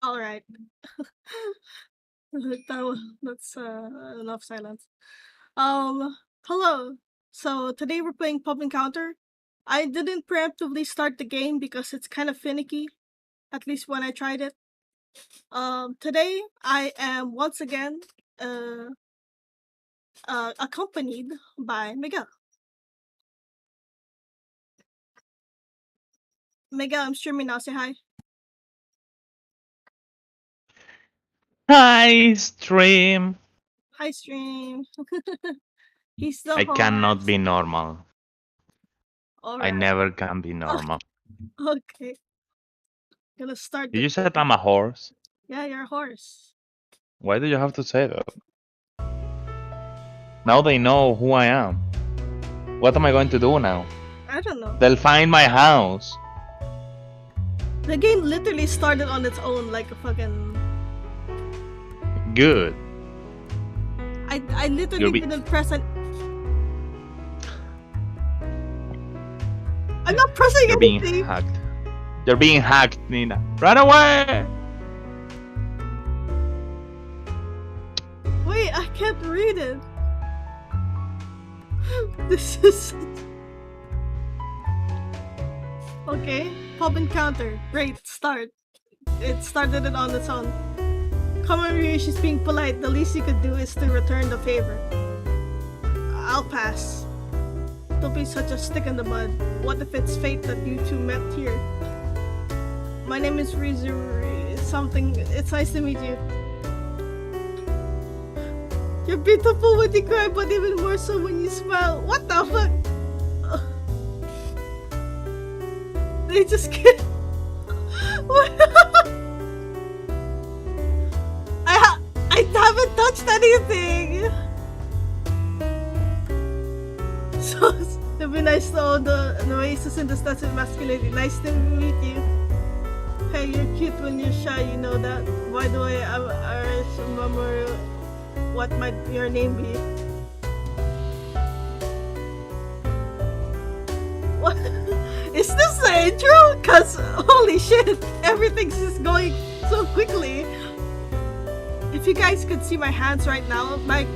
All right. That's enough silence. Um, hello. So today we're playing Pub Encounter. I didn't preemptively start the game because it's kind of finicky, at least when I tried it. Today I am once again uh, accompanied by Miguel. Miguel, I'm streaming now. Say hi. Hi, stream. Hi, stream. He's the I cannot host. be normal. All I right. never can be normal. Okay. Gonna start Did the you say game. I'm a horse? Yeah, you're a horse. Why do you have to say that? Now they know who I am. What am I going to do now? I don't know. They'll find my house. The game literally started on its own like a fucking. Good. I literally You're be didn't press an. I'm not pressing you're being anything! hacked. You're being hacked, Nina. Run away! Wait, I can't read it. This is. Okay, pub encounter. Great, start. It started it on its own. Common review, she's being polite. The least you could do is to return the favor. I'll pass. Don't be such a stick in the mud. What if it's fate that you two met here? My name is Rizuri. It's nice to meet you. You're beautiful when you cry, but even more so when you smile. What the fuck? They just can't. I haven't touched anything. So it'd be nice to know the oasis in the stats of masculinity. Nice to meet you. Hey, you're cute when you're shy. You know that. By the way, I remember what might your name be. What? Is this the intro? Cause holy shit, everything's just going so quickly. If you guys could see my hands right now, like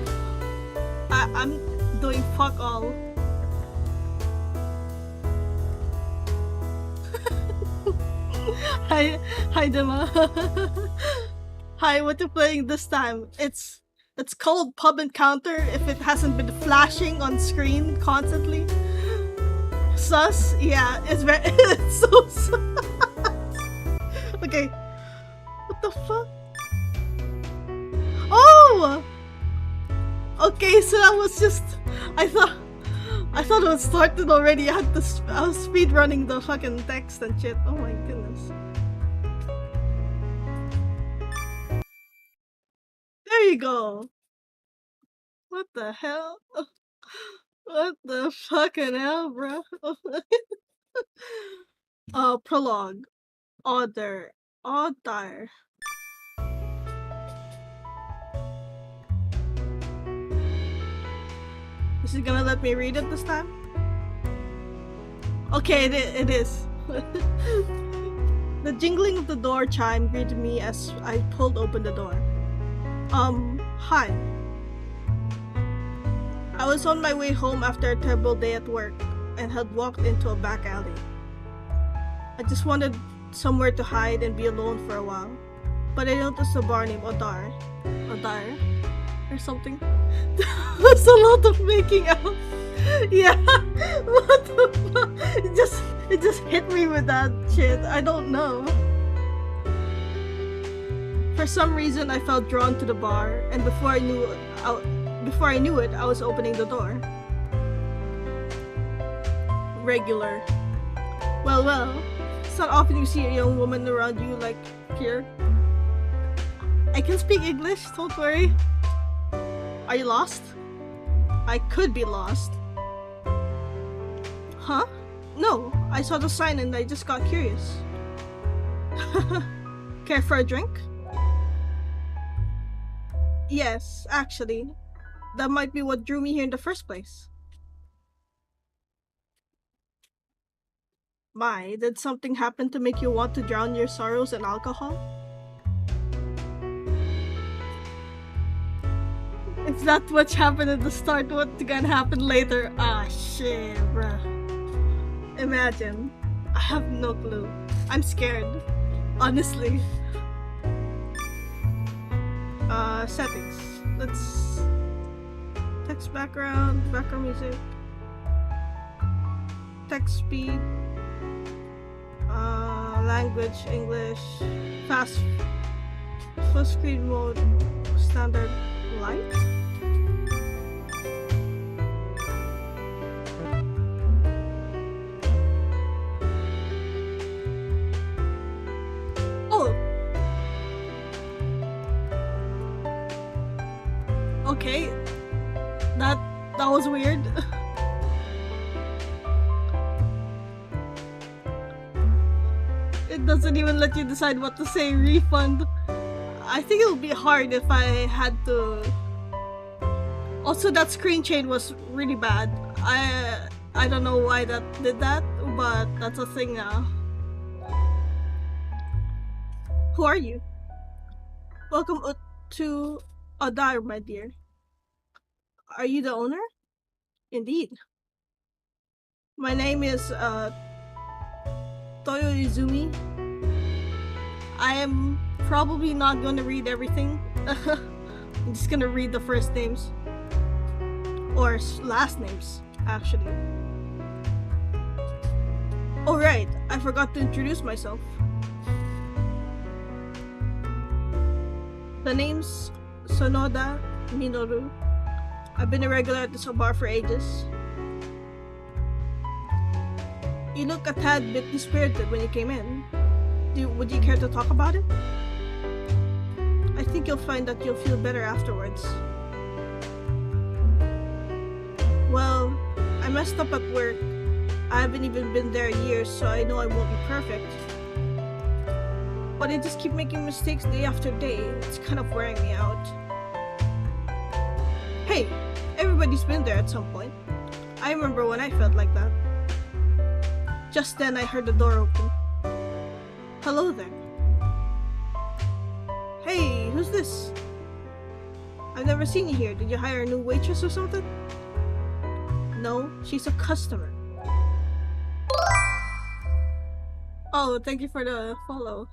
I'm doing fuck all. Hi Dima. Hi, what you playing this time? It's called Pub Encounter if it hasn't been flashing on screen constantly. Sus? Yeah, it's very it's so sus. Okay. What the fuck? Oh! Okay, so that was just I thought it was started already. I was speed running the fucking text and shit. Oh my goodness. There you go. What the hell? What the fucking hell, bro? Prologue. Order. Order. Is he gonna let me read it this time? Okay, it is. The jingling of the door chime greeted me as I pulled open the door. Hi. I was on my way home after a terrible day at work and had walked into a back alley. I just wanted somewhere to hide and be alone for a while, but I noticed a bar named Odar. Odar? Or something. There's a lot of making out. Yeah. What the fuck? It just hit me with that shit. I don't know. For some reason, I felt drawn to the bar, and before I knew it, I was opening the door. Regular. Well. It's not often you see a young woman around you like here. I can speak English, don't worry. Are you lost? I could be lost. Huh? No, I saw the sign and I just got curious. Care for a drink? Yes, actually. That might be what drew me here in the first place. My, did something happen to make you want to drown your sorrows in alcohol? If that much happened at the start, what's gonna happen later? Ah, shit, bruh. Imagine. I have no clue. I'm scared. Honestly. Settings. Let's... Text background music. Text speed. Language, English. Fast. Full screen mode. Standard light. Oh! Okay. That was weird. It doesn't even let you decide what to say. Refund. I think it would be hard if I had to. Also, that screen chain was really bad. I don't know why that did that, but that's a thing now. Who are you? Welcome to Adar, my dear. Are you the owner? Indeed. My name is Toyo Izumi. I am probably not going to read everything. I'm just going to read the first names. Or last names, actually. Oh right, I forgot to introduce myself. The name's Sonoda Minoru. I've been a regular at this bar for ages. You look a tad bit dispirited when you came in. Would you care to talk about it? I think you'll find that you'll feel better afterwards. Well, I messed up at work. I haven't even been there years, so I know I won't be perfect. But I just keep making mistakes day after day. It's kind of wearing me out. Hey, everybody's been there at some point. I remember when I felt like that. Just then I heard the door open. Hello there. Hey, who's this? I've never seen you here. Did you hire a new waitress or something? No, she's a customer. Oh, thank you for the follow.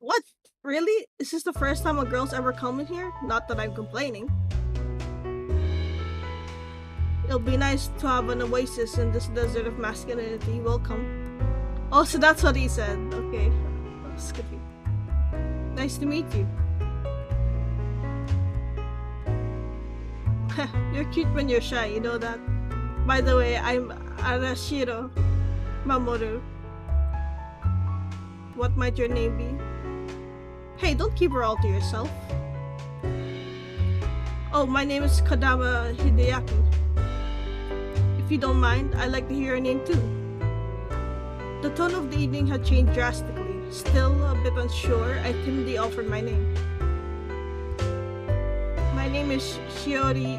What? Really? Is this the first time a girl's ever come in here? Not that I'm complaining. It'll be nice to have an oasis in this desert of masculinity. Welcome. Oh, so that's what he said. Okay. Skippy. Nice to meet you. You're cute when you're shy, you know that? By the way, I'm Arashiro Mamoru. What might your name be? Hey, don't keep her all to yourself. Oh, my name is Kodama Hideaki. If you don't mind, I'd like to hear your name too. The tone of the evening had changed drastically. Still a bit unsure, I timidly offered my name. My name is Shiori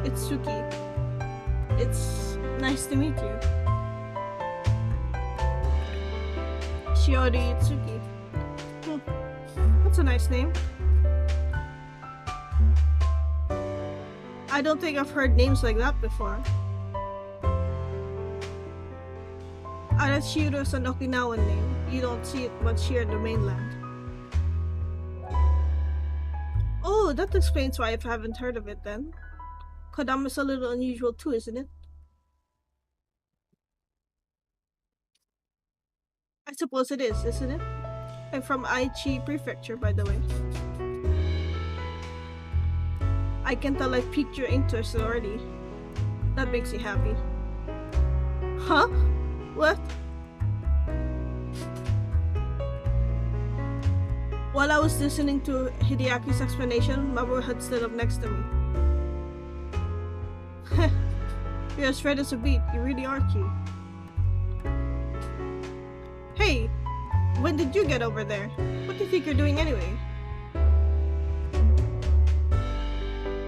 Itsuki. It's nice to meet you. Shiori Itsuki. That's a nice name. I don't think I've heard names like that before. Arashiro is an Okinawan name. You don't see it much here in the mainland. Oh, that explains why I haven't heard of it then. Kodama is a little unusual too, isn't it? I suppose it is, isn't it? I'm from Aichi Prefecture, by the way. I can tell I piqued your interest already. That makes you happy. Huh? What? While I was listening to Hideaki's explanation, Mamoru had stood up next to me. You're as red as a beet. You really are cute. Hey, when did you get over there? What do you think you're doing anyway?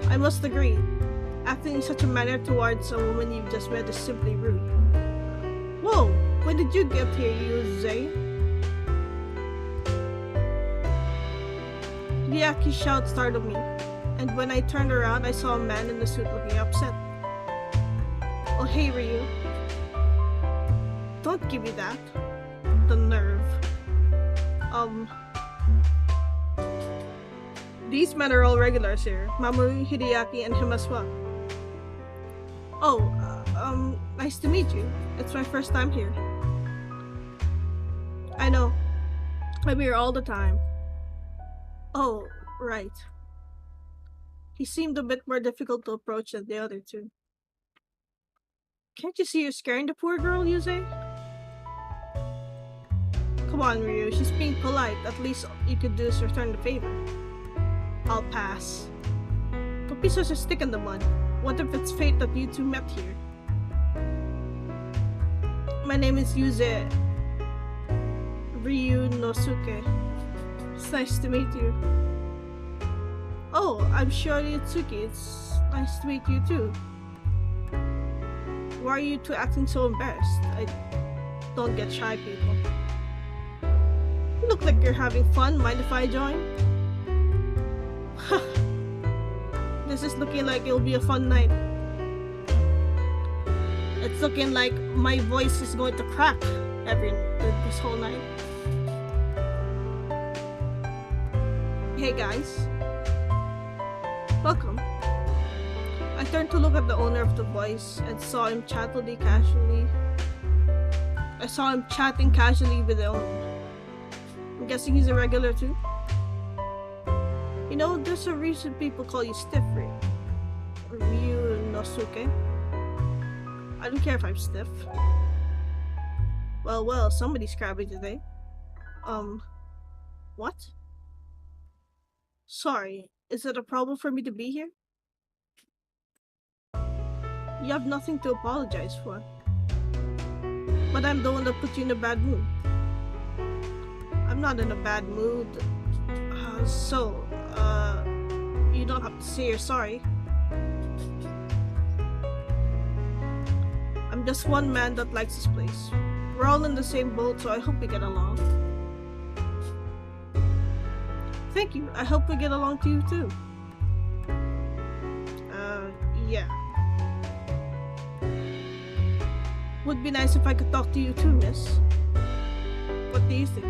I must agree. Acting in such a manner towards a woman you've just met is simply rude. Whoa! When did you get here, Yuze? Hideaki's shout startled me, and when I turned around, I saw a man in a suit looking upset. Oh, hey, Ryu. Don't give me that. The nerve. These men are all regulars here. Mamoru, Hideaki, and him as well. Oh, nice to meet you. It's my first time here. I know. I'm here all the time. Oh, right. He seemed a bit more difficult to approach than the other two. Can't you see you're scaring the poor girl, Yuze? Come on, Ryu. She's being polite. At least you could do is return the favor. I'll pass. Don't be such a stick in the mud. What if it's fate that you two met here? My name is Yuze Ryunosuke. It's nice to meet you. Oh, I'm Shiori Itsuki. It's nice to meet you too. Why are you two acting so embarrassed? I don't get shy, people. You look like you're having fun. Mind if I join? This is looking like it'll be a fun night. It's looking like my voice is going to crack this whole night. Hey guys. Welcome. I turned to look at the owner of the voice and saw him chatting casually with the owner. I'm guessing he's a regular too. You know, there's a reason people call you stiff, Ryunosuke. I don't care if I'm stiff. Well, somebody's crabby today. What? Sorry, is it a problem for me to be here? You have nothing to apologize for. But I'm the one that put you in a bad mood. I'm not in a bad mood. You don't have to say you're sorry. I'm just one man that likes this place. We're all in the same boat, so I hope we get along. Thank you. I hope we get along to you too. Yeah. Would be nice if I could talk to you too, miss. What do you think?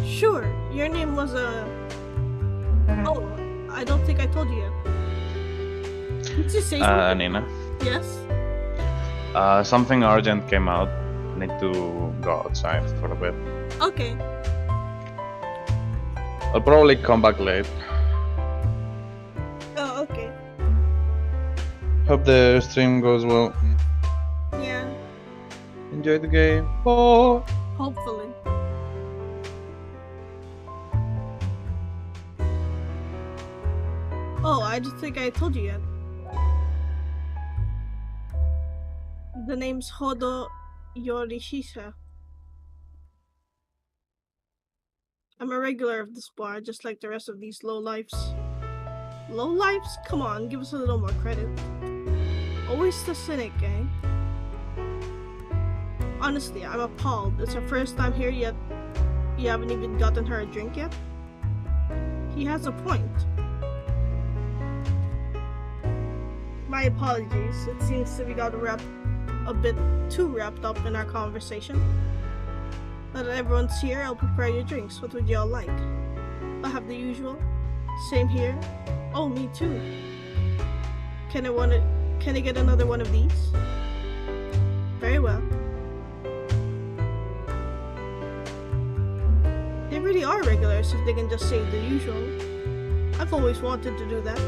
Sure. Your name was Oh, I don't think I told you yet. Did you say something? Nina. Yes? Something urgent came out. Need to go outside for a bit. Okay. I'll probably come back late. Oh, okay. Hope the stream goes well. Yeah, Enjoy the game. Bye. hopefully. Oh, I don't think I told you yet. The name's Hodo Yorishisha. I'm a regular of this bar, just like the rest of these lowlifes. Lowlifes? Come on, give us a little more credit. Always the cynic, eh? Honestly, I'm appalled. It's our first time here yet. You haven't even gotten her a drink yet? He has a point. My apologies. It seems that we got a bit too wrapped up in our conversation. Now that everyone's here, I'll prepare your drinks. What would y'all like? I'll have the usual. Same here. Oh, me too. Can I get another one of these? Very well. They really are regulars if they can just say the usual. I've always wanted to do that.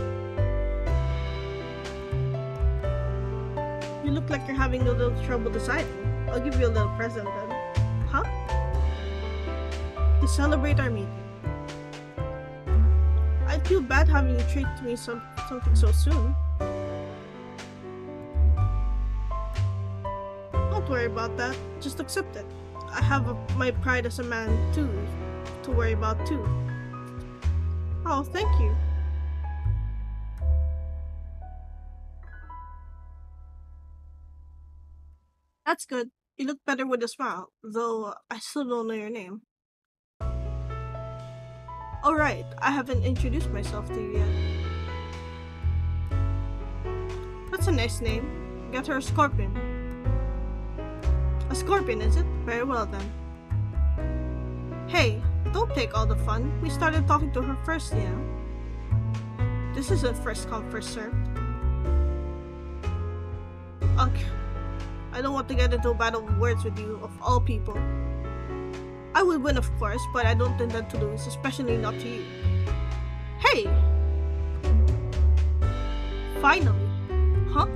You look like you're having a little trouble deciding. I'll give you a little present then. Huh? To celebrate our meeting. I feel bad having you treat me something so soon. Don't worry about that. Just accept it. I have my pride as a man too to worry about too. Oh, thank you. That's good. You look better with a smile, though I still don't know your name. Alright, I haven't introduced myself to you yet. That's a nice name. Get her a scorpion. A scorpion, is it? Very well then. Hey, don't take all the fun. We started talking to her first, you know. This isn't first come, first served. Ugh. I don't want to get into a battle of words with you, of all people. I would win, of course, but I don't intend to lose, especially not to you. Hey! Finally. Huh?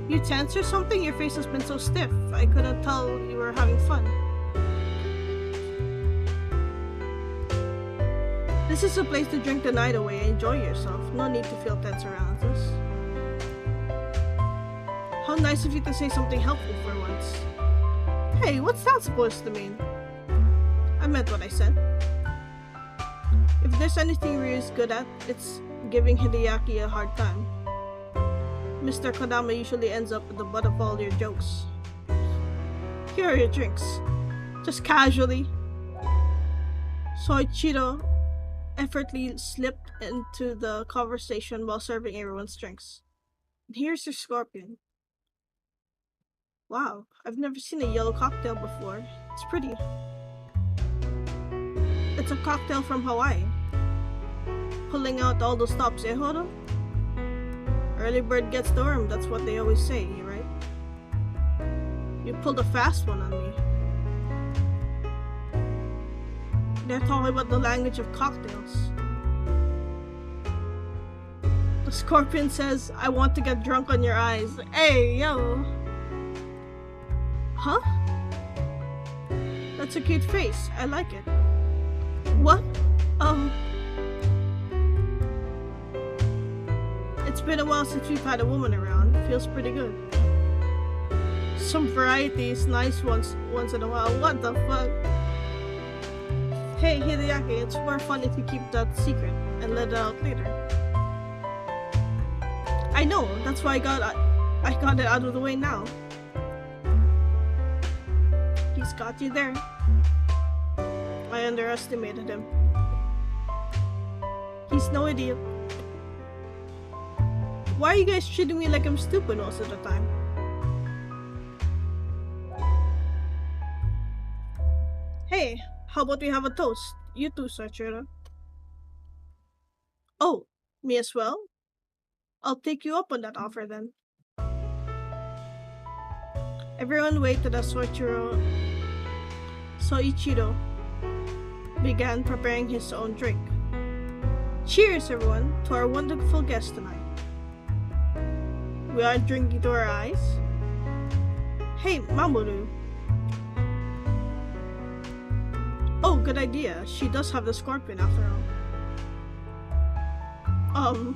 You tense or something? Your face has been so stiff. I couldn't tell you were having fun. This is a place to drink the night away and enjoy yourself. No need to feel tense around us. How nice of you to say something helpful for once. Hey, what's that supposed to mean? I meant what I said. If there's anything Ryu's good at, it's giving Hideaki a hard time. Mr. Kodama usually ends up at the butt of all your jokes. Here are your drinks. Just casually. Soichiro effortlessly slipped into the conversation while serving everyone's drinks. And here's your scorpion. Wow, I've never seen a yellow cocktail before. It's pretty. It's a cocktail from Hawaii. Pulling out all those stops, eh, Horo? Early bird gets the worm, that's what they always say, right? You pulled a fast one on me. They're talking about the language of cocktails. The scorpion says, I want to get drunk on your eyes. Hey, yo! Huh? That's a cute face. I like it. What? It's been a while since we've had a woman around. Feels pretty good. Some varieties, nice ones once in a while. What the fuck? Hey, Hideaki, it's more fun if you keep that secret and let it out later. I know, that's why I got it out of the way now. He's got you there. I underestimated him. He's no idiot. Why are you guys treating me like I'm stupid most of the time? Hey, how about we have a toast? You too, Soichiro. Oh, me as well? I'll take you up on that offer then. Everyone waited as Soichiro began preparing his own drink. Cheers, everyone, to our wonderful guest tonight. We aren't drinking to our eyes. Hey, Mamoru. Oh, good idea. She does have the scorpion after all.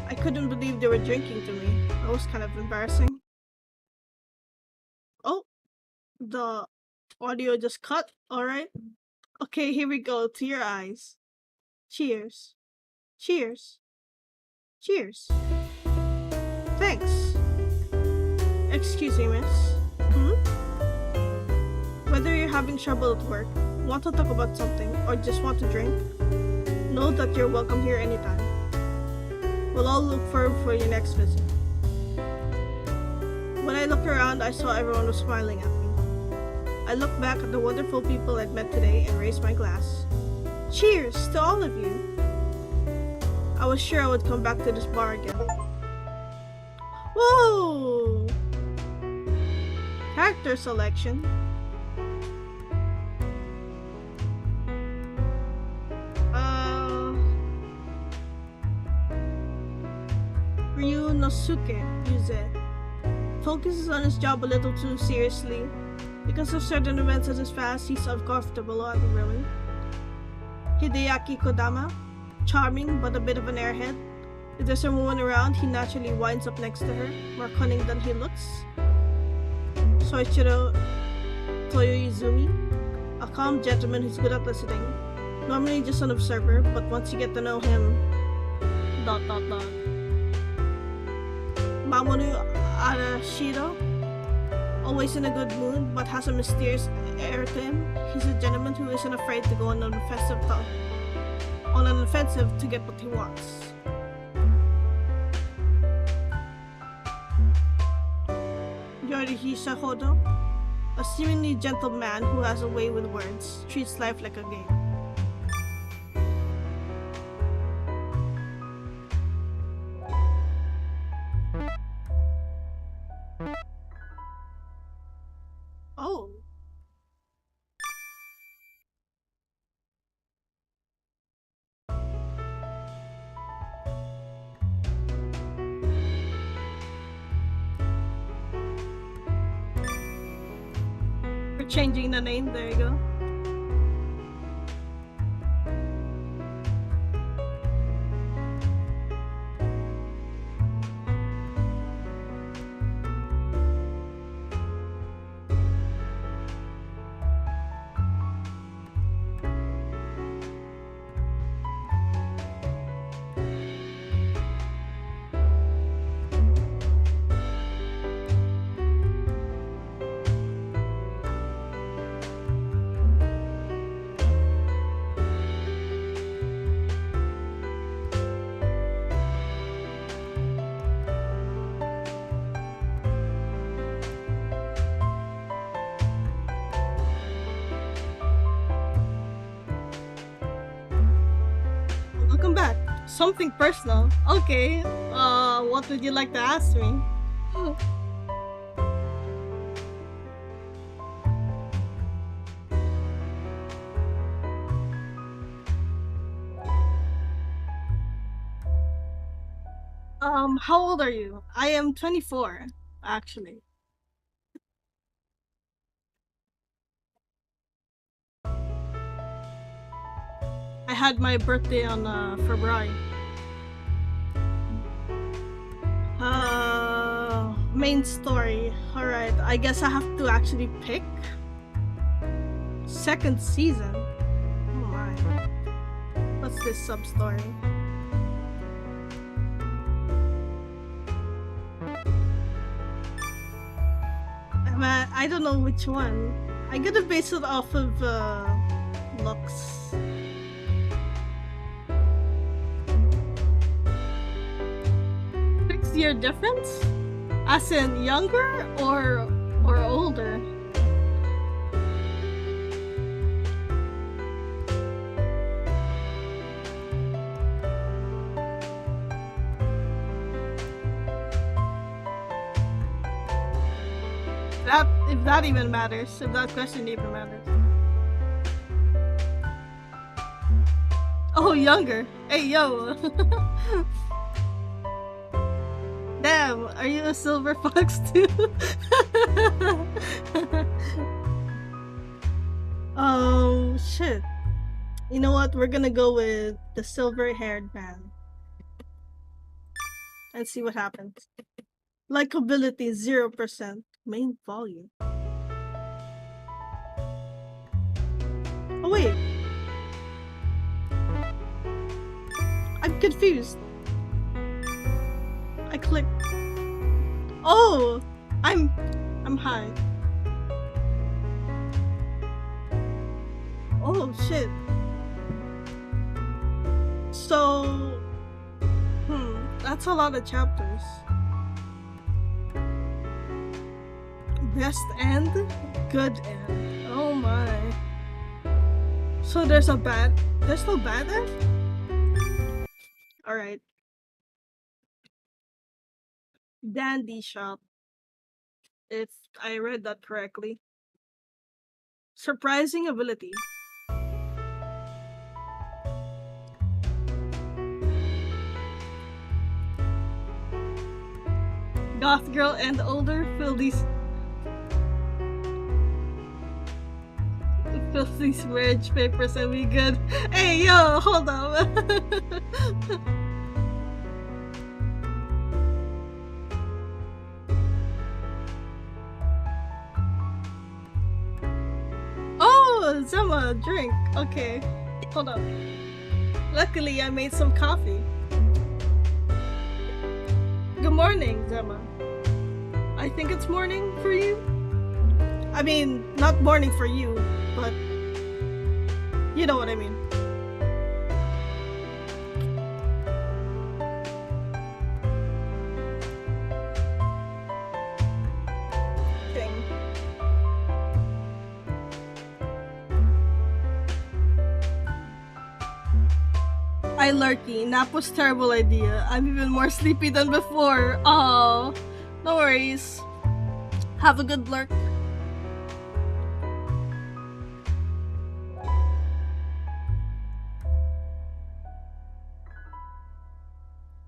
I couldn't believe they were drinking to me. That was kind of embarrassing. Oh, the audio just cut. Alright. Okay, here we go. To your eyes. Cheers. Cheers. Cheers. Thanks. Excuse me, miss. Whether you're having trouble at work, want to talk about something, or just want to drink, know that you're welcome here anytime. We'll all look forward for your next visit. When I looked around, I saw everyone was smiling at me. I looked back at the wonderful people I'd met today and raised my glass. Cheers to all of you! I was sure I would come back to this bar again. Whoa! Character selection. Ryunosuke Yuze focuses on his job a little too seriously. Because of certain events at his past, he's uncomfortable at the moment. Hideaki Kodama, charming but a bit of an airhead. If there's a woman around, he naturally winds up next to her, more cunning than he looks. Soichiro Toyoizumi, a calm gentleman who's good at listening. Normally just an observer, but once you get to know him... Mamoru Arashiro, always in a good mood, but has a mysterious air to him. He's a gentleman who isn't afraid to go on an offensive to get what he wants. Yorihisa Hodo, a seemingly gentle man who has a way with words, treats life like a game. Oh. We're changing the name, there you go. Welcome back. Something personal. Okay. What would you like to ask me? How old are you? I am 24, actually. I had my birthday on February. Main story. Alright, I guess I have to actually pick. Second season. Oh my. What's this sub-story? I don't know which one. I gotta base it off of looks. Year difference? As in younger or older? If that even matters, if that question even matters. Oh, younger. Hey, yo. Damn, are you a silver fox too? Oh, shit. You know what? We're gonna go with the silver-haired man. And see what happens. Likability 0%. Main volume. Oh, wait. I'm confused. I clicked. Oh, I'm high. Oh shit. So, that's a lot of chapters. Best end, good end. Oh my. So there's no bad end? Alright. Dandy shop. If I read that correctly. Surprising ability. Goth girl and older fill these marriage papers and we good. Hey yo, hold on. Oh, Zema, drink. Okay, hold up. Luckily, I made some coffee. Good morning, Zema. I think it's morning for you. I mean, not mourning for you, but you know what I mean. Thing. I lurky. Nap was terrible idea. I'm even more sleepy than before. Oh, no worries. Have a good lurk.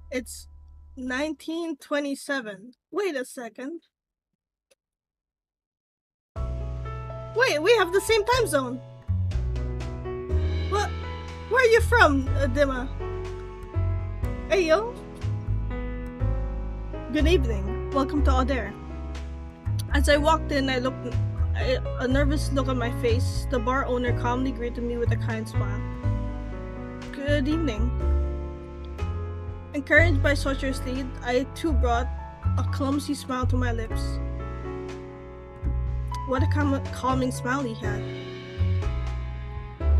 It's 1927. Wait a second. Wait, we have the same time zone. What? Where are you from, Dima? Hey, yo. Good evening. Welcome to Oder. As I walked in, I looked a nervous look on my face. The bar owner calmly greeted me with a kind smile. Good evening. Encouraged by Socher's lead, I too brought a clumsy smile to my lips. What a calming smile he had.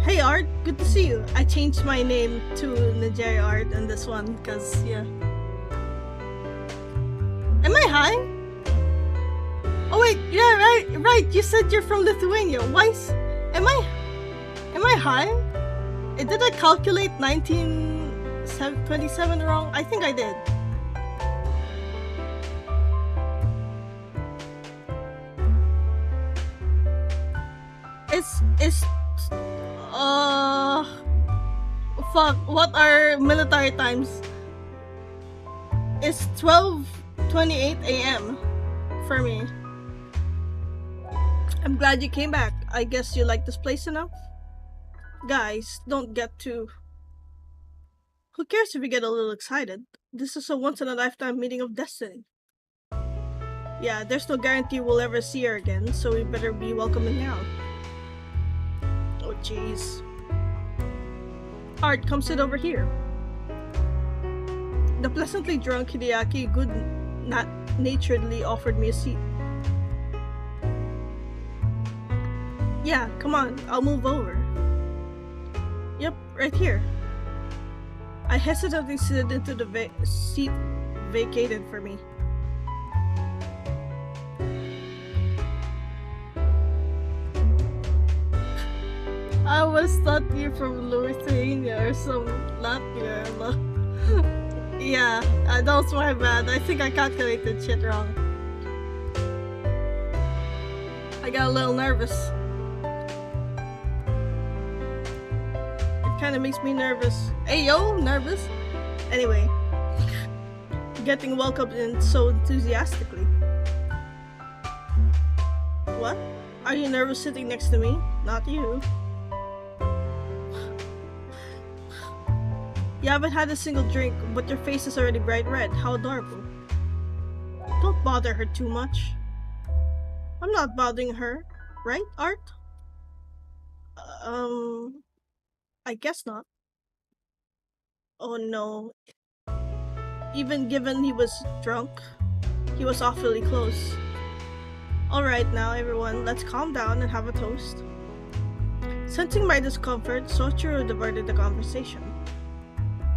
Hey Art, good to see you. I changed my name to Nigeria Art in this one, because, yeah. Am I high? Oh wait, yeah, right, you said you're from Lithuania. Am I high? Did I calculate 1927 wrong? I think I did. Fuck, what are military times? It's 12:28 a.m. for me. I'm glad you came back. I guess you like this place enough? Guys, don't get too... Who cares if you get a little excited? This is a once-in-a-lifetime meeting of destiny. Yeah, there's no guarantee we'll ever see her again, so we better be welcoming now. Oh jeez. Art, come sit over here. The pleasantly drunk Hideaki good-naturedly offered me a seat. Yeah, come on, I'll move over. Yep, right here. I hesitantly slid into the seat vacated for me. I always thought you're from Lithuania or some Latvia. Yeah, that was my bad. I think I calculated shit wrong. I got a little nervous. It kind of makes me nervous. Hey yo, nervous? Anyway, getting welcomed in so enthusiastically. What? Are you nervous sitting next to me? Not you. You haven't had a single drink, but your face is already bright red. How adorable. Don't bother her too much. I'm not bothering her, right, Art? I guess not. Oh no. Even given he was drunk, he was awfully close. Alright now, everyone, let's calm down and have a toast. Sensing my discomfort, Soichiro diverted the conversation.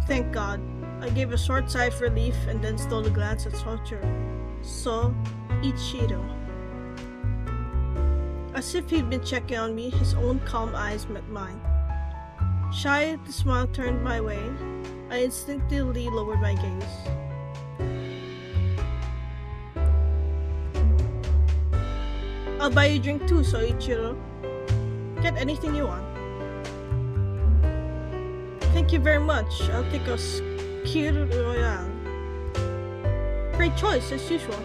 Thank God. I gave a short sigh of relief and then stole a glance at Soichiro. So, Ichiro. As if he'd been checking on me, his own calm eyes met mine. Shy, the smile turned my way. I instinctively lowered my gaze. I'll buy you a drink too, Soichiro. Get anything you want. Thank you very much. I'll take a Kir Royale. Great choice, as usual.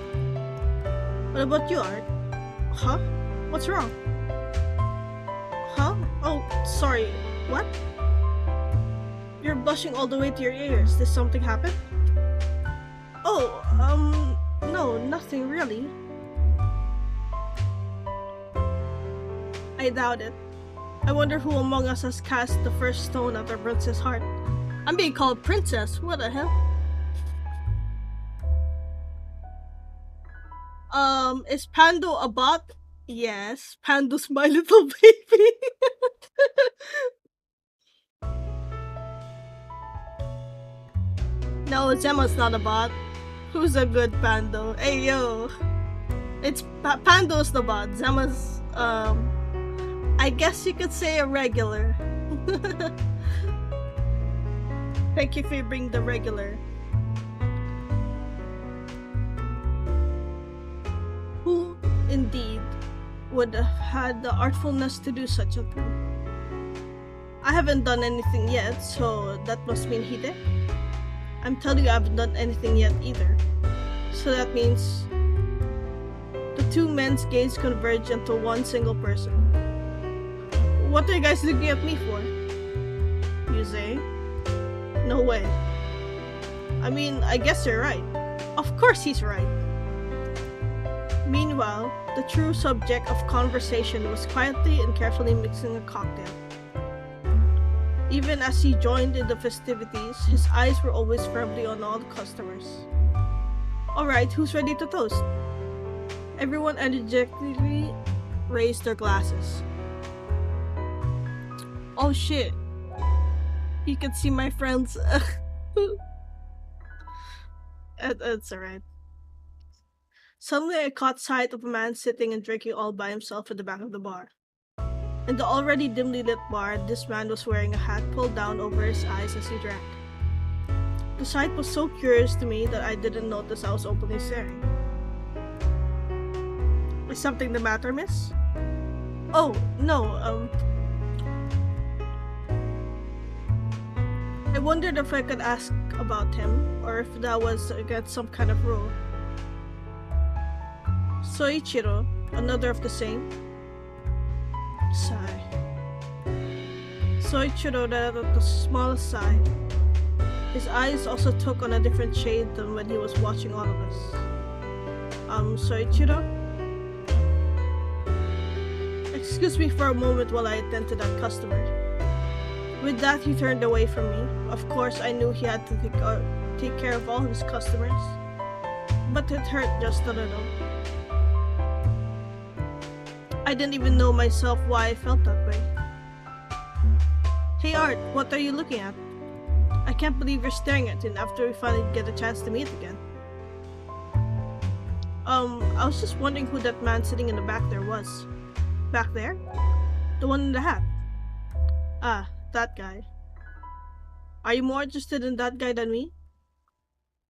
What about you, Art? Huh? What's wrong? Huh? Oh, sorry. What? You're blushing all the way to your ears. Did something happen? Oh, no, nothing really. I doubt it. I wonder who among us has cast the first stone at our princess' heart. I'm being called princess, what the hell? Is Pando a bot? Yes, Pando's my little baby. No, Gemma's not a bot. Who's a good Pando? Hey yo, it's Pando's the bot. Gemma's I guess you could say a regular. Thank you for bringing the regular. Who indeed would have had the artfulness to do such a thing? I haven't done anything yet, so that must mean he did. I'm telling you, I haven't done anything yet either. So that means the two men's gaze converge into one single person. What are you guys looking at me for? You say? No way. I mean, I guess you're right. Of course he's right. Meanwhile, the true subject of conversation was quietly and carefully mixing a cocktail. Even as he joined in the festivities, his eyes were always firmly on all the customers. Alright, who's ready to toast? Everyone energetically raised their glasses. Oh shit. You can see my friends. It's alright. Suddenly I caught sight of a man sitting and drinking all by himself at the back of the bar. In the already dimly lit bar, this man was wearing a hat pulled down over his eyes as he drank. The sight was so curious to me that I didn't notice I was openly staring. Is something the matter, miss? Oh, no, I wondered if I could ask about him, or if that was against some kind of rule. Soichiro, another of the same. Sigh. Soichiro let out the smallest sigh. His eyes also took on a different shade than when he was watching all of us. Soichiro? Excuse me for a moment while I attend to that customer. With that, he turned away from me. Of course, I knew he had to take care of all his customers. But it hurt just a little. I didn't even know myself why I felt that way. Hey Art, what are you looking at? I can't believe you're staring at it after we finally get a chance to meet again. I was just wondering who that man sitting in the back there was. Back there? The one in the hat. Ah, that guy. Are you more interested in that guy than me?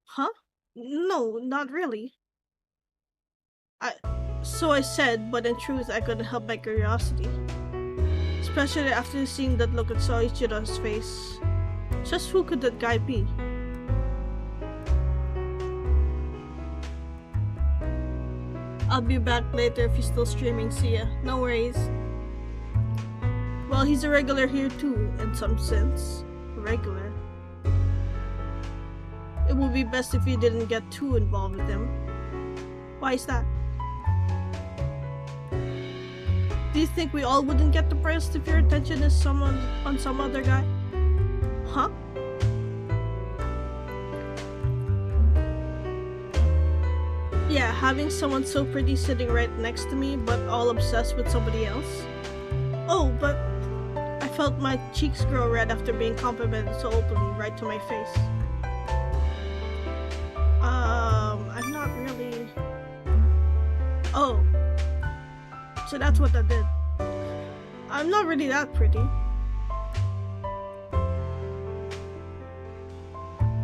Huh? No, not really. So I said, but in truth I couldn't help my curiosity. Especially after seeing that look at Soichiro's face. Just who could that guy be? I'll be back later if you're still streaming, see ya. No worries. Well, he's a regular here too, in some sense. Regular. It would be best if you didn't get too involved with him. Why is that? Do you think we all wouldn't get depressed if your attention is on some other guy? Huh? Yeah, having someone so pretty sitting right next to me, but all obsessed with somebody else. Oh, but I felt my cheeks grow red after being complimented so openly right to my face. I'm not really... Oh. So that's what that did. I'm not really that pretty.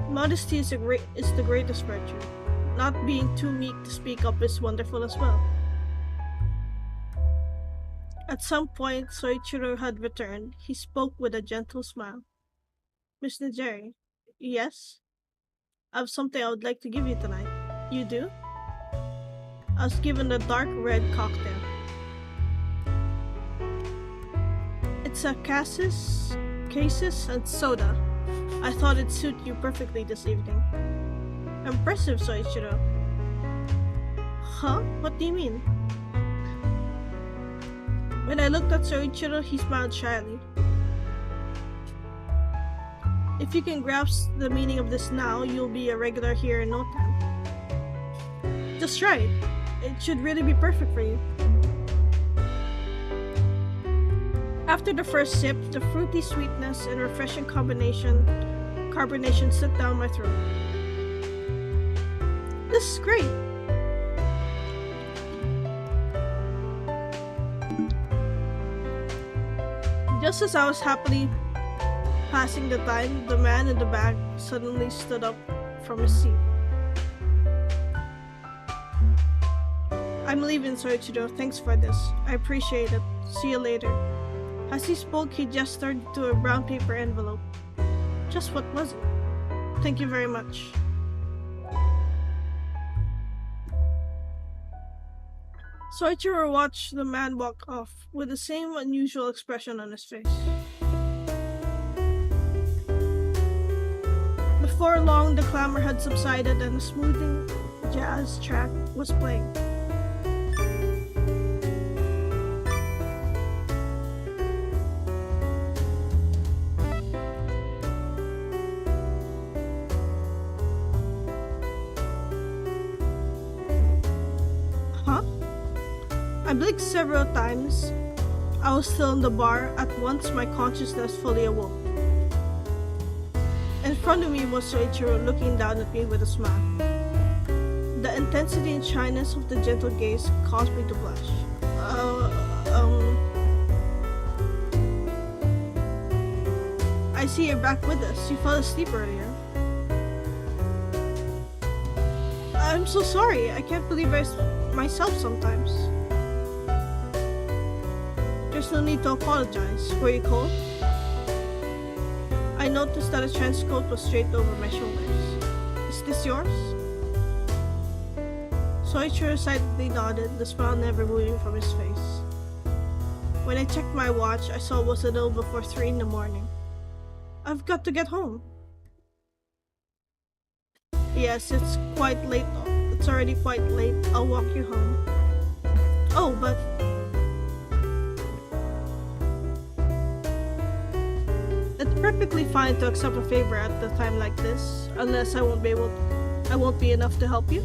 Modesty is the greatest virtue. Not being too meek to speak up is wonderful as well. At some point, Soichiro had returned. He spoke with a gentle smile. Miss Nijeri, yes? I have something I would like to give you tonight. You do? I was given a dark red cocktail. It's a cassis and soda. I thought it'd suit you perfectly this evening. Impressive, Soichiro. Huh? What do you mean? When I looked at Soichiro, he smiled shyly. If you can grasp the meaning of this now, you'll be a regular here in no time. Just right. It should really be perfect for you. After the first sip, the fruity sweetness and refreshing carbonation slid down my throat. This is great! Just as I was happily passing the time, the man in the bag suddenly stood up from his seat. I'm leaving, Soichiro. Thanks for this. I appreciate it. See you later. As he spoke, he gestured to a brown paper envelope. Just what was it? Thank you very much. Soichiro watched the man walk off with the same unusual expression on his face. Before long, the clamor had subsided and a smoothing jazz track was playing. I blinked several times. I was still in the bar. At once, my consciousness fully awoke. In front of me was Soichiro looking down at me with a smile. The intensity and shyness of the gentle gaze caused me to blush. I see you're back with us. You fell asleep earlier. I'm so sorry. I can't believe myself sometimes. There's no need to apologize. Were you cold? I noticed that a trench coat was straight over my shoulders. Is this yours? Soichiro silently nodded, the smile never moving from his face. When I checked my watch, I saw it was a little before 3 in the morning. I've got to get home. Yes, it's quite late. It's already quite late. I'll walk you home. Oh, but... It's perfectly fine to accept a favor at a time like this, unless I won't be enough to help you.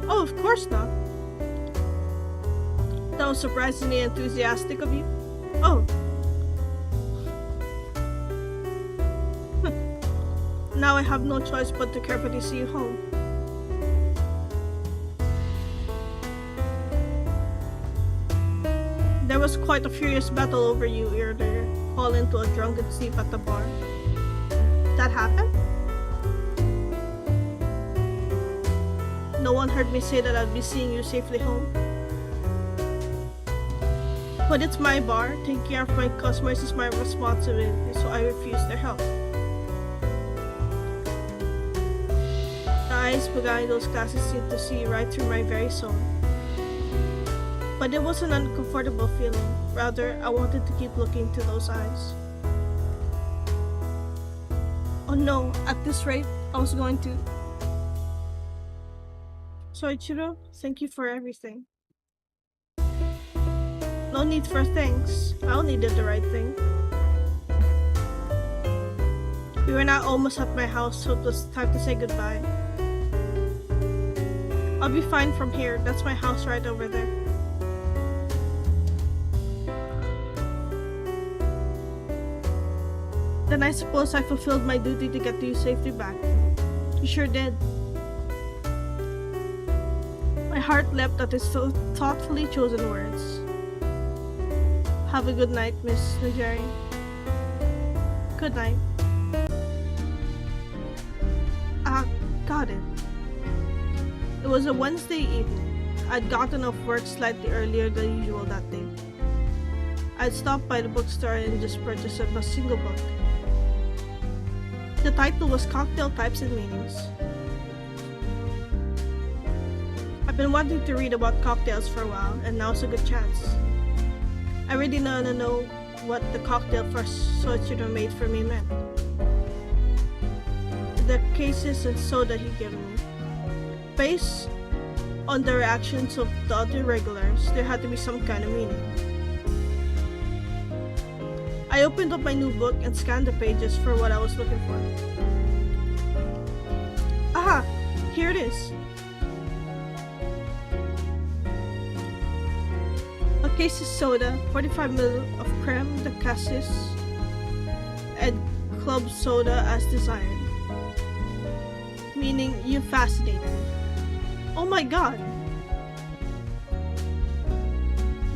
Oh, of course not. That was surprisingly enthusiastic of you. Oh. Now I have no choice but to carefully see you home. There was quite a furious battle over you earlier, fall into a drunken sleep at the bar. That happened? No one heard me say that I'd be seeing you safely home. But it's my bar. Taking care of my customers is my responsibility, so I refuse their help. The eyes behind those glasses seemed to see right through my very soul. But it was an uncomfortable feeling. Rather, I wanted to keep looking to those eyes. Oh no, at this rate, I was going to... Soichiro, thank you for everything. No need for thanks. I only did the right thing. We were now almost at my house, so it was time to say goodbye. I'll be fine from here. That's my house right over there. Then I suppose I fulfilled my duty to get you safely back. You sure did. My heart leapt at his so thoughtfully chosen words. Have a good night, Miss Najari. Good night. Got it. It was a Wednesday evening. I'd gotten off work slightly earlier than usual that day. I'd stopped by the bookstore and just purchased a single book. The title was Cocktail Types and Meanings. I've been wanting to read about cocktails for a while, and now's a good chance. I really want to know what the cocktail first Soichiro made for me meant. The cases and soda he gave me. Based on the reactions of the other regulars, there had to be some kind of meaning. I opened up my new book and scanned the pages for what I was looking for. Aha! Here it is. A Casey soda, 45 ml of creme de cassis, and club soda as desired. Meaning, you fascinate me. Oh my god!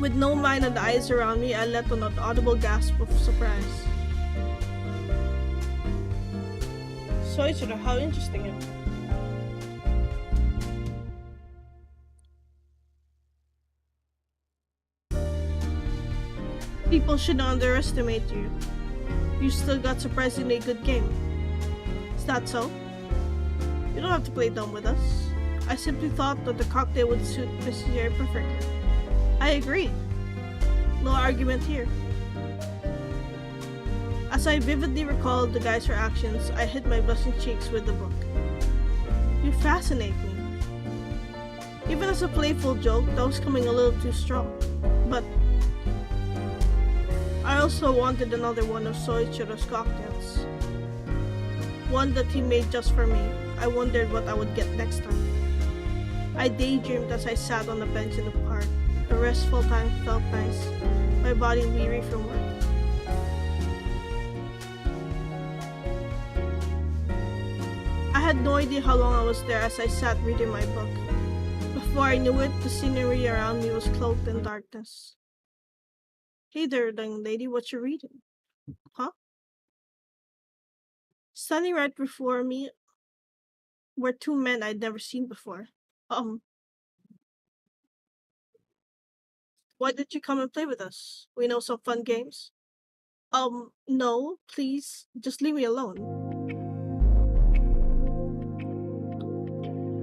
With no mind and eyes around me, I let out an audible gasp of surprise. Soichiro, how interesting it. People shouldn't underestimate you. You still got surprisingly good game. Is that so? You don't have to play dumb with us. I simply thought that the cocktail would suit Mrs. Jerry perfectly. I agree. No argument here. As I vividly recalled the guy's reactions, I hit my blushing cheeks with the book. You fascinate me. Even as a playful joke, that was coming a little too strong. But I also wanted another one of Soichiro's cocktails. One that he made just for me. I wondered what I would get next time. I daydreamed as I sat on a bench in the park. The restful time felt nice, my body weary from work. I had no idea how long I was there as I sat reading my book. Before I knew it, the scenery around me was cloaked in darkness. Hey there, young lady, what you reading? Huh? Standing right before me were two men I'd never seen before. Why did you come and play with us? We know some fun games. No, please, just leave me alone.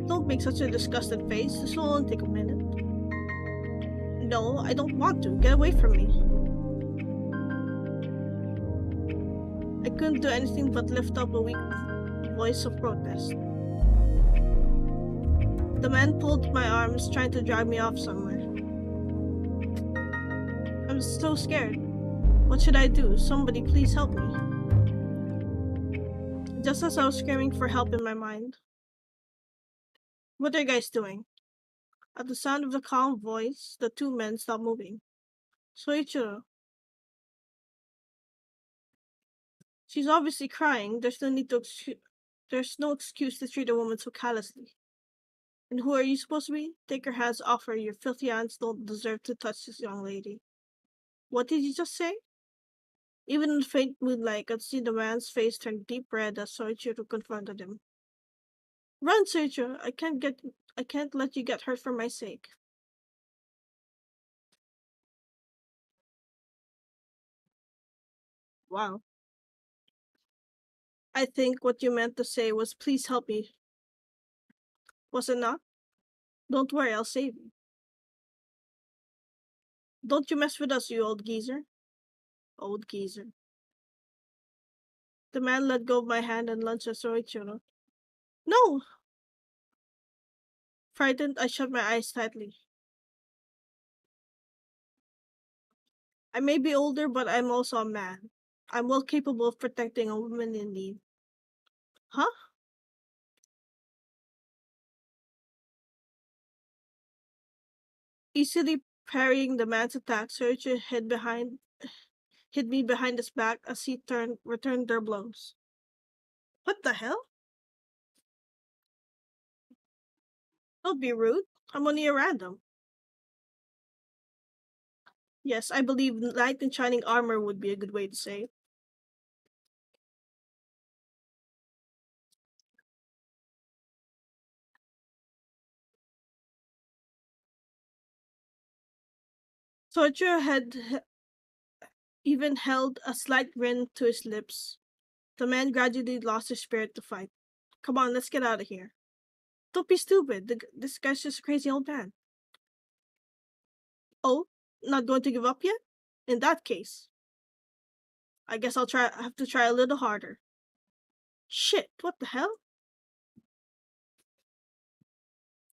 Don't make such a disgusted face. This will only take a minute. No, I don't want to. Get away from me. I couldn't do anything but lift up a weak voice of protest. The man pulled my arms, trying to drag me off somewhere. I'm so scared. What should I do? Somebody please help me. Just as I was screaming for help in my mind. What are you guys doing? At the sound of the calm voice, the two men stopped moving. Soichiro. She's obviously crying. There's no excuse to treat a woman so callously. And who are you supposed to be? Take your hands off her. Your filthy hands don't deserve to touch this young lady. What did you just say? Even in faint moonlight, I could see the man's face turn deep red as Soichiro confronted him. Run, Soichiro! I can't let you get hurt for my sake. Wow. I think what you meant to say was please help me. Was it not? Don't worry, I'll save you. Don't you mess with us, you old geezer. Old geezer. The man let go of my hand and lunged at Soichiro. No! Frightened, I shut my eyes tightly. I may be older, but I'm also a man. I'm well capable of protecting a woman in need. Huh? Easily parrying the man's attack, Soichiro hid me behind his back as he returned their blows. What the hell? Don't be rude. I'm only a random. Yes, I believe knight in shining armor would be a good way to say it. Soichiro even held a slight grin to his lips. The man gradually lost his spirit to fight. Come on, let's get out of here. Don't be stupid. This guy's just a crazy old man. Oh, not going to give up yet? In that case, I guess I have to try a little harder. Shit, what the hell?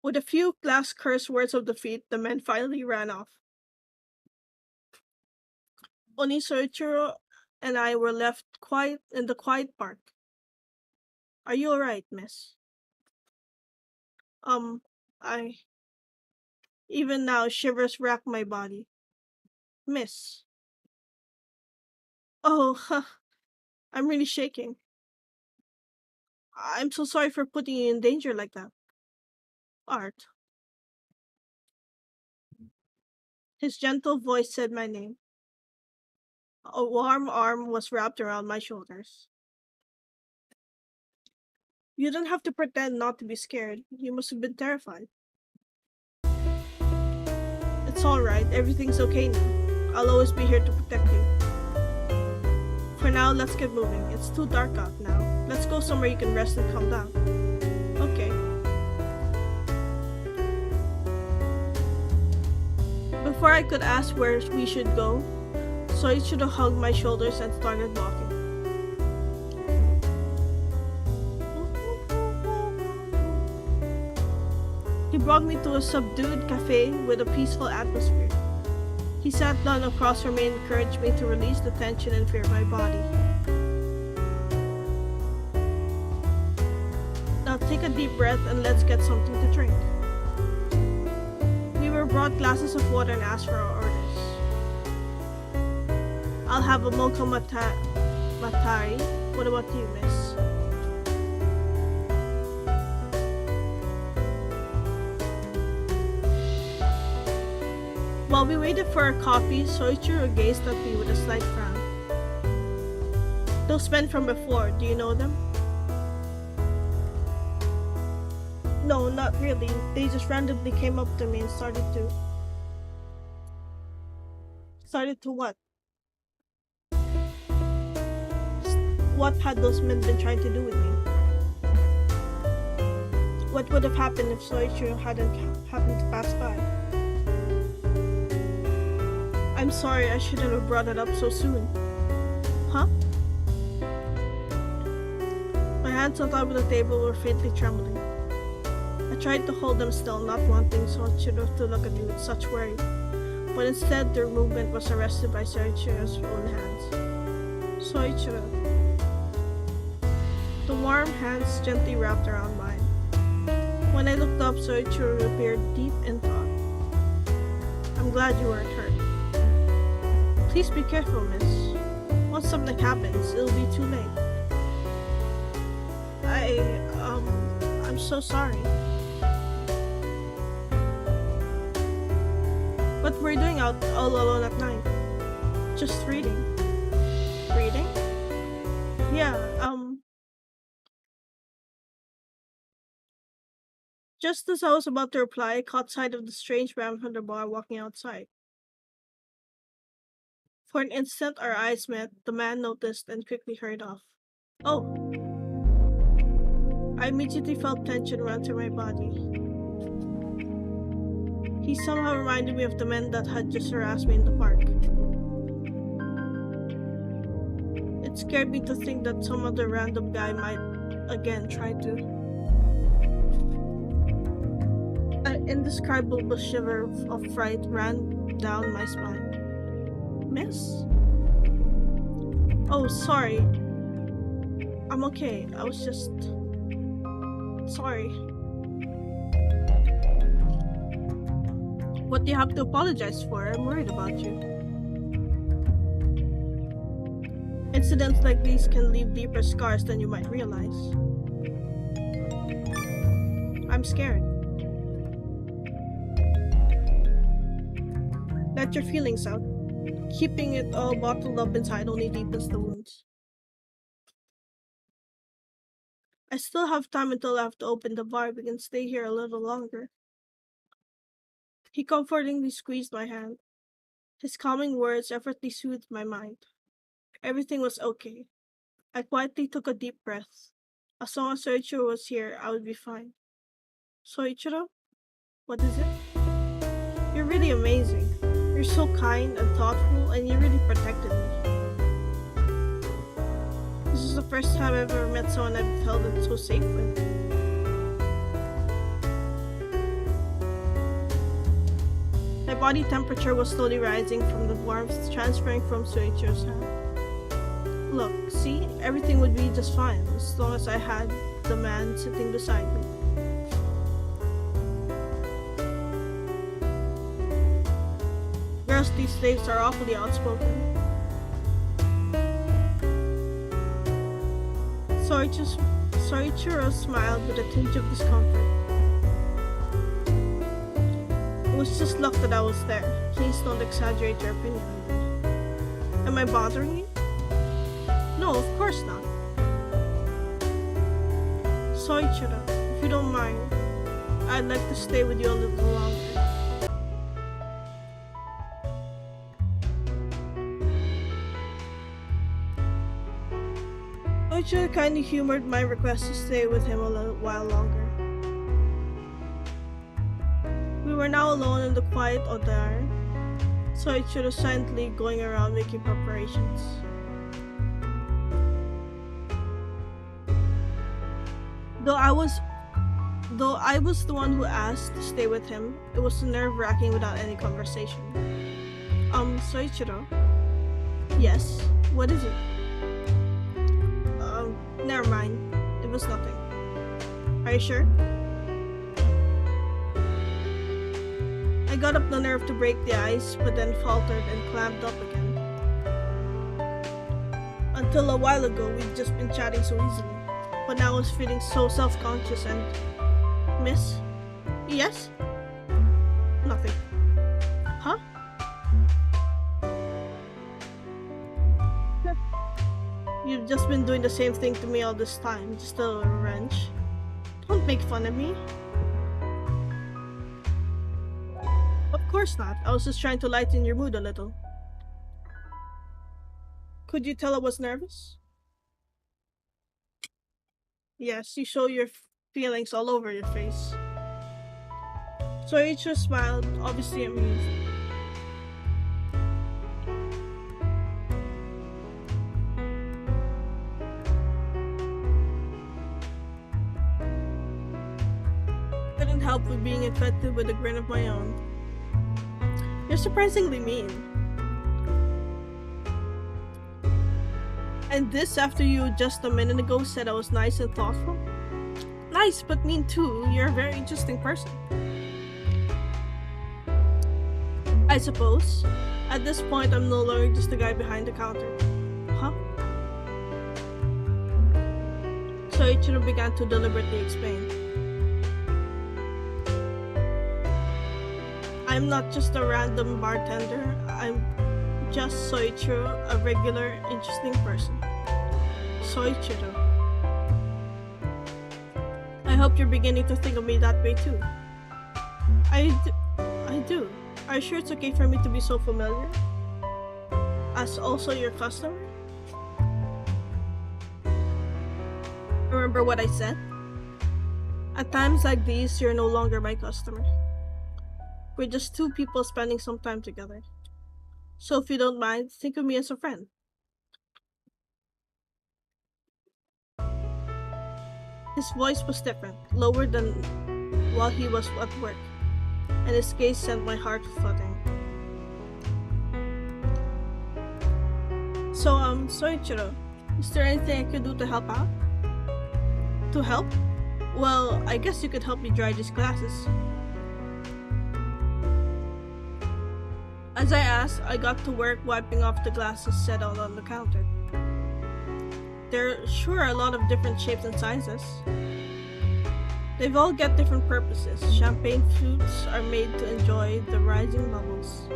With a few last curse words of defeat, the men finally ran off. Only Soichiro and I were left quiet in the quiet park. Are you alright, miss? Um, I. Even now, shivers rack my body. Miss. Oh, I'm really shaking. I'm so sorry for putting you in danger like that. Art. His gentle voice said my name. A warm arm was wrapped around my shoulders. You don't have to pretend not to be scared. You must have been terrified. It's alright, everything's okay now. I'll always be here to protect you. For now, let's get moving. It's too dark out now. Let's go somewhere you can rest and calm down. Okay. Before I could ask where we should go, Soichiro hugged my shoulders and started walking. He brought me to a subdued cafe with a peaceful atmosphere. He sat down across from me and encouraged me to release the tension and fear in my body. Now take a deep breath and let's get something to drink. We were brought glasses of water and asked for our orders. I'll have a mocha matari. What about you, miss? While we waited for our coffee, Soichiro gazed at me with a slight frown. Those men from before, do you know them? No, not really. They just randomly came up to me and started to... Started to what? What had those men been trying to do with me? What would have happened if Soichiro hadn't happened to pass by? I'm sorry, I shouldn't have brought it up so soon. Huh? My hands on top of the table were faintly trembling. I tried to hold them still, not wanting Soichiro to look at me with such worry, but instead their movement was arrested by Soichiro's own hands. Soichiro. The warm hands gently wrapped around mine. When I looked up, Soichiro appeared deep in thought. I'm glad you weren't hurt. Please be careful, miss. Once something happens, it'll be too late. I'm so sorry. What were you doing out all alone at night? Just reading. Reading? Yeah, Just as I was about to reply, I caught sight of the strange man from the bar walking outside. For an instant, our eyes met. The man noticed and quickly hurried off. Oh! I immediately felt tension run through my body. He somehow reminded me of the men that had just harassed me in the park. It scared me to think that some other random guy might again try to. An indescribable shiver of fright ran down my spine. Miss? Oh, sorry. I'm okay. I was just... sorry. What do you have to apologize for? I'm worried about you. Incidents like these can leave deeper scars than you might realize. I'm scared. Let your feelings out. Keeping it all bottled up inside only deepens the wounds. I still have time until I have to open the bar. We can stay here a little longer. He comfortingly squeezed my hand. His calming words effortlessly soothed my mind. Everything was okay. I quietly took a deep breath. As long as Soichiro was here, I would be fine. Soichiro? What is it? You're really amazing. You're so kind and thoughtful, and you really protected me. This is the first time I've ever met someone I've felt so safe with. My body temperature was slowly rising from the warmth transferring from Soichiro's hand. Look, see? Everything would be just fine as long as I had the man sitting beside me. Trusty slaves are awfully outspoken. Soichiro smiled with a tinge of discomfort. It was just luck that I was there. Please don't exaggerate your opinion. Am I bothering you? No, of course not. Soichiro, if you don't mind, I'd like to stay with you a little longer. Soichiro kindly humored my request to stay with him a little while longer. We were now alone in the quiet Odare. Soichiro silently going around making preparations. Though I was the one who asked to stay with him, it was nerve-wracking without any conversation. Soichiro? Yes? What is it? Never mind. It was nothing. Are you sure? I got up the nerve to break the ice, but then faltered and clamped up again. Until a while ago, we'd just been chatting so easily, but now I was feeling so self-conscious and... Miss? Yes? Nothing. Huh? You've just been doing the same thing to me all this time, just a wrench. Don't make fun of me. Of course not. I was just trying to lighten your mood a little. Could you tell I was nervous? Yes, you show your feelings all over your face. Soichiro smiled, obviously amused. Couldn't help with being infected with a grin of my own. You're surprisingly mean. And this after you just a minute ago said I was nice and thoughtful? Nice, but mean too. You're a very interesting person. I suppose. At this point, I'm no longer just the guy behind the counter. Huh? Soichiro began to deliberately explain. I'm not just a random bartender. I'm just Soichiro, a regular, interesting person. Soichiro. I hope you're beginning to think of me that way too. I do. Are you sure it's okay for me to be so familiar? As also your customer? Remember what I said? At times like these, you're no longer my customer. We're just two people spending some time together. So if you don't mind, think of me as a friend. His voice was different, lower than while he was at work, and his gaze sent my heart fluttering. So, Soichiro, is there anything I could do to help out? To help? Well, I guess you could help me dry these glasses. As I asked, I got to work wiping off the glasses set out on the counter. There sure are a lot of different shapes and sizes. They've all got different purposes. Champagne flutes are made to enjoy the rising bubbles.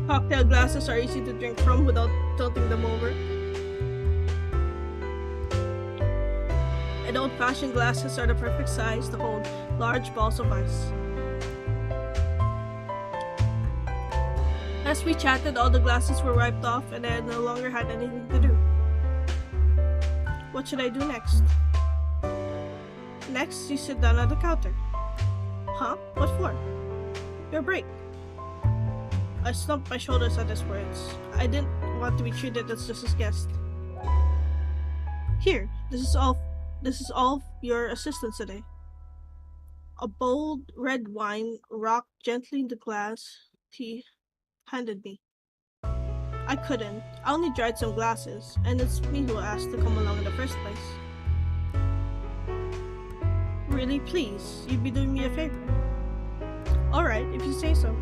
Cocktail glasses are easy to drink from without tilting them over. And old-fashioned glasses are the perfect size to hold large balls of ice. As we chatted, all the glasses were wiped off and I no longer had anything to do. What should I do next? Next, you sit down at the counter. Huh? What for? Your break. I slumped my shoulders at his words. I didn't want to be treated as just his guest. Here, this is all your assistance today. A bold red wine rocked gently in the glass he handed me. I couldn't. I only dried some glasses, and it's me who asked to come along in the first place. Really, please, you'd be doing me a favor. Alright, if you say so.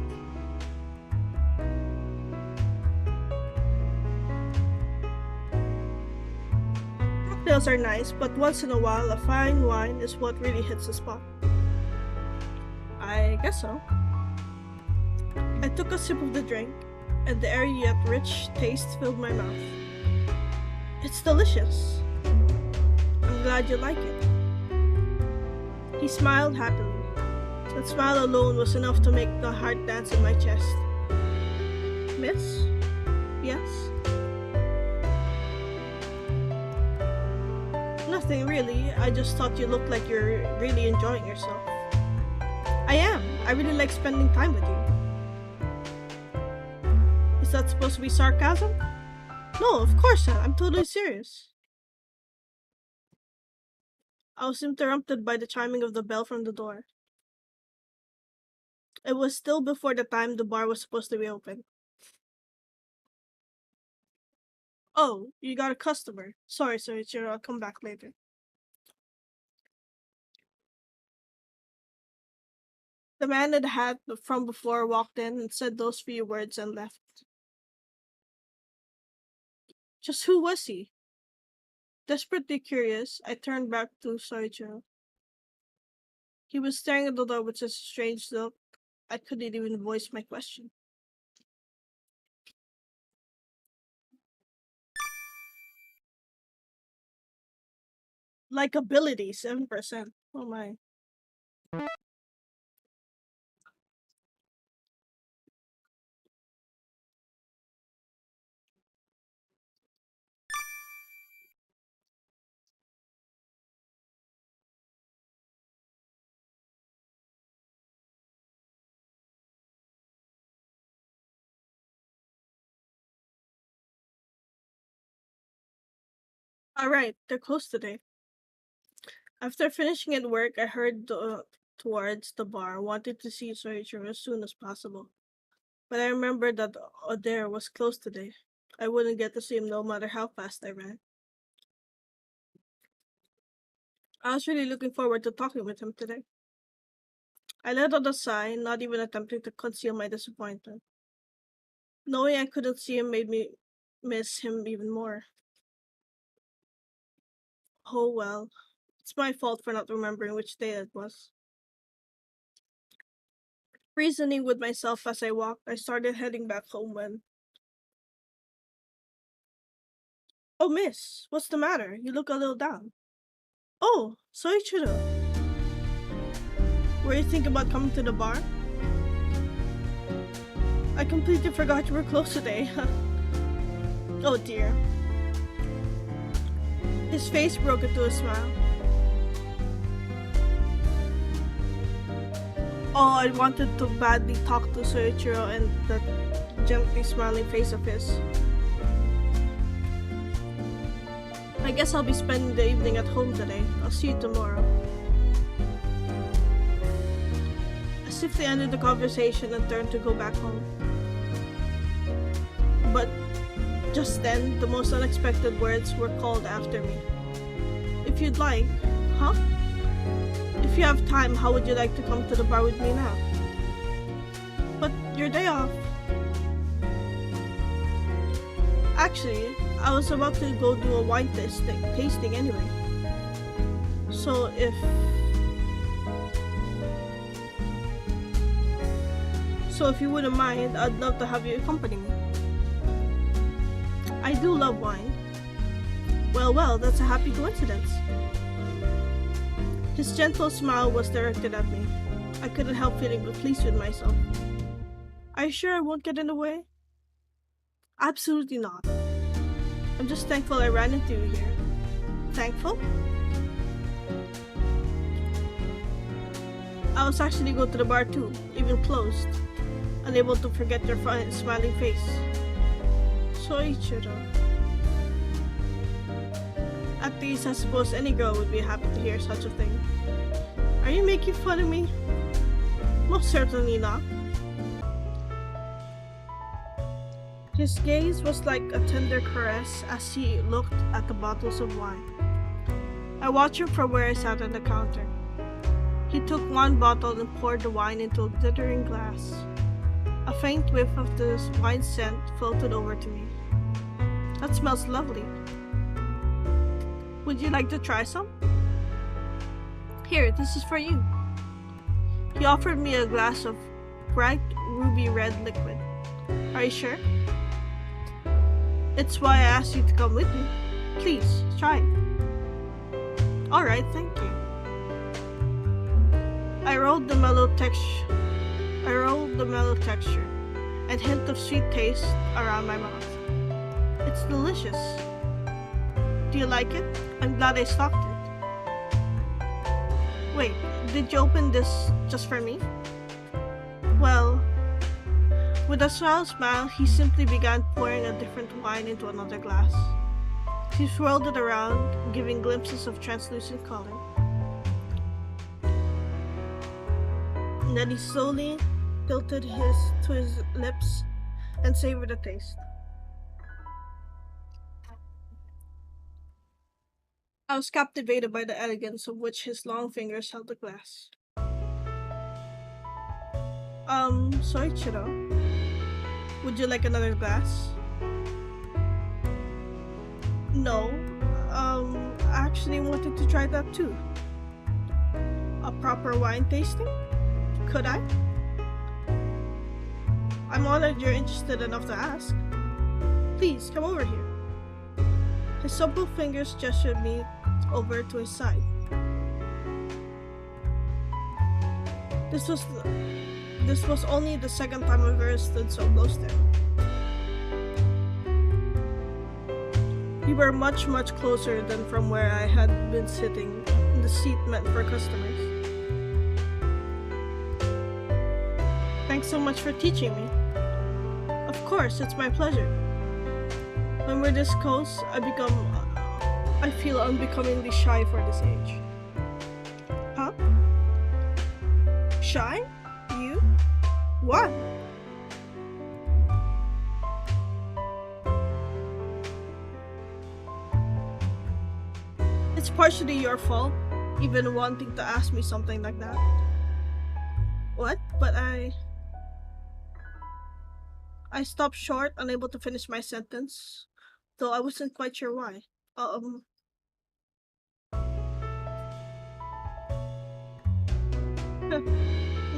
cocktails are nice, but once in a while, a fine wine is what really hits the spot. I guess so. I took a sip of the drink, and the airy yet rich taste filled my mouth. It's delicious. I'm glad you like it. He smiled happily. That smile alone was enough to make the heart dance in my chest. Miss? Yes? Nothing really. I just thought you looked like you're really enjoying yourself. I am. I really like spending time with you. Is that supposed to be sarcasm? No, of course not. I'm totally serious. I was interrupted by the chiming of the bell from the door. It was still before the time the bar was supposed to be open. Oh, you got a customer. Sorry, I'll come back later. The man in the hat from before walked in and said those few words and left. Just who was he? Desperately curious, I turned back to Soichiro. He was staring at the door with such a strange look, I couldn't even voice my question. Likability, 7%. Oh my. Alright, they're closed today. After finishing at work, I hurried towards the bar, wanting to see Soichiro as soon as possible. But I remembered that Adair was closed today. I wouldn't get to see him no matter how fast I ran. I was really looking forward to talking with him today. I let out a sigh, not even attempting to conceal my disappointment. Knowing I couldn't see him made me miss him even more. Oh well, it's my fault for not remembering which day it was. Reasoning with myself as I walked, I started heading back home when... Oh, miss, what's the matter? You look a little down. Oh, Soichiro. Were you thinking about coming to the bar? I completely forgot you were closed today. Oh dear. His face broke into a smile. Oh, I wanted to badly talk to Soichiro and that gently smiling face of his. I guess I'll be spending the evening at home today. I'll see you tomorrow. As if they ended the conversation and turned to go back home. But just then, the most unexpected words were called after me. If you'd like, huh? If you have time, how would you like to come to the bar with me now? But your day off. Actually, I was about to go do a wine tasting anyway. So if you wouldn't mind, I'd love to have you accompany me. I do love wine. Well, that's a happy coincidence. His gentle smile was directed at me. I couldn't help feeling pleased with myself. Are you sure I won't get in the way? Absolutely not. I'm just thankful I ran into you here. Thankful? I was actually going to the bar too, even closed, unable to forget your smiling face. Soichiro. At least I suppose any girl would be happy to hear such a thing. Are you making fun of me? Most certainly not. His gaze was like a tender caress as he looked at the bottles of wine. I watched him from where I sat on the counter. He took one bottle and poured the wine into a glittering glass. A faint whiff of the wine scent floated over to me. That smells lovely. Would you like to try some? Here, this is for you. He offered me a glass of bright ruby red liquid. Are you sure? It's why I asked you to come with me. Please, try it. Alright, thank you. I rolled the mellow texture and hint of sweet taste around my mouth. It's delicious. Do you like it? I'm glad I stopped it. Wait, did you open this just for me? Well, with a smile, he simply began pouring a different wine into another glass. He swirled it around, giving glimpses of translucent color. And then he slowly tilted to his lips and savored the taste. I was captivated by the elegance of which his long fingers held the glass. Sorry, Chiro. Would you like another glass? No, I actually wanted to try that too. A proper wine tasting? Could I? I'm honored you're interested enough to ask. Please, come over here. His supple fingers gestured me over to his side. This was only the second time I've ever stood so close to him. We were much closer than from where I had been sitting in the seat meant for customers. Thanks so much for teaching me. Of course, it's my pleasure. When we're this close, I feel unbecomingly shy for this age. Huh? Shy? You? What? It's partially your fault, even wanting to ask me something like that. What? But I stopped short, unable to finish my sentence, though I wasn't quite sure why.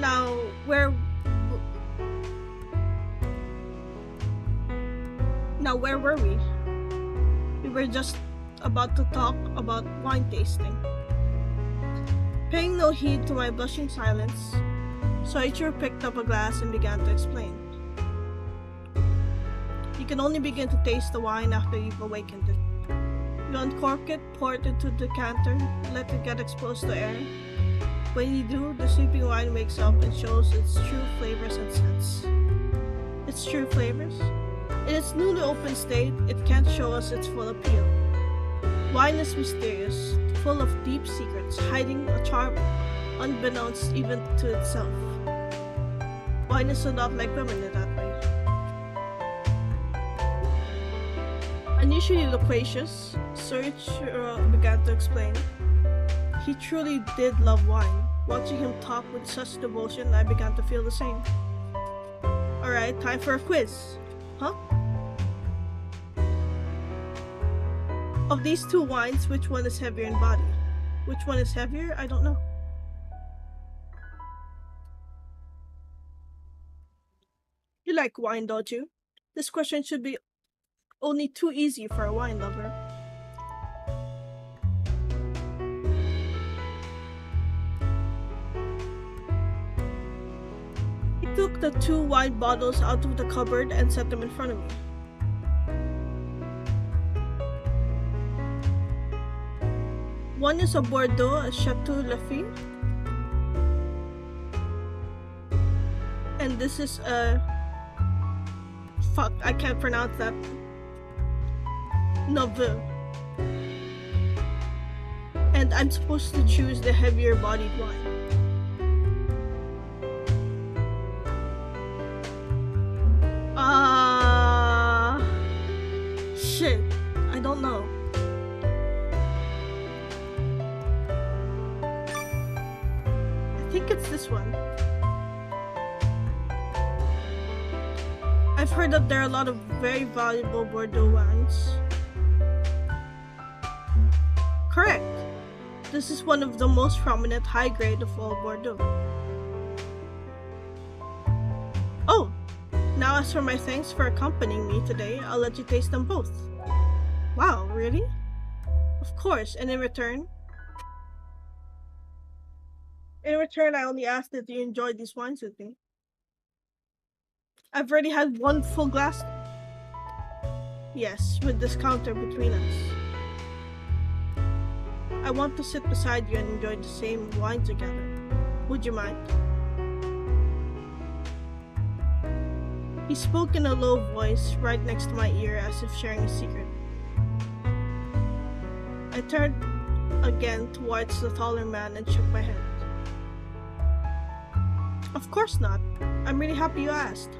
Now, where were we? We were just about to talk about wine tasting. Paying no heed to my blushing silence, Soichiro picked up a glass and began to explain. You can only begin to taste the wine after you've awakened it. You uncork it, pour it into the decanter, let it get exposed to air. When you do, the sleeping wine wakes up and shows its true flavors and scents. Its true flavors? In its newly open state, it can't show us its full appeal. Wine is mysterious, full of deep secrets, hiding a charm unbeknownst even to itself. Wine is a lot like women in that way. Unusually loquacious, Soichiro began to explain. He truly did love wine. Watching him talk with such devotion, I began to feel the same. Alright, time for a quiz. Huh? Of these two wines, which one is heavier in body? Which one is heavier? I don't know. You like wine, don't you? This question should be only too easy for a wine lover. He took the two wine bottles out of the cupboard and set them in front of me. One is a Bordeaux, a Chateau Lafite. And this is a... Fuck, I can't pronounce that. Nouveau. And I'm supposed to choose the heavier bodied wine. Shit. I don't know. I think it's this one. I've heard that there are a lot of very valuable Bordeaux wines. This is one of the most prominent high grade of all Bordeaux. Oh, now as for my thanks for accompanying me today, I'll let you taste them both. Wow, really? Of course, and in return, I only ask that you enjoy these wines with me. I've already had one full glass. Yes, with this counter between us. I want to sit beside you and enjoy the same wine together. Would you mind? He spoke in a low voice right next to my ear as if sharing a secret. I turned again towards the taller man and shook my head. Of course not. I'm really happy you asked.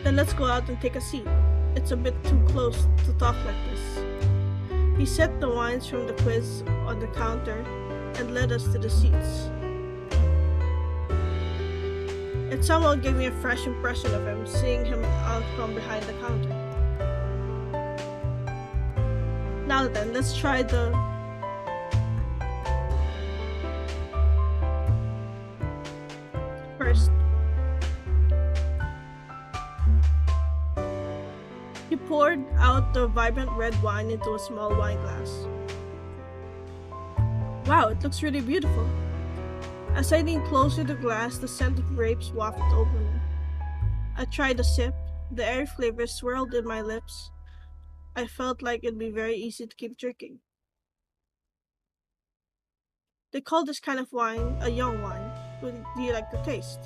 Then let's go out and take a seat. It's a bit too close to talk like this. He set the wines from the quiz on the counter and led us to the seats. It somehow gave me a fresh impression of him, seeing him out from behind the counter. Now then, let's try the... First, he poured out the vibrant red wine into a small wine glass. Wow, it looks really beautiful. As I leaned closer to the glass, the scent of grapes wafted over me. I tried a sip. The airy flavor swirled in my lips. I felt like it'd be very easy to keep drinking. They call this kind of wine a young wine. Do you like the taste?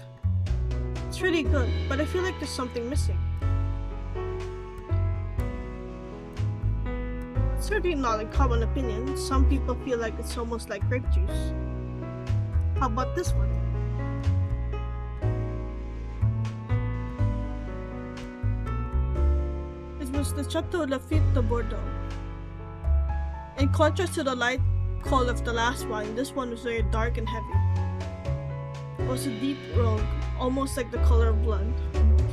It's really good, but I feel like there's something missing. It's certainly not a common opinion. Some people feel like it's almost like grape juice. How about this one? It was the Chateau Lafite de Bordeaux. In contrast to the light call of the last wine, this one was very dark and heavy. It was a deep rogue, almost like the color of blood.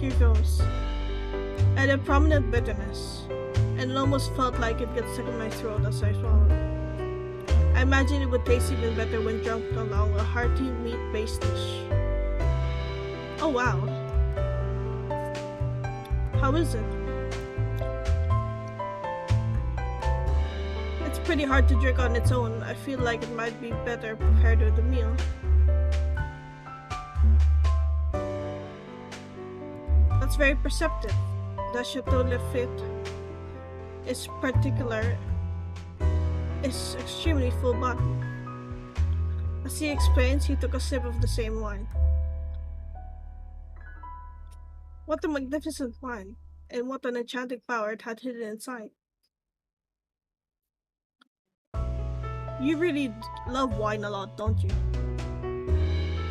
Here goes. It had a prominent bitterness, and it almost felt like it got stuck in my throat as I swallowed. I imagine it would taste even better when drunk along a hearty meat-based dish. Oh wow. How is it? It's pretty hard to drink on its own. I feel like it might be better prepared with a meal. That's very perceptive. The Chateau Lafite is extremely full-bodied. As he explains, he took a sip of the same wine. What a magnificent wine, and what an enchanting power it had hidden inside. You really love wine a lot, don't you?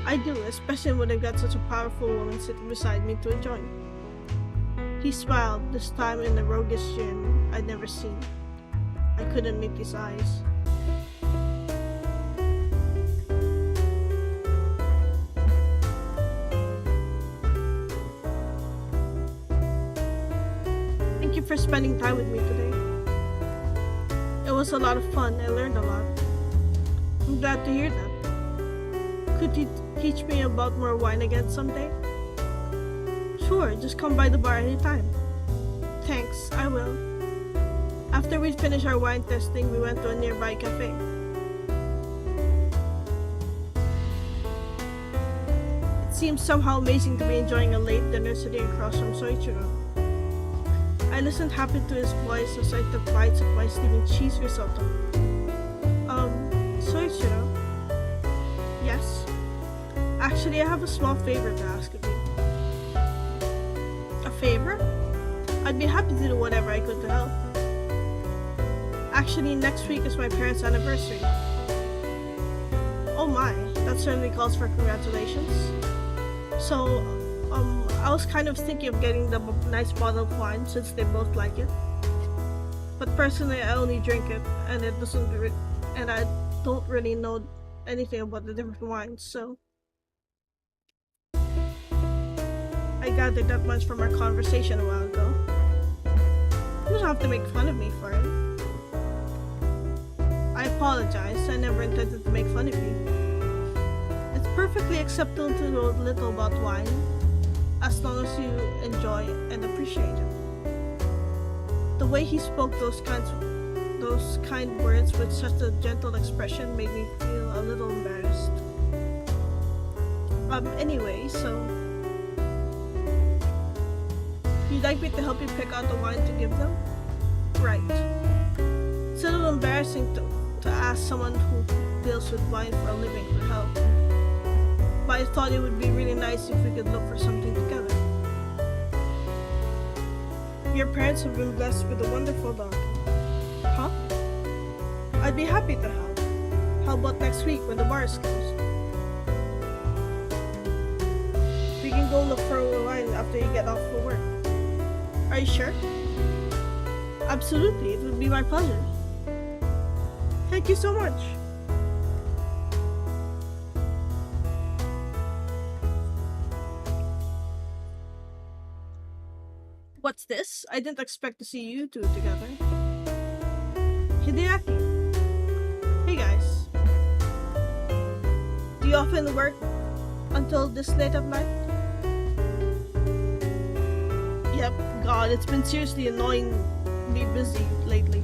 I do, especially when I've got such a powerful woman sitting beside me to enjoy it. He smiled, this time in a roguish grin I'd never seen. I couldn't meet his eyes. Thank you for spending time with me today. It was a lot of fun. I learned a lot. I'm glad to hear that. Could you teach me about more wine again someday? Sure, just come by the bar anytime. Thanks, I will. After we finished our wine testing, we went to a nearby cafe. It seems somehow amazing to be enjoying a late dinner sitting across from Soichiro. I listened happy to his voice as I took bites of my steaming cheese risotto. Soichiro? Yes? Actually, I have a small favor to ask of you. A favor? I'd be happy to do whatever I could to help. Actually, next week is my parents' anniversary. Oh my, that certainly calls for congratulations. So, I was kind of thinking of getting them a nice bottle of wine since they both like it. But personally, I only drink it, and I don't really know anything about the different wines, so I gathered that much from our conversation a while ago. You don't have to make fun of me for it. I apologize. I never intended to make fun of you. It's perfectly acceptable to know little about wine, as long as you enjoy and appreciate it. The way he spoke those kind words with such a gentle expression made me feel a little embarrassed. Anyway, so you'd like me to help you pick out the wine to give them? Right. It's a little embarrassing to ask someone who deals with wine for a living for help. But I thought it would be really nice if we could look for something together. Your parents have been blessed with a wonderful daughter. Huh? I'd be happy to help. How about next week when the bar is closed? We can go look for a wine after you get off for work. Are you sure? Absolutely, it would be my pleasure. Thank you so much. What's this? I didn't expect to see you two together. Hideaki. Hey guys. Do you often work until this late at night? Yep, God, it's been seriously annoyingly busy lately.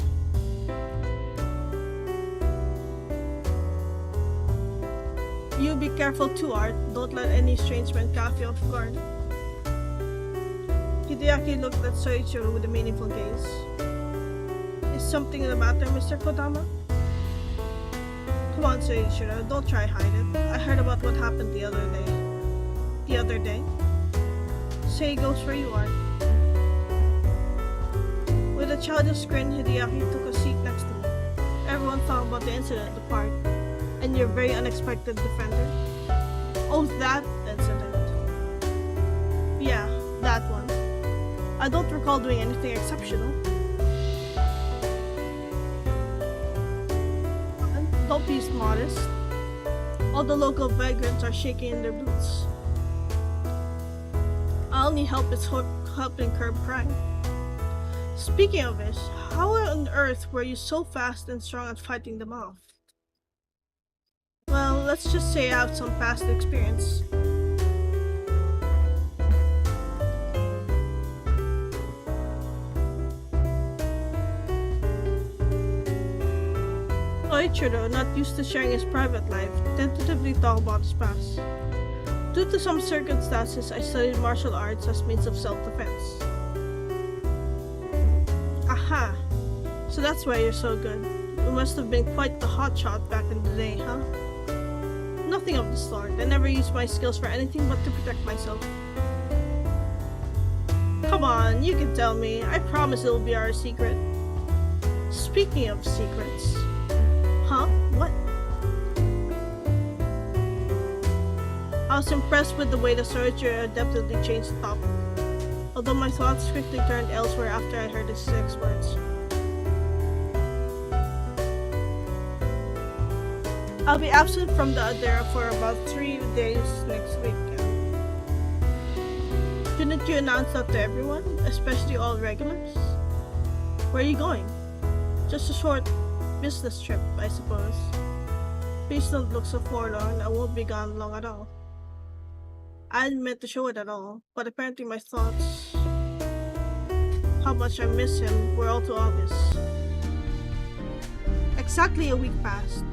You be careful too, Art. Don't let any strange men catch you off guard. Hideaki looked at Soichiro with a meaningful gaze. Is something the matter, Mr. Kodama? Come on, Soichiro, don't try hide it. I heard about what happened the other day. The other day? Say goes for you, Art. With a childish grin, Hideaki took a seat next to me. Everyone thought about the incident at the park, and your very unexpected defender. Oh, that incident. Yeah, that one. I don't recall doing anything exceptional. Don't be modest. All the local vagrants are shaking in their boots. Our only help is helping curb crime. Speaking of which, how on earth were you so fast and strong at fighting them off? Well, let's just say I have some past experience. Soichiro, not used to sharing his private life, tentatively talked about his past. Due to some circumstances, I studied martial arts as means of self-defense. Aha! So that's why you're so good. You must have been quite the hotshot back in the day, huh? Nothing of the sort. I never used my skills for anything but to protect myself. Come on, you can tell me. I promise it'll be our secret. Speaking of secrets... Huh? What? I was impressed with the way the Soichiro adeptly changed the topic, although my thoughts quickly turned elsewhere after I heard his next words. I'll be absent from the Adera for about 3 days next week. Didn't you announce that to everyone, especially all regulars? Where are you going? Just a short business trip, I suppose. Please don't look so forlorn. I won't be gone long at all. I hadn't meant to show it at all, but apparently my thoughts, how much I miss him, were all too obvious. Exactly a week passed.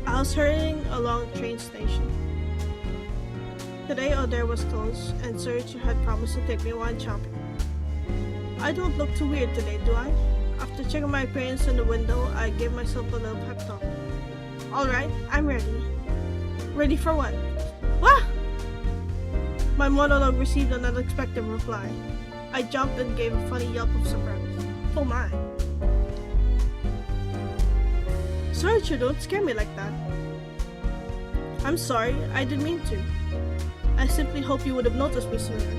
I was hurrying along the train station. Today Odare was closed, and Soichiro had promised to take me wine shopping. I don't look too weird today, do I? After checking my appearance in the window, I gave myself a little pep talk. Alright, I'm ready. Ready for what? Wah! My monologue received an unexpected reply. I jumped and gave a funny yelp of surprise. Oh my. Soichiro, don't scare me like that. I'm sorry, I didn't mean to. I simply hope you would have noticed me sooner.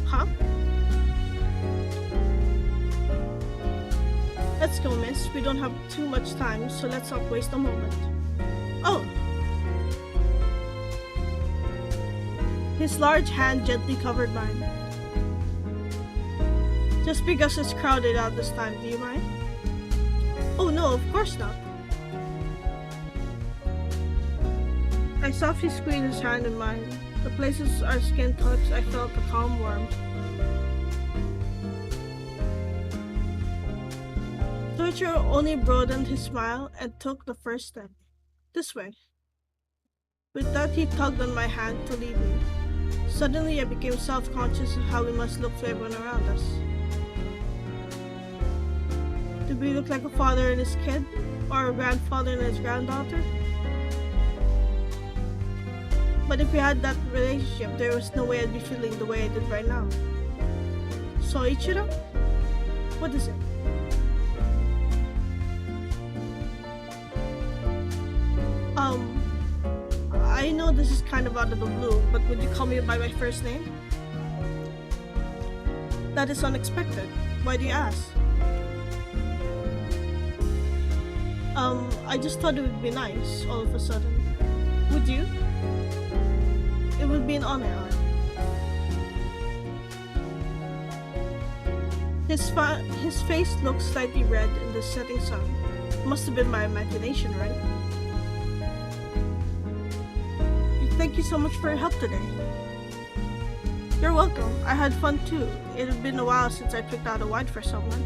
Huh? Let's go, miss. We don't have too much time, so let's not waste a moment. Oh! His large hand gently covered mine. Just because it's crowded out this time, do you mind? Oh no, of course not. I softly squeezed his hand in mine. The places our skin touched, I felt a calm warmth. Soichiro only broadened his smile and took the first step. This way. With that, he tugged on my hand to lead me. Suddenly, I became self-conscious of how we must look to everyone around us. Did we look like a father and his kid? Or a grandfather and his granddaughter? But if we had that relationship, there was no way I'd be feeling the way I did right now. Soichiro? What is it? I know this is kind of out of the blue, but would you call me by my first name? That is unexpected. Why do you ask? I just thought it would be nice, all of a sudden. Would you? It would be an honor. His face looked slightly red in the setting sun. Must have been my imagination, right? Thank you so much for your help today. You're welcome. I had fun too. It had been a while since I picked out a wine for someone.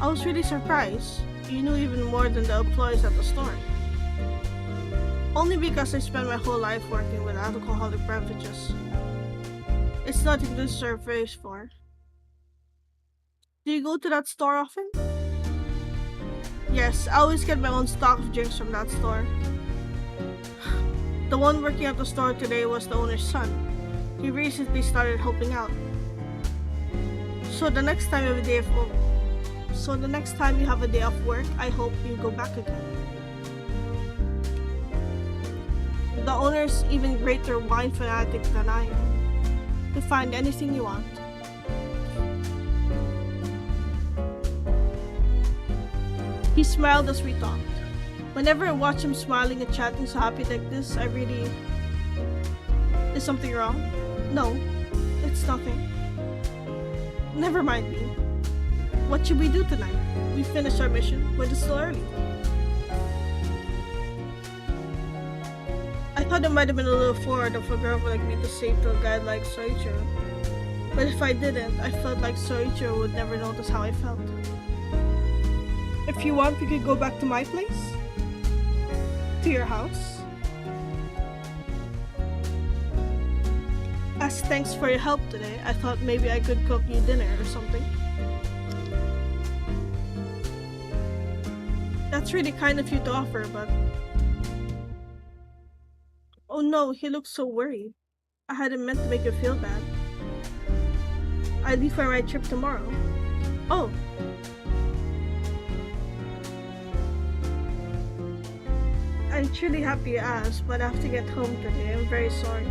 I was really surprised. You knew even more than the employees at the store. Only because I spent my whole life working with alcoholic beverages. It's nothing to deserve praise for. Do you go to that store often? Yes, I always get my own stock of drinks from that store. The one working at the store today was the owner's son. He recently started helping out. So the next time you have a day off work, I hope you go back again. The owner's even greater wine fanatic than I am. You'll find anything you want. He smiled as we talked. Whenever I watch him smiling and chatting so happy like this, I really... Is something wrong? No, it's nothing. Never mind me. What should we do tonight? We finished our mission, but it's still early. I thought it might have been a little forward of a girl like me to say to a guy like Soichiro. But if I didn't, I felt like Soichiro would never notice how I felt. If you want, we could go back to my place? To your house? As thanks for your help today, I thought maybe I could cook you dinner or something. That's really kind of you to offer, but... Oh no, he looks so worried. I hadn't meant to make you feel bad. I leave for my trip tomorrow. Oh! I'm truly happy you asked, but I have to get home today. I'm very sorry.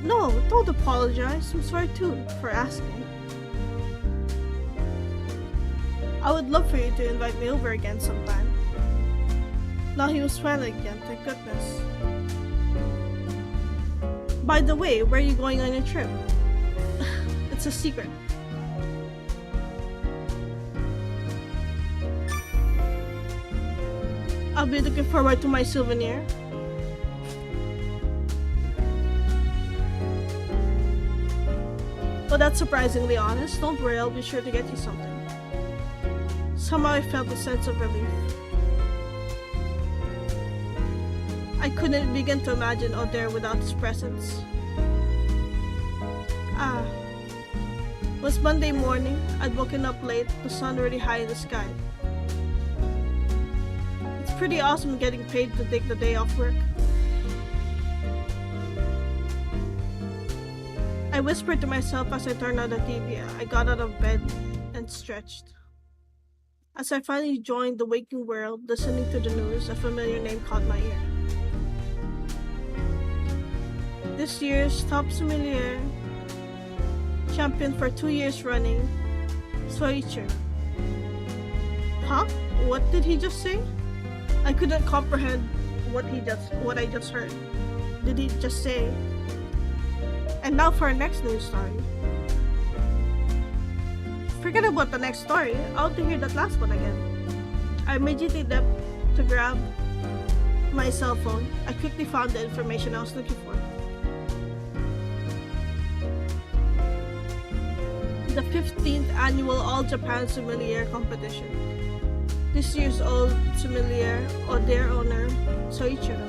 No, don't apologize. I'm sorry too for asking. I would love for you to invite me over again sometime. Now he was smiling again, thank goodness. By the way, where are you going on your trip? It's a secret. I'll be looking forward to my souvenir. Well, that's surprisingly honest. Don't worry, I'll be sure to get you something. Somehow I felt a sense of relief. I couldn't begin to imagine out there without his presence. It was Monday morning. I'd woken up late, the sun already high in the sky. It's pretty awesome getting paid to take the day off work. I whispered to myself as I turned on the TV. I got out of bed and stretched. As I finally joined the waking world, listening to the news, a familiar name caught my ear. This year's top sommelier champion for 2 years running, Soichiro. Huh? What did he just say? I couldn't comprehend what I just heard. Did he just say? And now for our next news story. Forget about the next story. I want to hear that last one again. I immediately leapt to grab my cell phone. I quickly found the information I was looking for. The 15th annual All Japan Sommelier Competition. This year's Old Sommelier, or their owner, Soichiro.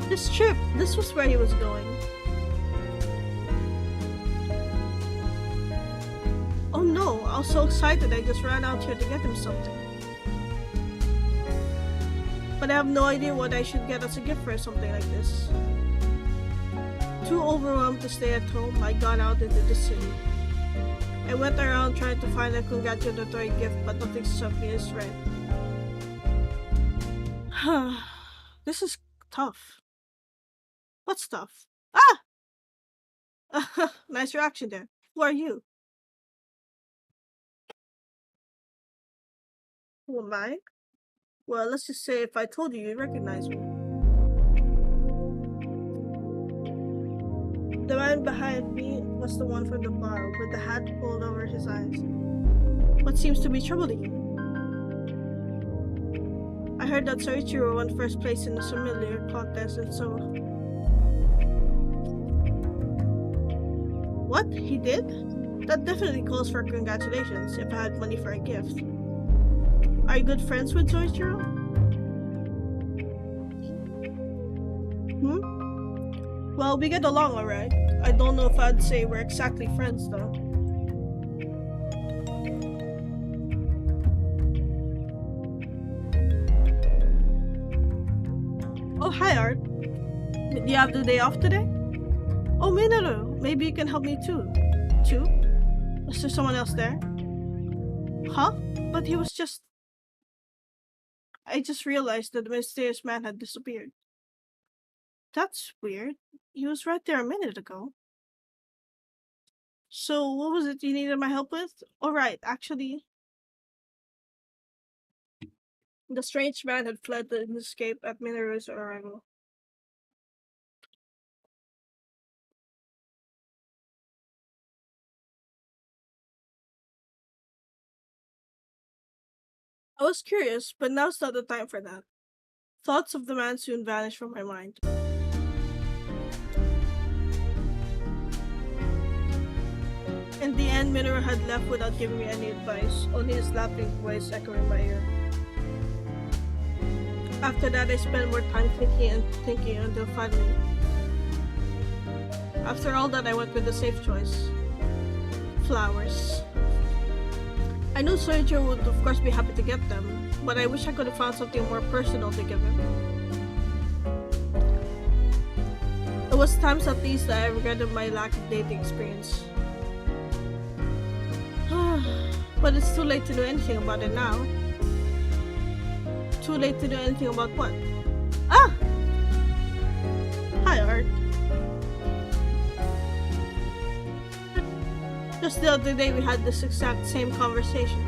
This trip, this was where he was going. Oh no, I was so excited I just ran out here to get him something. But I have no idea what I should get as a gift for something like this. Too overwhelmed to stay at home, I got out into the city. I went around trying to find a congratulatory gift, but nothing struck me as right. This is tough. What's tough? Ah! Nice reaction there. Who are you? Who am I? Well, let's just say if I told you, you'd recognize me. The man behind me was the one from the bar, with the hat pulled over his eyes. What seems to be troubling you? I heard that Soichiro won first place in the sommelier contest, and so... What? He did? That definitely calls for congratulations, if I had money for a gift. Are you good friends with Soichiro? Well, we get along alright. I don't know if I'd say we're exactly friends, though. Oh, hi, Art. Do you have the day off today? Oh, Minoru, maybe you can help me too. Too? Is there someone else there? Huh? But he was just... I just realized that the mysterious man had disappeared. That's weird. He was right there a minute ago. So, what was it you needed my help with? Alright, actually... The strange man had fled and escaped at Minoru's arrival. I was curious, but now's not the time for that. Thoughts of the man soon vanished from my mind. In the end, Minoru had left without giving me any advice, only his laughing voice echoing my ear. After that, I spent more time thinking until finally. After all that, I went with the safe choice. Flowers. I knew Soichiro would of course be happy to get them, but I wish I could have found something more personal to give him. There was times at least that I regretted my lack of dating experience. But it's too late to do anything about it now. Too late to do anything about what? Ah! Hi, Art. Just the other day we had this exact same conversation.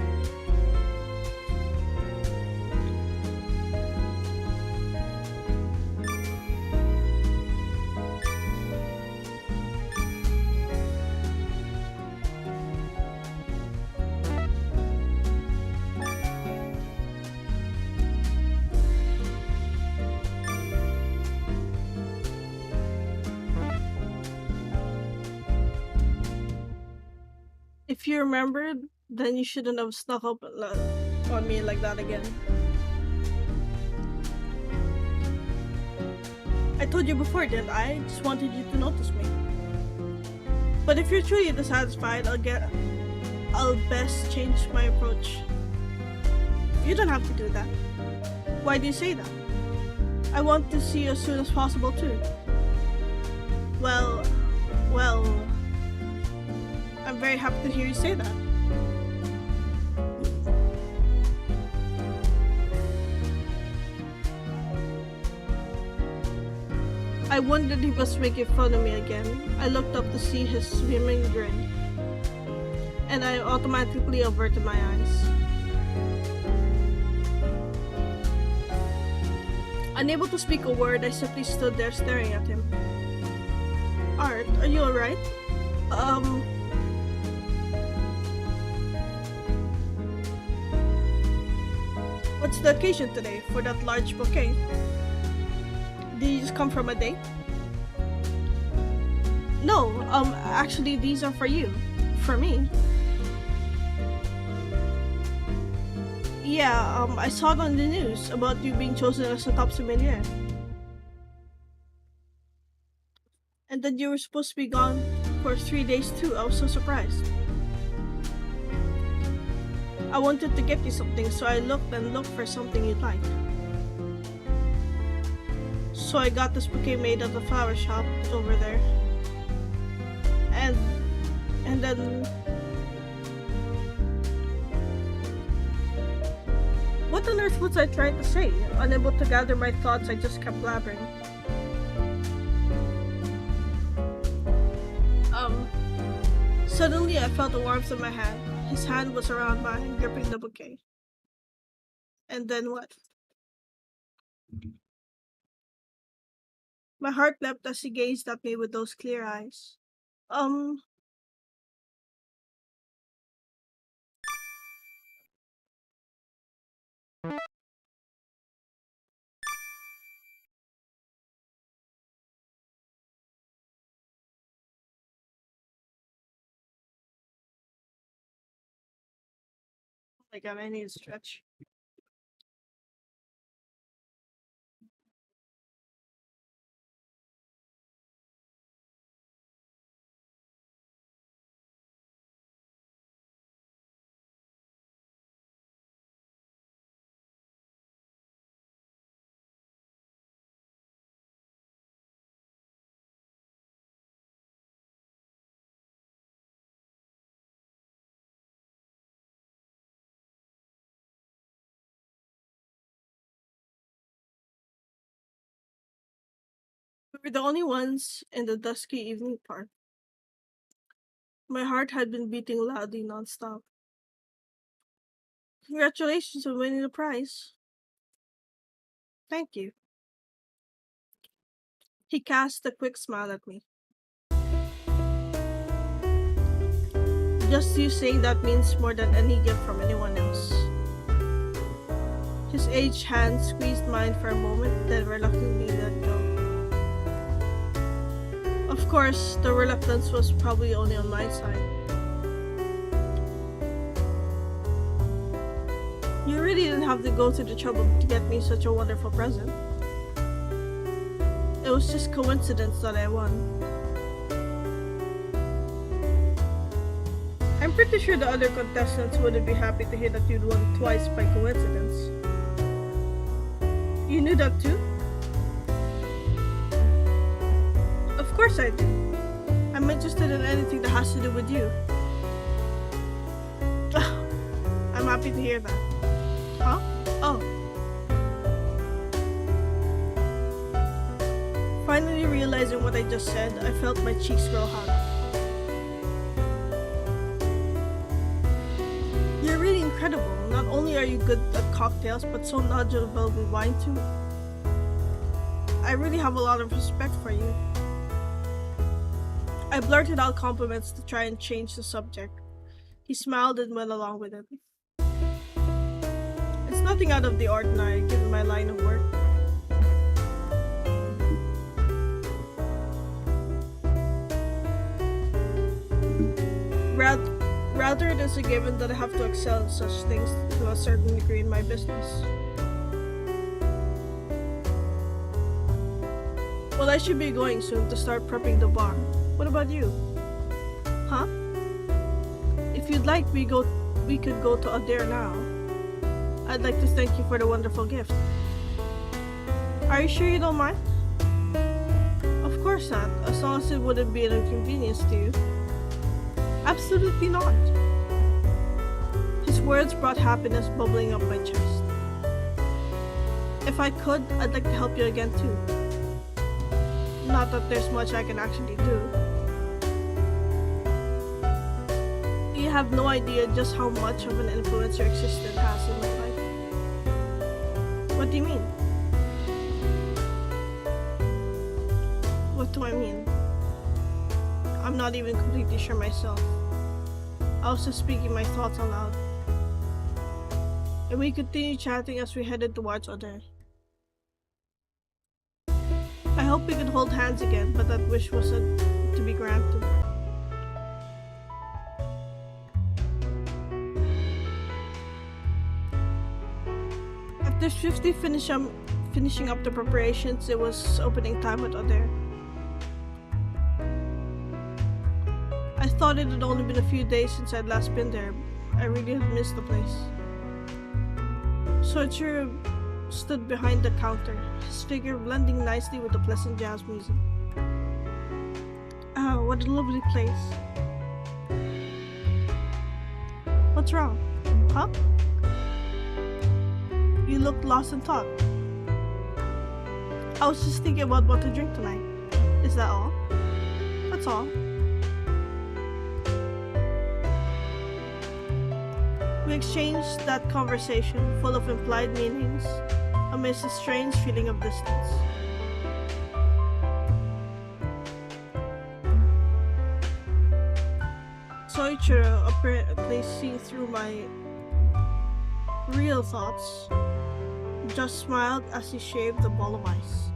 If you remembered, then you shouldn't have snuck up on me like that again. I told you before, didn't I? Just wanted you to notice me. But if you're truly dissatisfied, I'll best change my approach. You don't have to do that. Why do you say that? I want to see you as soon as possible too. Well... I'm very happy to hear you say that. I wondered he was making fun of me again. I looked up to see his swimming grin, and I automatically averted my eyes. Unable to speak a word, I simply stood there staring at him. Art, are you alright? What's the occasion today for that large bouquet? Did you just come from a date? No, actually these are for you. For me. Yeah, I saw it on the news about you being chosen as a top sommelier. And then you were supposed to be gone for 3 days too. I was so surprised. I wanted to get you something, so I looked and looked for something you'd like. So I got this bouquet made at the flower shop over there. And then... What on earth was I trying to say? Unable to gather my thoughts, I just kept blabbering. Suddenly I felt the warmth in my hand. His hand was around mine, gripping the bouquet. And then what? My heart leapt as he gazed at me with those clear eyes. Oh my god, I need to stretch. We were the only ones in the dusky evening park. My heart had been beating loudly nonstop. Congratulations on winning the prize. Thank you. He cast a quick smile at me. Just you saying that means more than any gift from anyone else. His aged hand squeezed mine for a moment, then reluctantly let go. Of course, the reluctance was probably only on my side. You really didn't have to go to the trouble to get me such a wonderful present. It was just coincidence that I won. I'm pretty sure the other contestants wouldn't be happy to hear that you'd won twice by coincidence. You knew that too? Of course I do. I'm interested in anything that has to do with you. I'm happy to hear that. Huh? Oh. Finally realizing what I just said, I felt my cheeks grow hot. You're really incredible. Not only are you good at cocktails, but so knowledgeable with wine too. I really have a lot of respect for you. I blurted out compliments to try and change the subject. He smiled and went along with it. It's nothing out of the ordinary given my line of work. Rather, it is a given that I have to excel in such things to a certain degree in my business. Well, I should be going soon to start prepping the bar. What about you? Huh? If you'd like, we could go to Adair now. I'd like to thank you for the wonderful gift. Are you sure you don't mind? Of course not, as long as it wouldn't be an inconvenience to you. Absolutely not. His words brought happiness bubbling up my chest. If I could, I'd like to help you again too. Not that there's much I can actually do. You have no idea just how much of an influence your existence has in my life. What do you mean? What do I mean? I'm not even completely sure myself. I was just speaking my thoughts aloud. And we continued chatting as we headed towards Oder. I hope we could hold hands again, but that wish wasn't to be granted. After swiftly finishing up the preparations, it was opening time at Oder. I thought it had only been a few days since I'd last been there. I really had missed the place. Soichiro stood behind the counter, his figure blending nicely with the pleasant jazz music. Ah, what a lovely place. What's wrong? Huh? You look lost in thought. I was just thinking about what to drink tonight. Is that all? That's all. We exchanged that conversation full of implied meanings amidst a strange feeling of distance. Soichiro, apparently seeing through my real thoughts, just smiled as he shaved the ball of ice.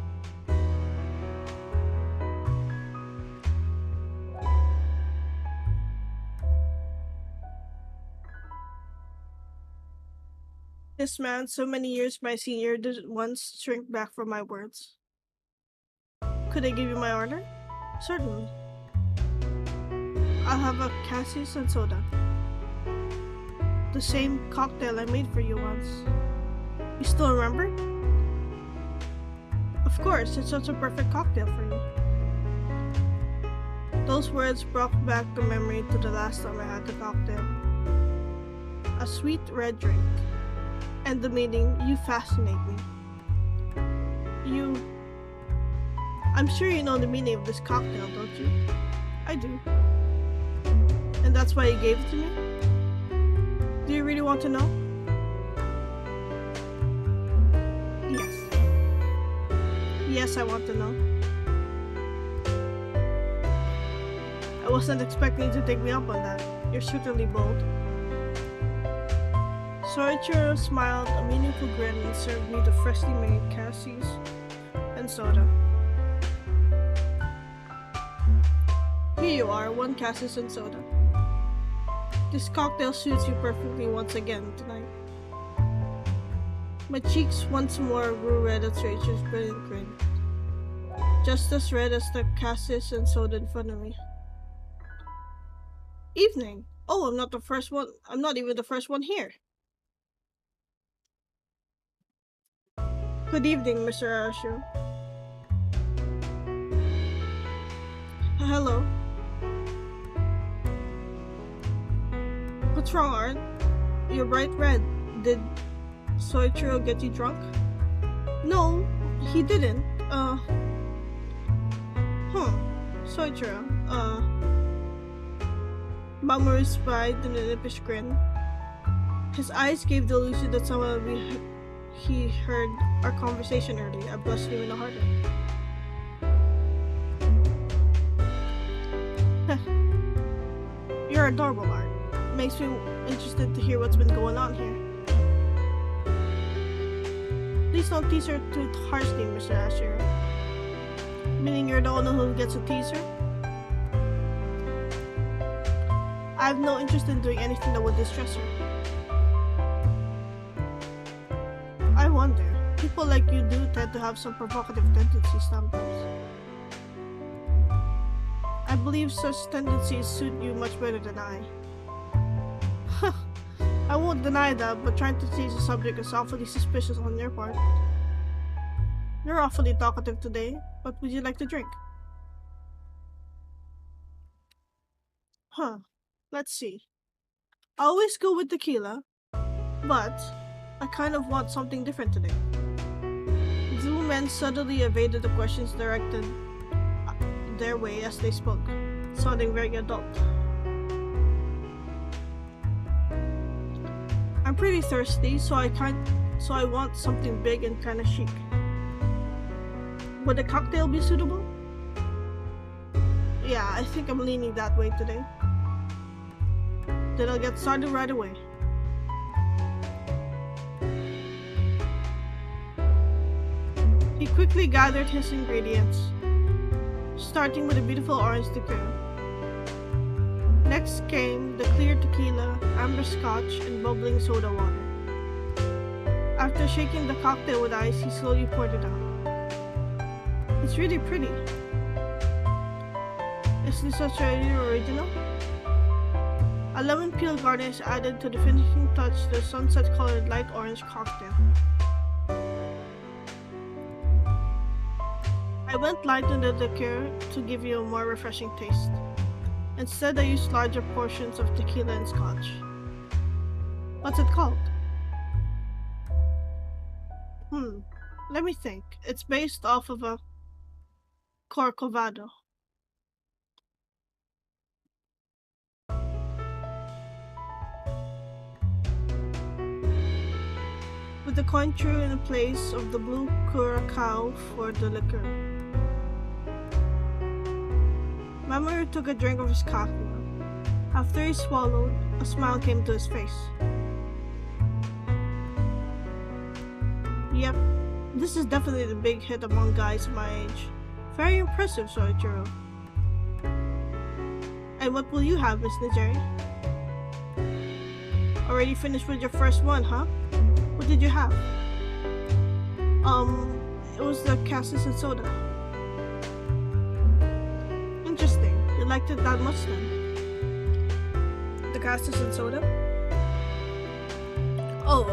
This man, so many years my senior, didn't once shrink back from my words. Could I give you my order? Certainly. I'll have a cassis and soda. The same cocktail I made for you once. You still remember? Of course, it's such a perfect cocktail for you. Those words brought back the memory to the last time I had the cocktail. A sweet red drink. And the meaning, you fascinate me. I'm sure you know the meaning of this cocktail, don't you? I do. And that's why you gave it to me? Do you really want to know? Yes. Yes, I want to know. I wasn't expecting you to take me up on that. You're certainly bold. Soichiro smiled a meaningful grin and served me the freshly made cassis and soda. Here you are, one cassis and soda. This cocktail suits you perfectly once again tonight. My cheeks once more grew red at Soichiro's brilliant grin. Just as red as the cassis and soda in front of me. Evening! Oh, I'm not even the first one here. Good evening, Mr. Arashiro. Hello. What's wrong, Art? You're bright red. Did Soichiro get you drunk? No, he didn't. Soichiro, Mamoru spied in an impish grin. His eyes gave the illusion that he heard our conversation earlier. I blushed even harder. You're adorable, Art. Makes me interested to hear what's been going on here. Please don't tease her too harshly, Mr. Ashiro. Meaning you're the one who gets a teaser? I have no interest in doing anything that would distress her. I wonder, people like you do tend to have some provocative tendencies sometimes. I believe such tendencies suit you much better than I. I won't deny that, but trying to change the subject is awfully suspicious on your part. You're awfully talkative today. What would you like to drink? Let's see. I always go with tequila, but I kind of want something different today. The two men subtly evaded the questions directed their way as they spoke, sounding very adult. I'm pretty thirsty, so I want something big and kinda chic. Would a cocktail be suitable? Yeah, I think I'm leaning that way today. Then I'll get started right away. He quickly gathered his ingredients, starting with a beautiful orange liqueur. Next came the clear tequila, amber scotch, and bubbling soda water. After shaking the cocktail with ice, he slowly poured it out. It's really pretty. Is this Australian original? A lemon peel garnish added to the finishing touch the sunset-colored light orange cocktail. I went light on the liqueur to give you a more refreshing taste. Instead, I used larger portions of tequila and scotch. What's it called? Let me think. It's based off of a Corcovado. With the coin true in the place of the blue curacao for the liquor. Mamoru took a drink of his cocktail. After he swallowed, a smile came to his face. Yep, this is definitely the big hit among guys my age. Very impressive, Soichiro. And what will you have, Miss Nijeri? Already finished with your first one, huh? What did you have? It was the cassis and soda. Interesting. You liked it that much then? The cassis and soda? Oh,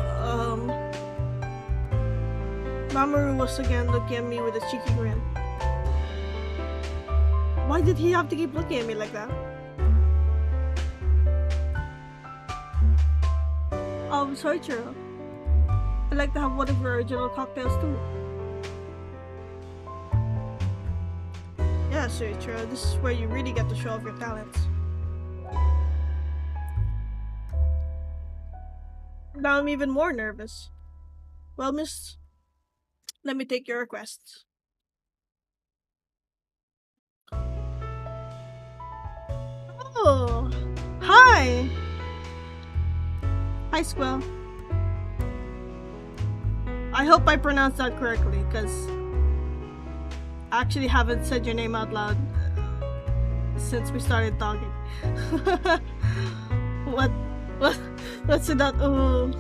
Mamoru was again looking at me with a cheeky grin. Why did he have to keep looking at me like that? Sorry, Chiro. I'd like to have one of your original cocktails too. Yeah, sorry, Chiro. This is where you really get to show off your talents. Now I'm even more nervous. Well, miss, let me take your request. Oh, hi! Hi, Squill. I hope I pronounced that correctly, because I actually haven't said your name out loud since we started talking. What's it that? Oh.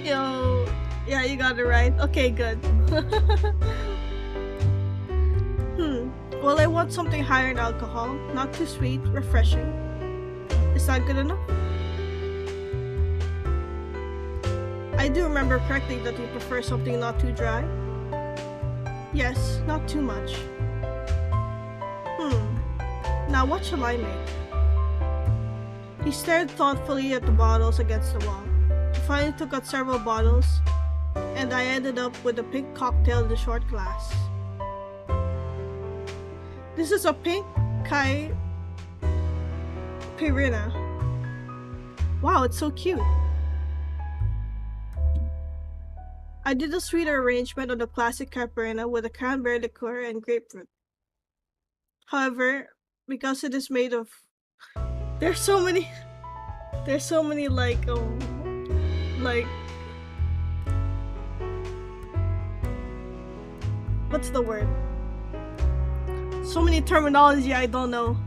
Yo, yeah, you got it right. Okay, good. Well, I want something higher in alcohol, not too sweet, refreshing. Is that good enough? I do remember correctly that you prefer something not too dry. Yes, not too much. Now what shall I make? He stared thoughtfully at the bottles against the wall. He finally took out several bottles, and I ended up with a pink cocktail in the short glass. This is a pink caipirinha. Wow, it's so cute. I did a sweeter arrangement of the classic caipirinha with a cranberry liqueur and grapefruit. However, because it is made of, there's so many like what's the word? So many terminology I don't know.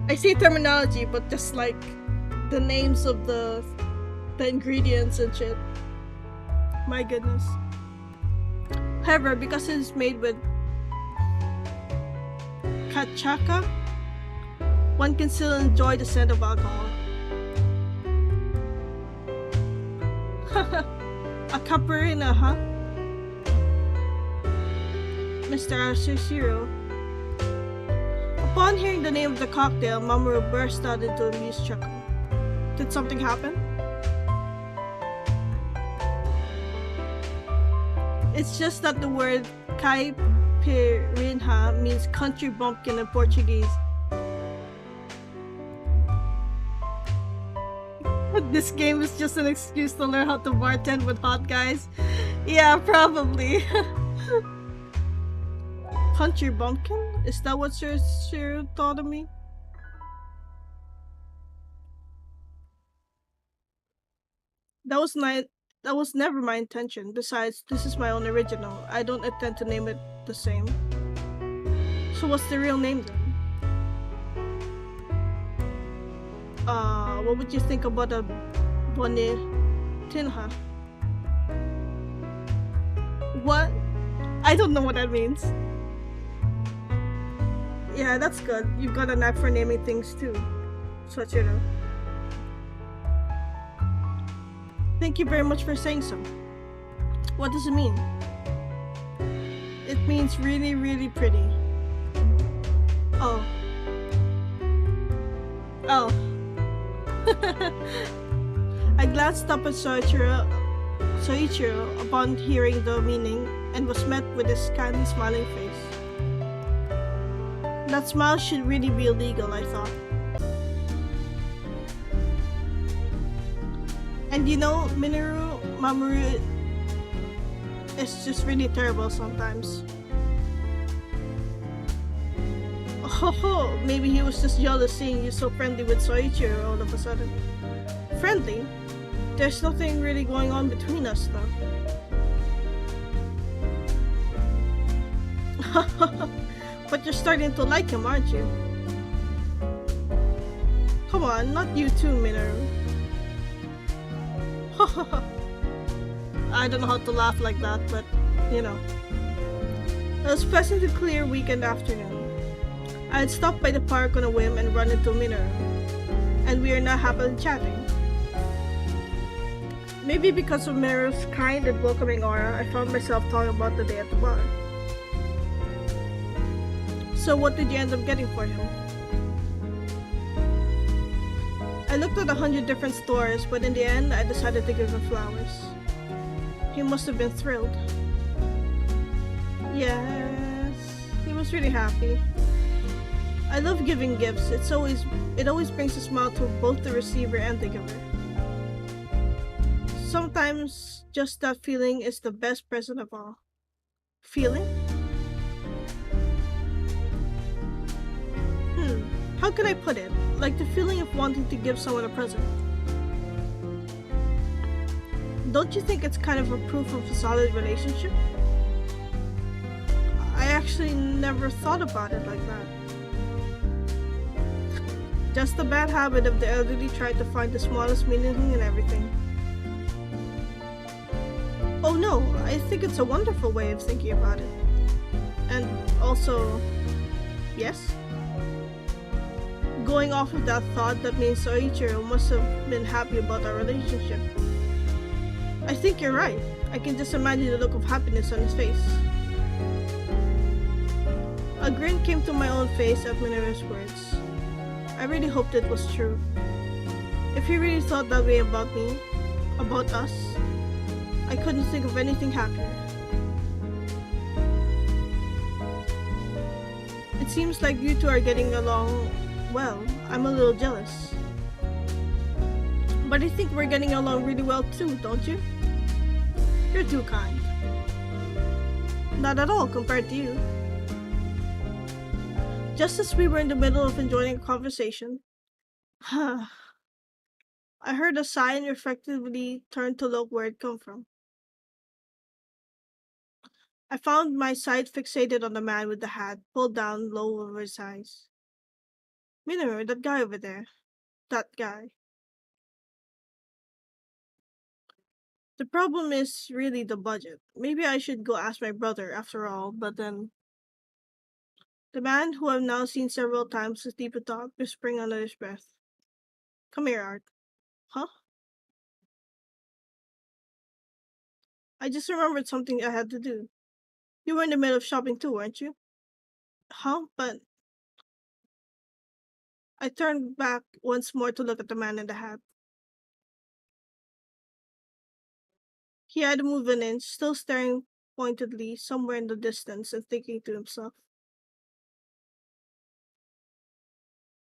I say terminology, but just like the names of the ingredients and shit. My goodness. However, because it is made with cachaca, one can still enjoy the scent of alcohol. A caipirinha, huh? Mr. Arsushiro. Upon hearing the name of the cocktail, Mamoru burst out into a amused chuckle. Did something happen? It's just that the word caipirinha means country bumpkin in Portuguese. This game is just an excuse to learn how to bartend with hot guys. Yeah, probably. Country bumpkin? Is that what Sir thought of me? That was my that was never my intention. Besides, this is my own original. I don't intend to name it the same. So what's the real name then? What would you think about a Bonnie Tinha? What? I don't know what that means. Yeah, that's good. You've got a knack for naming things too. So you know. Thank you very much for saying so. What does it mean? It means really, really pretty. Oh. Oh. I glanced up at Soichiro upon hearing the meaning and was met with his kindly smiling face. That smile should really be illegal, I thought. And you know, Minoru Mamoru is just really terrible sometimes. Oh, maybe he was just jealous seeing you so friendly with Soichiro all of a sudden. Friendly? There's nothing really going on between us though. But you're starting to like him, aren't you? Come on, not you too, Minoru. I don't know how to laugh like that, but you know. It was pleasant and clear weekend afternoon. I had stopped by the park on a whim and run into Minoru, and we are now happily chatting. Maybe because of Minoru's kind and welcoming aura, I found myself talking about the day at the bar. So what did you end up getting for him? I looked at 100 different stores, but in the end, I decided to give him flowers. He must have been thrilled. Yes, he was really happy. I love giving gifts. It always brings a smile to both the receiver and the giver. Sometimes just that feeling is the best present of all. Feeling? How can I put it? Like the feeling of wanting to give someone a present. Don't you think it's kind of a proof of a solid relationship? I actually never thought about it like that. Just the bad habit of the elderly trying to find the smallest meaning in everything. Oh no, I think it's a wonderful way of thinking about it. And also, yes? Going off of that thought, that means Soichiro must have been happy about our relationship. I think you're right. I can just imagine the look of happiness on his face. A grin came to my own face at Minoru's words. I really hoped it was true. If he really thought that way about me, about us, I couldn't think of anything happier. It seems like you two are getting along well. I'm a little jealous. But I think we're getting along really well too, don't you? You're too kind. Not at all compared to you. Just as we were in the middle of enjoying a conversation, I heard a sigh and reflectively turned to look where it come from. I found my sight fixated on the man with the hat pulled down low over his eyes. Minoru, that guy over there. That guy. The problem is really the budget. Maybe I should go ask my brother after all, but then the man who I've now seen several times with deep thought whispering under his breath. Come here, Art. Huh? I just remembered something I had to do. You were in the middle of shopping too, weren't you? Huh? But I turned back once more to look at the man in the hat. He hadn't moved an inch, still staring pointedly somewhere in the distance and thinking to himself.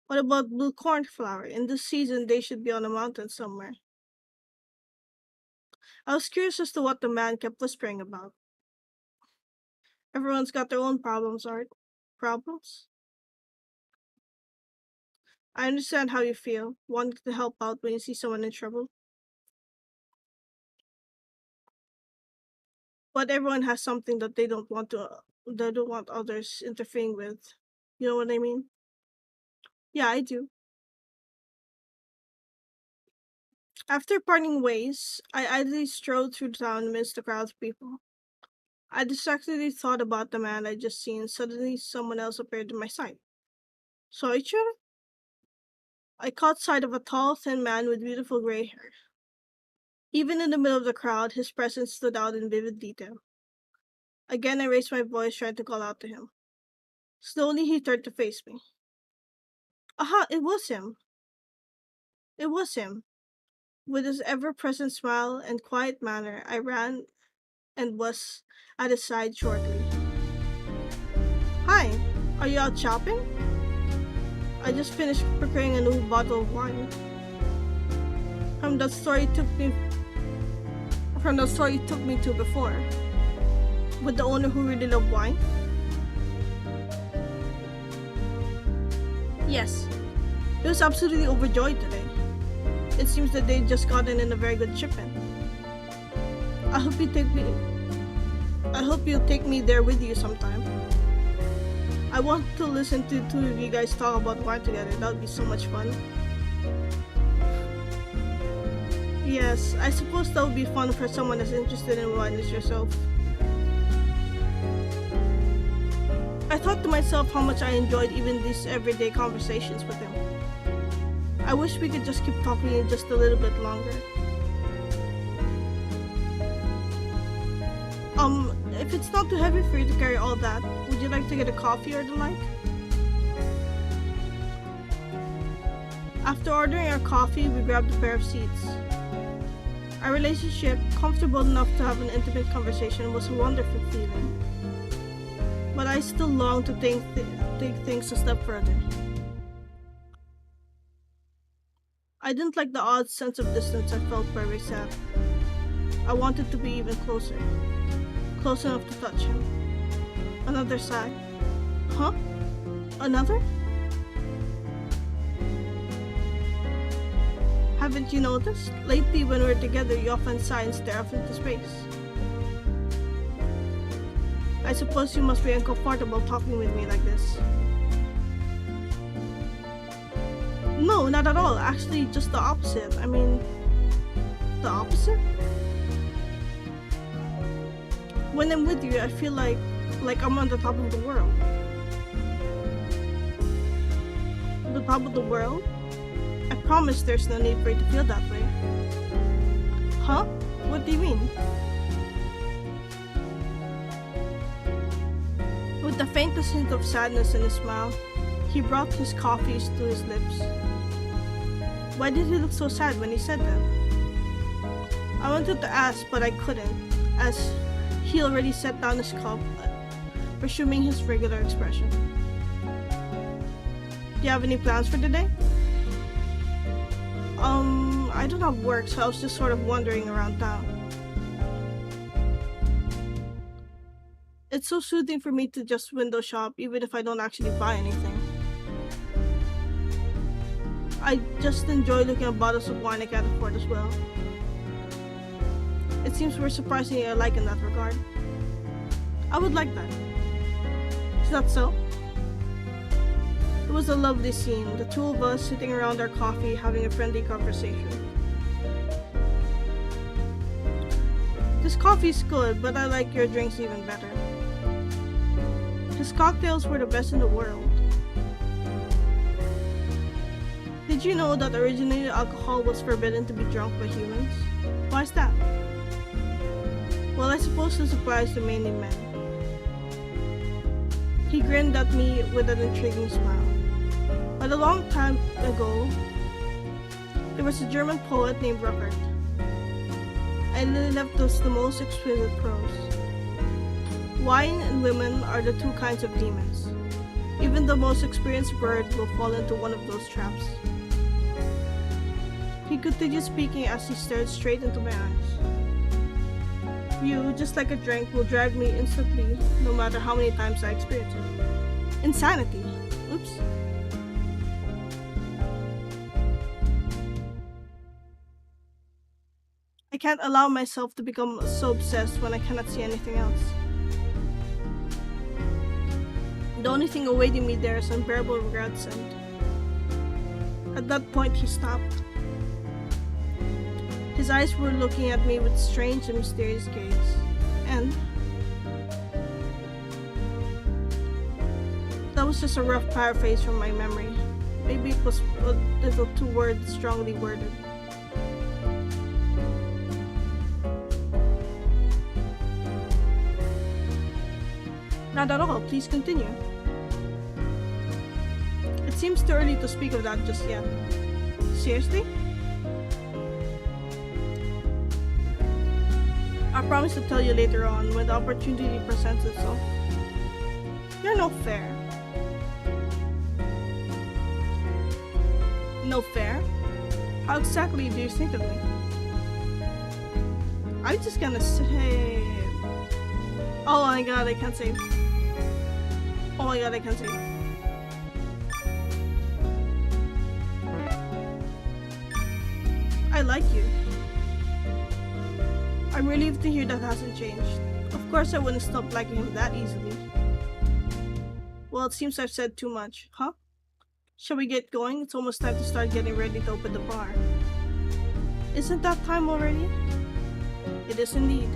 What about blue cornflower? In this season, they should be on a mountain somewhere. I was curious as to what the man kept whispering about. Everyone's got their own problems, Art. Problems? I understand how you feel, wanting to help out when you see someone in trouble. But everyone has something that they don't want others interfering with. You know what I mean? Yeah, I do. After parting ways, I idly strolled through town amidst the crowd of people. I distractedly thought about the man I'd just seen. Suddenly, someone else appeared in my sight. Soichiro? I caught sight of a tall, thin man with beautiful gray hair. Even in the middle of the crowd, his presence stood out in vivid detail. Again, I raised my voice, trying to call out to him. Slowly, he turned to face me. Aha, it was him. It was him. With his ever present smile and quiet manner, I ran and was at his side shortly. Hi, are you out shopping? I just finished procuring a new bottle of wine. From the store you took me to before. With the owner who really loved wine? Yes. He was absolutely overjoyed today. It seems that they'd just gotten in a very good shipment. I hope you'll take me there with you sometime. I want to listen to two of you guys talk about wine together. That would be so much fun. Yes, I suppose that would be fun for someone as interested in wine as yourself. I thought to myself how much I enjoyed even these everyday conversations with him. I wish we could just keep talking just a little bit longer. If it's not too heavy for you to carry all that, would you like to get a coffee or the like? After ordering our coffee, we grabbed a pair of seats. Our relationship, comfortable enough to have an intimate conversation, was a wonderful feeling. But I still long to take things a step further. I didn't like the odd sense of distance I felt where we sat. I wanted to be even closer. Close enough to touch him. Another sigh. Huh? Another? Haven't you noticed? Lately, when we're together, you often sigh and stare off into space. I suppose you must be uncomfortable talking with me like this. No, not at all. Actually, just the opposite. I mean, the opposite? When I'm with you, I feel like I'm on the top of the world. The top of the world? I promise there's no need for you to feel that way. Huh? What do you mean? With the faintest hint of sadness in his smile, he brought his coffee to his lips. Why did he look so sad when he said that? I wanted to ask, but I couldn't, as he already set down his cup, resuming his regular expression. Do you have any plans for today? I don't have work, so I was just sort of wandering around town. It's so soothing for me to just window shop, even if I don't actually buy anything. I just enjoy looking at bottles of wine I can't afford as well. It seems we're surprisingly alike in that regard. I would like that. Is that so? It was a lovely scene, the two of us sitting around our coffee having a friendly conversation. This coffee's good, but I like your drinks even better. His cocktails were the best in the world. Did you know that originally alcohol was forbidden to be drunk by humans? Why is that? Well, I suppose this applies to mainly men. He grinned at me with an intriguing smile. But a long time ago, there was a German poet named Ruckert, and he left us the most exquisite prose. Wine and women are the two kinds of demons. Even the most experienced bird will fall into one of those traps. He continued speaking as he stared straight into my eyes. view, just like a drink, will drag me instantly, no matter how many times I experience it. Insanity. Oops. I can't allow myself to become so obsessed when I cannot see anything else. The only thing awaiting me there is unbearable regrets, and at that point he stopped. His eyes were looking at me with strange and mysterious gaze, and that was just a rough paraphrase from my memory. Maybe it was a little too strongly worded. Not at all, please continue. It seems too early to speak of that just yet. Seriously? I promise to tell you later on when the opportunity presents itself. You're no fair. No fair? How exactly do you think of me? I'm just gonna say... Oh my god, I can't say. Oh my god, I can't say. I like you. I'm relieved to hear that hasn't changed. Of course I wouldn't stop liking him that easily. Well, it seems I've said too much, huh? Shall we get going? It's almost time to start getting ready to open the bar. Isn't that time already? It is indeed.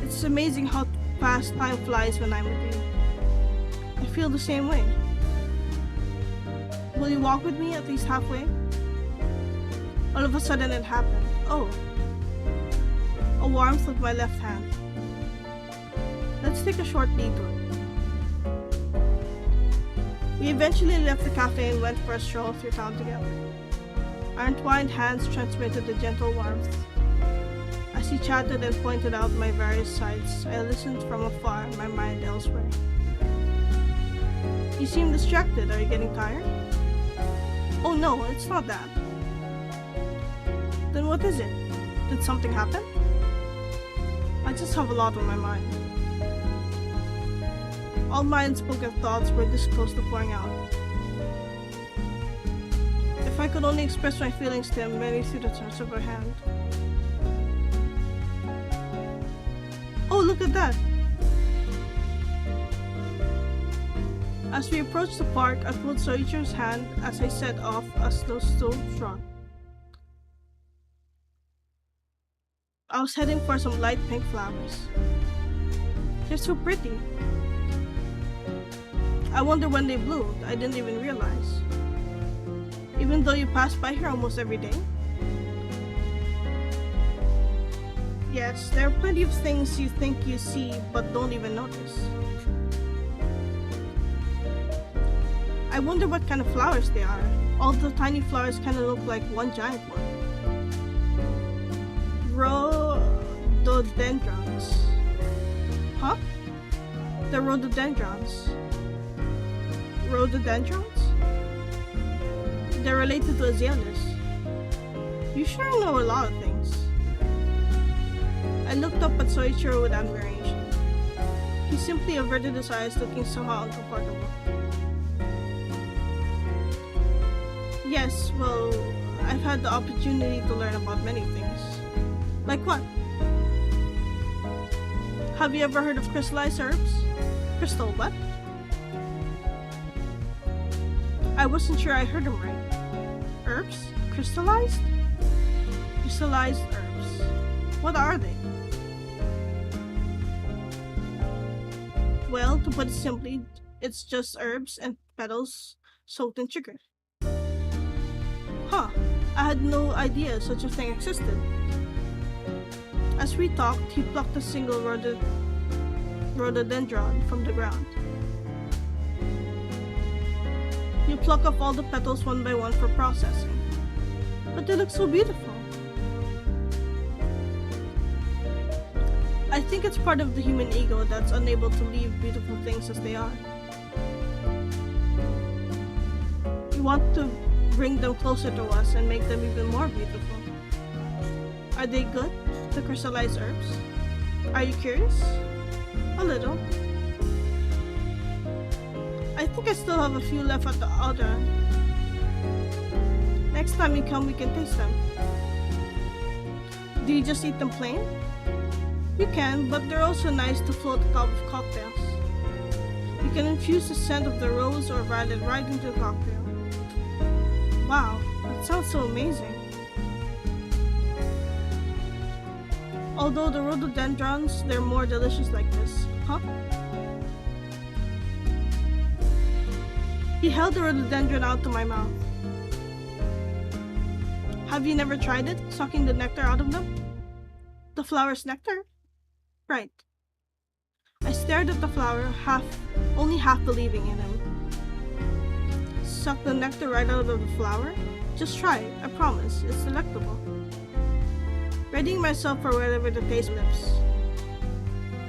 It's amazing how fast time flies when I'm with you. I feel the same way. Will you walk with me at least halfway? All of a sudden it happened. Oh. A warmth with my left hand. Let's take a short detour. We eventually left the cafe and went for a stroll through town together. Our entwined hands transmitted a gentle warmth. As he chatted and pointed out my various sights, I listened from afar, my mind elsewhere. You seem distracted. Are you getting tired? Oh no, it's not that. Then what is it? Did something happen? I just have a lot on my mind. All my unspoken thoughts were this close to pouring out. If I could only express my feelings to him merely through the touch of her hand. Oh, look at that! As we approached the park, I pulled Soichiro's hand as I set off a slow stroll. I was heading for some light pink flowers. They're so pretty. I wonder when they bloomed. I didn't even realize. Even though you pass by here almost every day? Yes, there are plenty of things you think you see but don't even notice. I wonder what kind of flowers they are. All the tiny flowers kind of look like one giant one. Rhododendrons. Huh? They're rhododendrons. Rhododendrons? They're related to azaleas. You sure know a lot of things. I looked up at Soichiro with admiration. He simply averted his eyes, looking somehow uncomfortable. Yes, well, I've had the opportunity to learn about many things. Like what? Have you ever heard of crystallized herbs? Crystal what? I wasn't sure I heard him right. Herbs? Crystallized? Crystallized herbs. What are they? Well, to put it simply, it's just herbs and petals soaked in sugar. Huh, I had no idea such a thing existed. As we talked, he plucked a single rhododendron from the ground. You pluck off all the petals one by one for processing. But they look so beautiful. I think it's part of the human ego that's unable to leave beautiful things as they are. We want to bring them closer to us and make them even more beautiful. Are they good, the crystallized herbs? Are you curious? A little. I think I still have a few left at the other end. Next time you come, we can taste them. Do you just eat them plain? You can, but they're also nice to float atop of cocktails. You can infuse the scent of the rose or violet right into the cocktail. Wow, that sounds so amazing. Although the rhododendrons, they're more delicious like this, huh? He held the rhododendron out to my mouth. Have you never tried it, sucking the nectar out of them? The flower's nectar? Right. I stared at the flower, only half believing in him. Suck the nectar right out of the flower? Just try it, I promise, it's delectable. Readying myself for whatever the taste lips.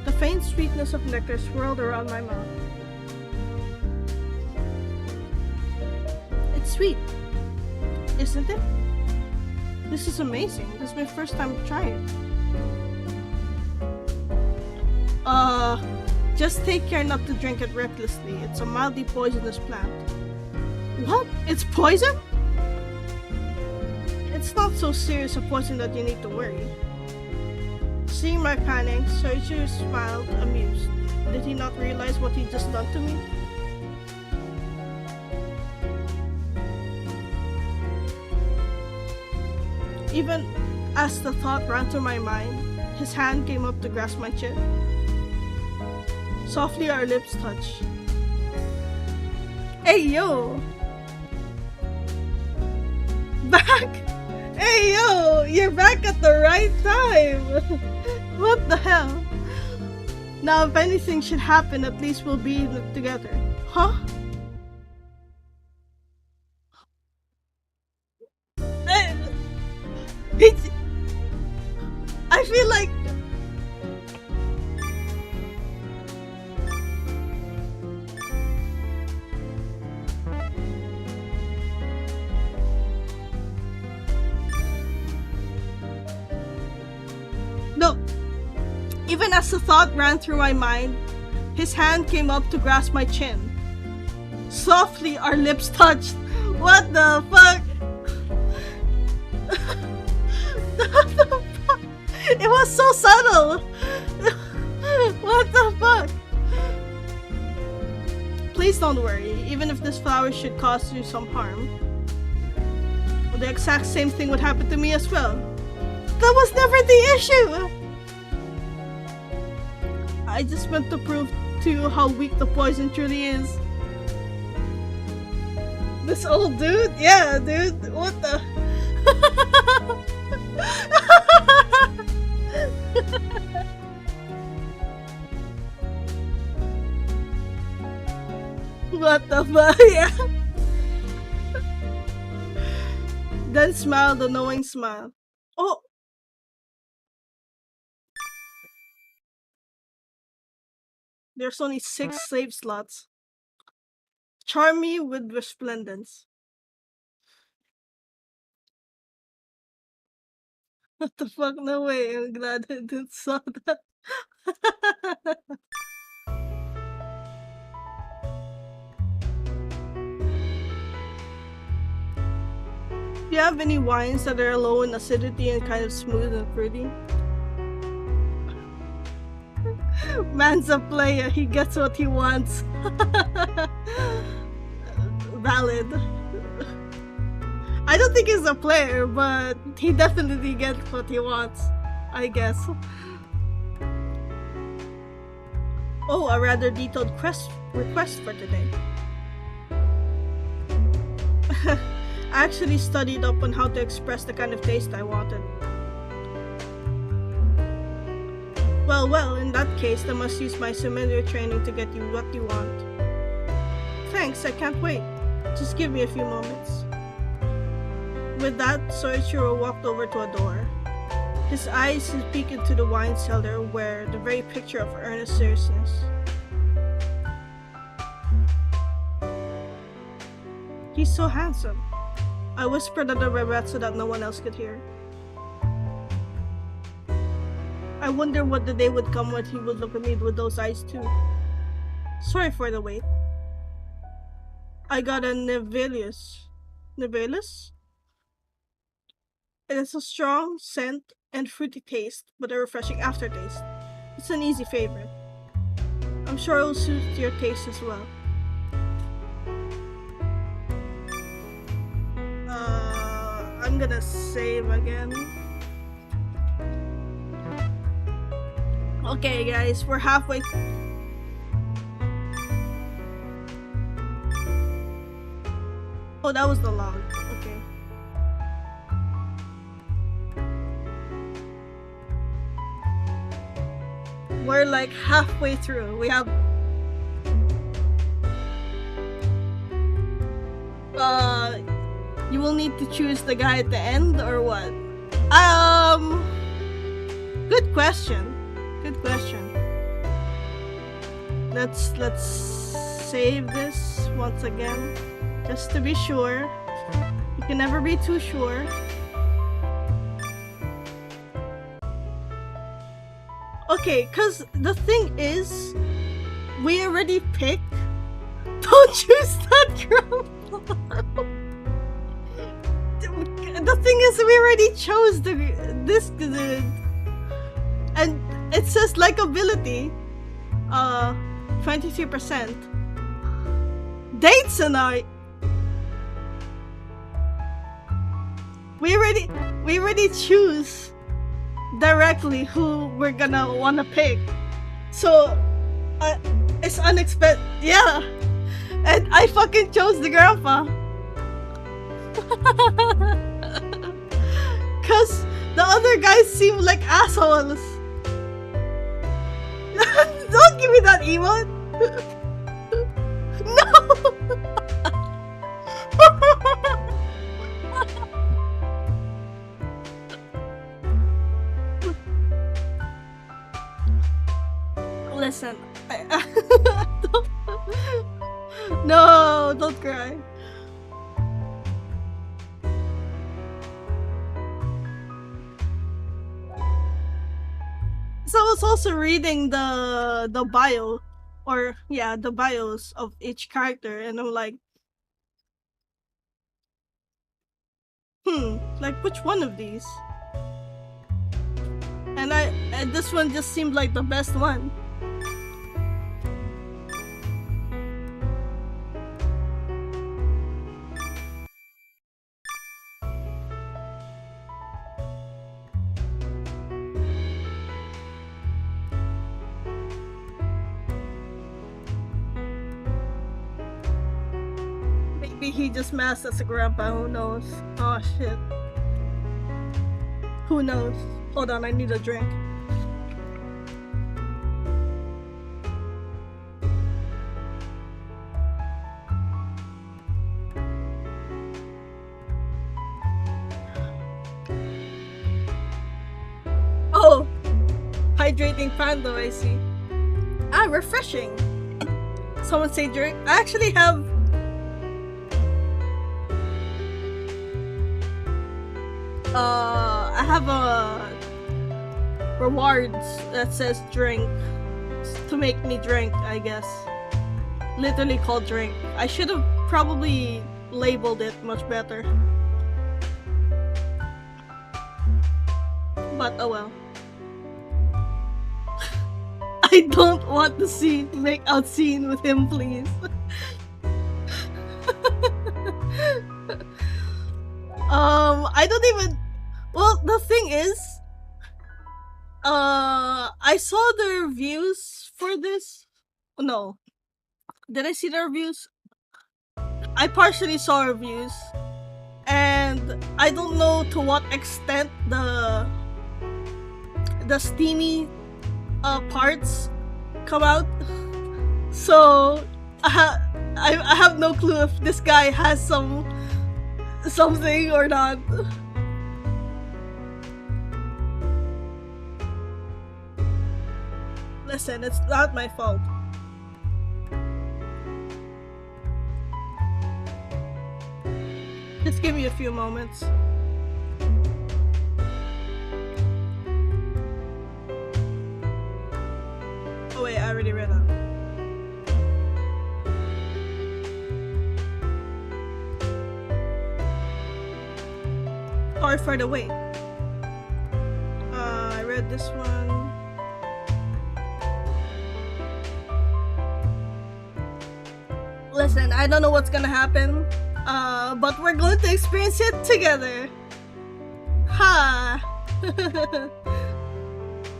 The faint sweetness of nectar swirled around my mouth. It's sweet, isn't it? This is amazing. This is my first time to try it. Just take care not to drink it recklessly. It's a mildly poisonous plant. What? It's poison? It's not so serious a poison that you need to worry. Seeing my panic, Soichiro smiled, amused. Did he not realize what he'd just done to me? Even as the thought ran through my mind, his hand came up to grasp my chin. Softly our lips touched. Hey yo! Back! Hey yo! You're back at the right time! What the hell? Now if anything should happen, at least we'll be in it together. Huh? I feel like no. Even as the thought ran through my mind, his hand came up to grasp my chin. Softly, our lips touched. What the fuck? It was so subtle! What the fuck? Please don't worry, even if this flower should cause you some harm. The exact same thing would happen to me as well. That was never the issue! I just meant to prove to you how weak the poison truly is. This old dude? Yeah, dude. What the? What the fuck? Yeah. Then smiled a knowing smile. Oh! There's only 6 slave slots. Charm me with resplendence. What the fuck? No way. I'm glad I didn't saw that. Do you have any wines that are low in acidity and kind of smooth and fruity? Man's a player, he gets what he wants. Valid. I don't think he's a player, but he definitely gets what he wants, I guess. Oh, a rather detailed request for today. I actually studied up on how to express the kind of taste I wanted. Well, in that case, I must use my sommelier training to get you what you want. Thanks, I can't wait. Just give me a few moments. With that, Soichiro walked over to a door. His eyes peeked into the wine cellar where the very picture of earnest seriousness. He's so handsome. I whispered under my breath so that no one else could hear. wonder what the day would come when he would look at me with those eyes too. Sorry for the wait. I got a Nivellus. Nivellus? It has a strong scent and fruity taste, but a refreshing aftertaste. It's an easy favorite. I'm sure it'll suit your taste as well. I'm gonna save again. Okay, guys, we're halfway. Oh, that was the log. Okay. We're like halfway through. We have you will need to choose the guy at the end or what? Good question. Good question. Let's save this once again just to be sure. You can never be too sure. Okay, cause the thing is, we already picked. Don't choose that girl. The thing is, we already chose this dude, and it says likability, 23%. Dates and we already choose directly who we're gonna wanna pick, so it's unexpected. Yeah, and I fucking chose the grandpa. Cause the other guys seem like assholes. Don't give me that emote. No. Listen, no, don't cry. So I was also reading the bio, or yeah, the bios of each character, and I'm like, like which one of these? And this one just seemed like the best one. Maybe he just masked as a grandpa, who knows? Oh shit. Who knows? Hold on, I need a drink. Oh! Hydrating panda, I see. Ah, refreshing. Someone say drink. I actually have I have a rewards that says drink to make me drink, I guess. Literally called drink. I should have probably labeled it much better. But oh well. I don't want to make out scene with him, please. I don't even. Well, the thing is, I saw the reviews for this. No, did I see the reviews? I partially saw reviews, and I don't know to what extent the steamy parts come out. So I have no clue if this guy has something or not. Listen, it's not my fault. Just give me a few moments. already read that. Sorry for the wait. I read this one. Listen, I don't know what's gonna happen, but we're going to experience it together. Ha!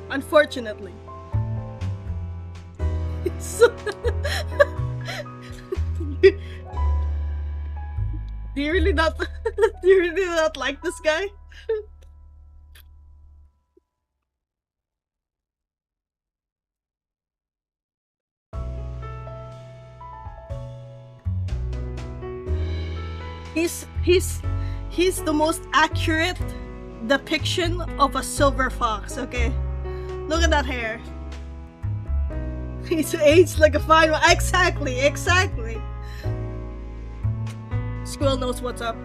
Unfortunately. So do you really not do you really not like this guy? He's the most accurate depiction of a silver fox, okay? Look at that hair. He's aged like a fine wine. Exactly. Squirrel knows what's up.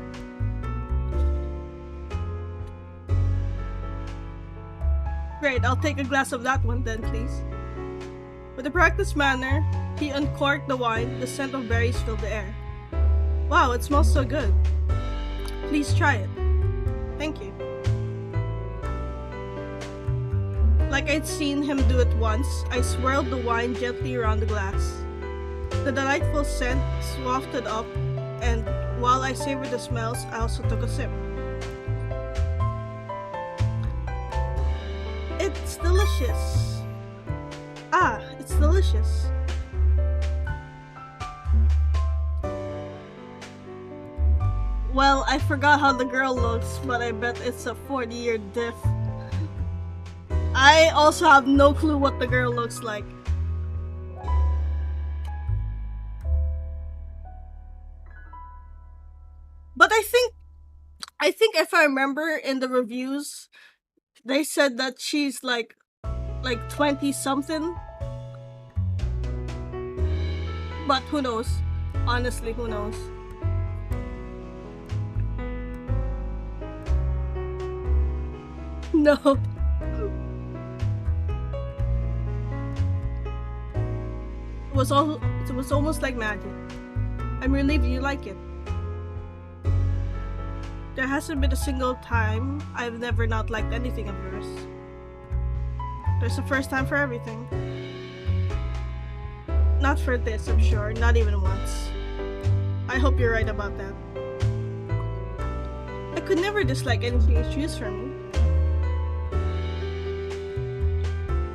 Great, I'll take a glass of that one then, please. With a practiced manner, he uncorked the wine. The scent of berries filled the air. Wow, it smells so good. Please try it. Thank you. Like I'd seen him do it once, I swirled the wine gently around the glass. The delightful scent wafted up, and while I savored the smells, I also took a sip. It's delicious. It's delicious. Well, I forgot how the girl looks, but I bet it's a 40-year diff. I also have no clue what the girl looks like. But I think if I remember in the reviews, they said that she's like 20 something. But who knows? Honestly, who knows? No. It was almost like magic. I'm relieved you like it. There hasn't been a single time I've never not liked anything of yours. There's a first time for everything. Not for this, I'm sure. Not even once. I hope you're right about that. I could never dislike anything you choose from me.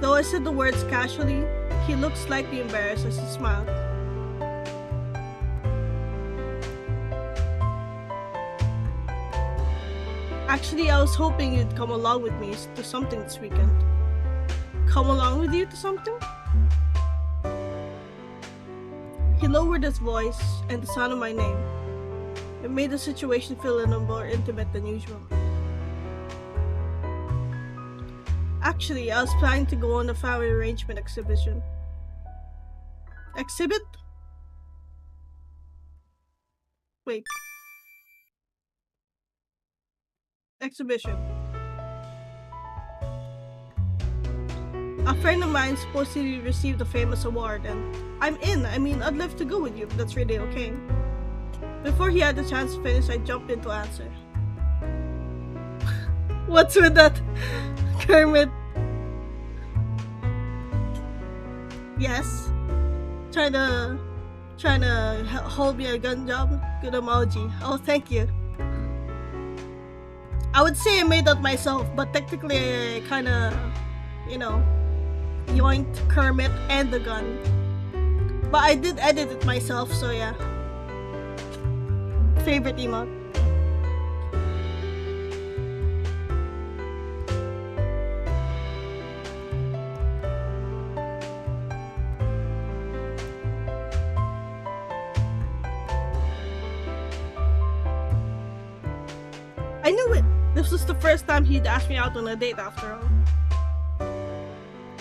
Though I said the words casually, he looked slightly embarrassed as he smiled. Actually, I was hoping you'd come along with me to something this weekend. Come along with you to something? He lowered his voice and the sound of my name. It made the situation feel a little more intimate than usual. Actually, I was planning to go on a family arrangement exhibition. Exhibit? Wait. Exhibition. A friend of mine supposedly received a famous award, and I'm in. I mean, I'd love to go with you if that's really okay. Before he had the chance to finish, I jumped in to answer. What's with that, Kermit? Yes. Trying to hold me a gun job? Good emoji. Oh, thank you. I would say I made that myself, but technically I kinda, yoinked Kermit and the gun. But I did edit it myself, so yeah. Favorite emote. I knew it! This was the first time he'd asked me out on a date after all.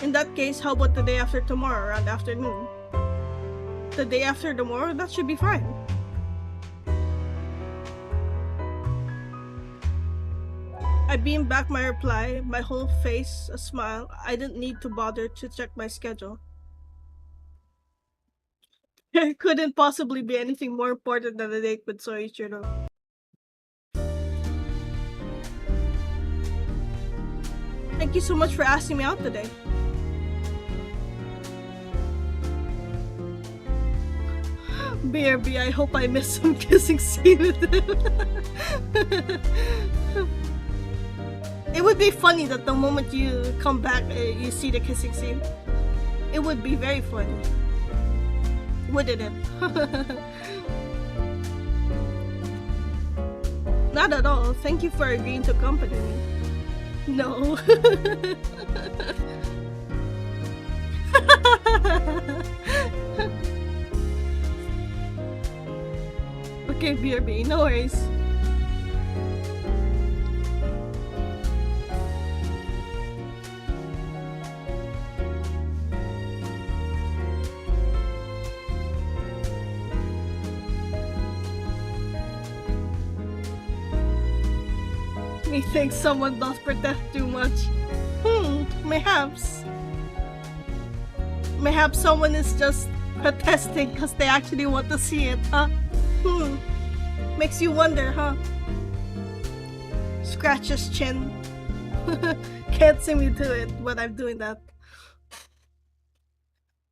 In that case, how about the day after tomorrow around afternoon? The day after tomorrow? That should be fine. I beamed back my reply, my whole face a smile. I didn't need to bother to check my schedule. There couldn't possibly be anything more important than a date with Soichiro. Thank you so much for asking me out today. BRB, I hope I missed some kissing scene with him. It would be funny that the moment you come back, you see the kissing scene. It would be very funny. Wouldn't it? Not at all. Thank you for agreeing to accompany me. No. Okay, BRB, no worries. Me thinks someone does protest too much. Perhaps. Mayhaps someone is just protesting because they actually want to see it, huh? Makes you wonder, huh? Scratch his chin. Can't see me do it, but I'm doing that.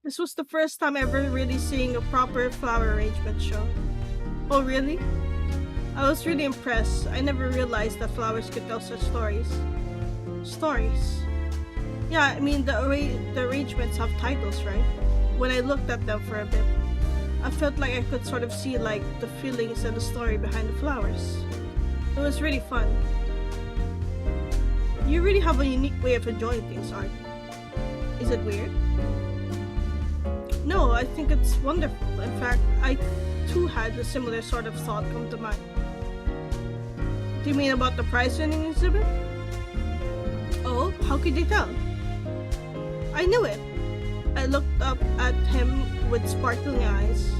This was the first time ever really seeing a proper flower arrangement show. Oh, really? I was really impressed. I never realized that flowers could tell such stories. Stories? Yeah, I mean, the arrangements have titles, right? When I looked at them for a bit, I felt like I could sort of see like the feelings and the story behind the flowers. It was really fun. You really have a unique way of enjoying things, Art. Is it weird? No, I think it's wonderful. In fact, I too had a similar sort of thought come to mind. Do you mean about the prize-winning exhibit? Oh, how could you tell? I knew it. I looked up at him with sparkling eyes.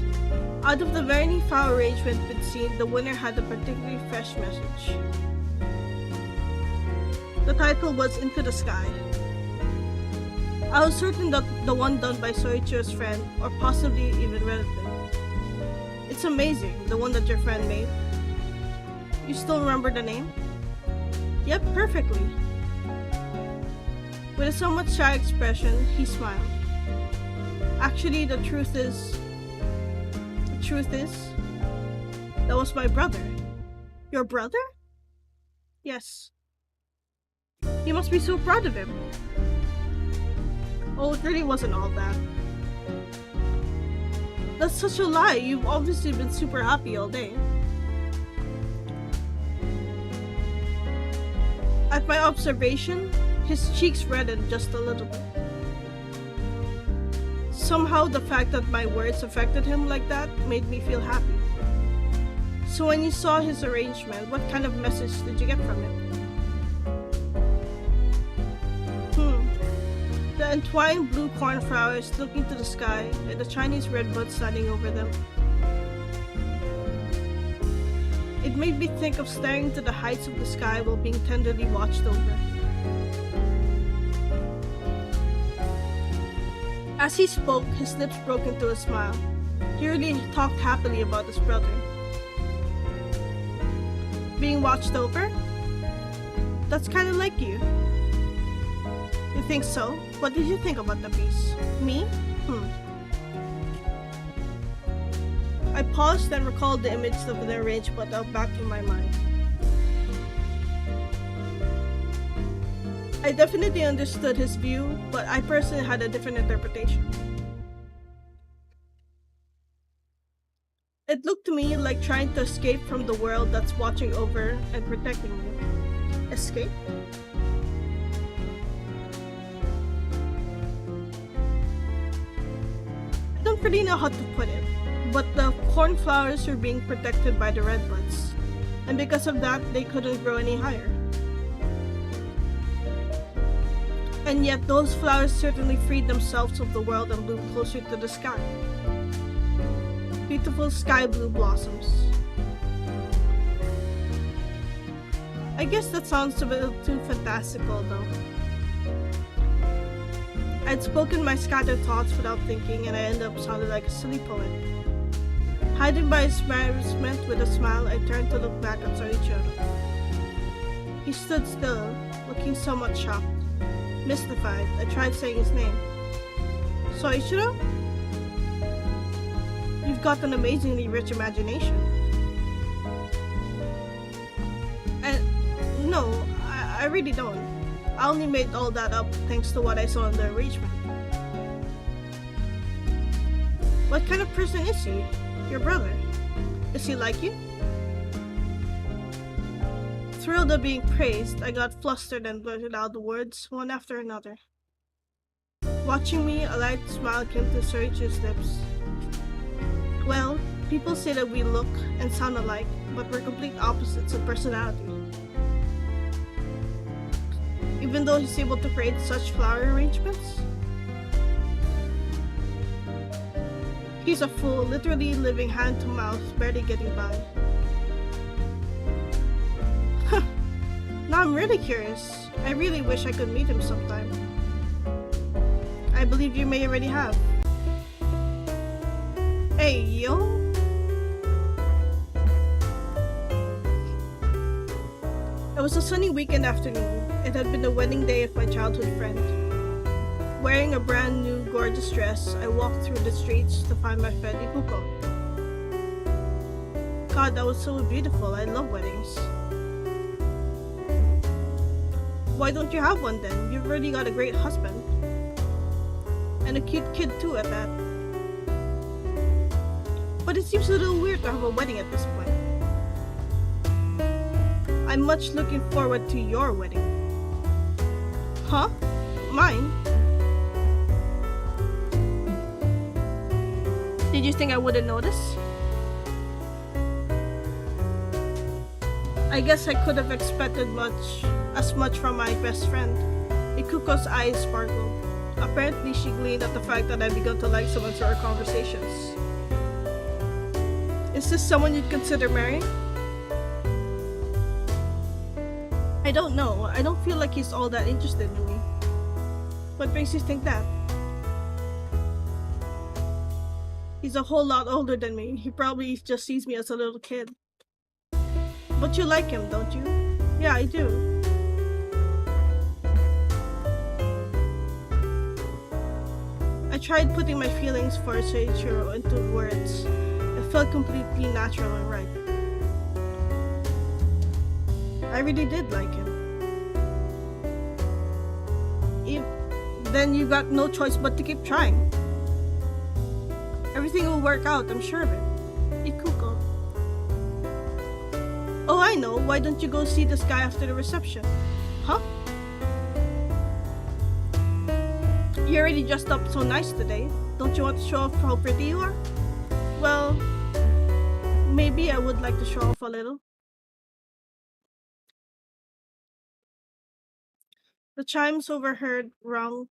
Out of the very neat flower arrangement we'd seen, the winner had a particularly fresh message. The title was Into the Sky. I was certain that the one done by Soichiro's friend, or possibly even relative. It's amazing, the one that your friend made. You still remember the name? Yep, perfectly. With a somewhat shy expression, he smiled. Actually, the truth is, that was my brother. Your brother? Yes. You must be so proud of him. Oh, it really wasn't all that. That's such a lie. You've obviously been super happy all day. At my observation, his cheeks reddened just a little bit. Somehow the fact that my words affected him like that made me feel happy. So when you saw his arrangement, what kind of message did you get from it? The entwined blue cornflowers looking to the sky and the Chinese redbud standing over them. It made me think of staring to the heights of the sky while being tenderly watched over. As he spoke, his lips broke into a smile. He really talked happily about his brother. Being watched over? That's kind of like you. You think so? What did you think about the piece? Me? I paused and recalled the image of the arrangement back in my mind. I definitely understood his view, but I personally had a different interpretation. It looked to me like trying to escape from the world that's watching over and protecting you. Escape? I don't really know how to put it, but the cornflowers were being protected by the redbuds, and because of that, they couldn't grow any higher. And yet those flowers certainly freed themselves of the world and bloomed closer to the sky. Beautiful sky blue blossoms. I guess that sounds a bit too fantastical though. I'd spoken my scattered thoughts without thinking and I ended up sounding like a silly poet. Hiding by his embarrassment with a smile, I turned to look back at Soichiro. He stood still, looking somewhat shocked. Mystified, I tried saying his name. Soichiro? You've got an amazingly rich imagination. And no, I really don't. I only made all that up thanks to what I saw in the arrangement. What kind of person is he? Your brother? Is he like you? Thrilled at being praised, I got flustered and blurted out the words one after another. Watching me, a light smile came to Soichiro's lips. Well, people say that we look and sound alike, but we're complete opposites in personality. Even though he's able to create such flower arrangements? He's a fool, literally living hand to mouth, barely getting by. Now I'm really curious. I really wish I could meet him sometime. I believe you may already have. Hey, yo! It was a sunny weekend afternoon. It had been the wedding day of my childhood friend. Wearing a brand new gorgeous dress, I walked through the streets to find my friend Ikuko. God, that was so beautiful. I love weddings. Why don't you have one then? You've already got a great husband. And a cute kid too at that. But it seems a little weird to have a wedding at this point. I'm much looking forward to your wedding. Huh? Mine? Did you think I wouldn't notice? I guess I could have expected as much from my best friend. Ikuko's eyes sparkled. Apparently, she gleaned at the fact that I begun to like someone through our conversations. Is this someone you'd consider marrying? I don't know. I don't feel like he's all that interested in me. What makes you think that? He's a whole lot older than me. He probably just sees me as a little kid. But you like him, don't you? Yeah, I do. I tried putting my feelings for Soichiro into words. It felt completely natural and right. I really did like him. Then you got no choice but to keep trying. Everything will work out, I'm sure of it. Ikuko. Oh, I know. Why don't you go see this guy after the reception? Huh? You already dressed up so nice today. Don't you want to show off how pretty you are? Well, maybe I would like to show off a little. The chimes overheard rung.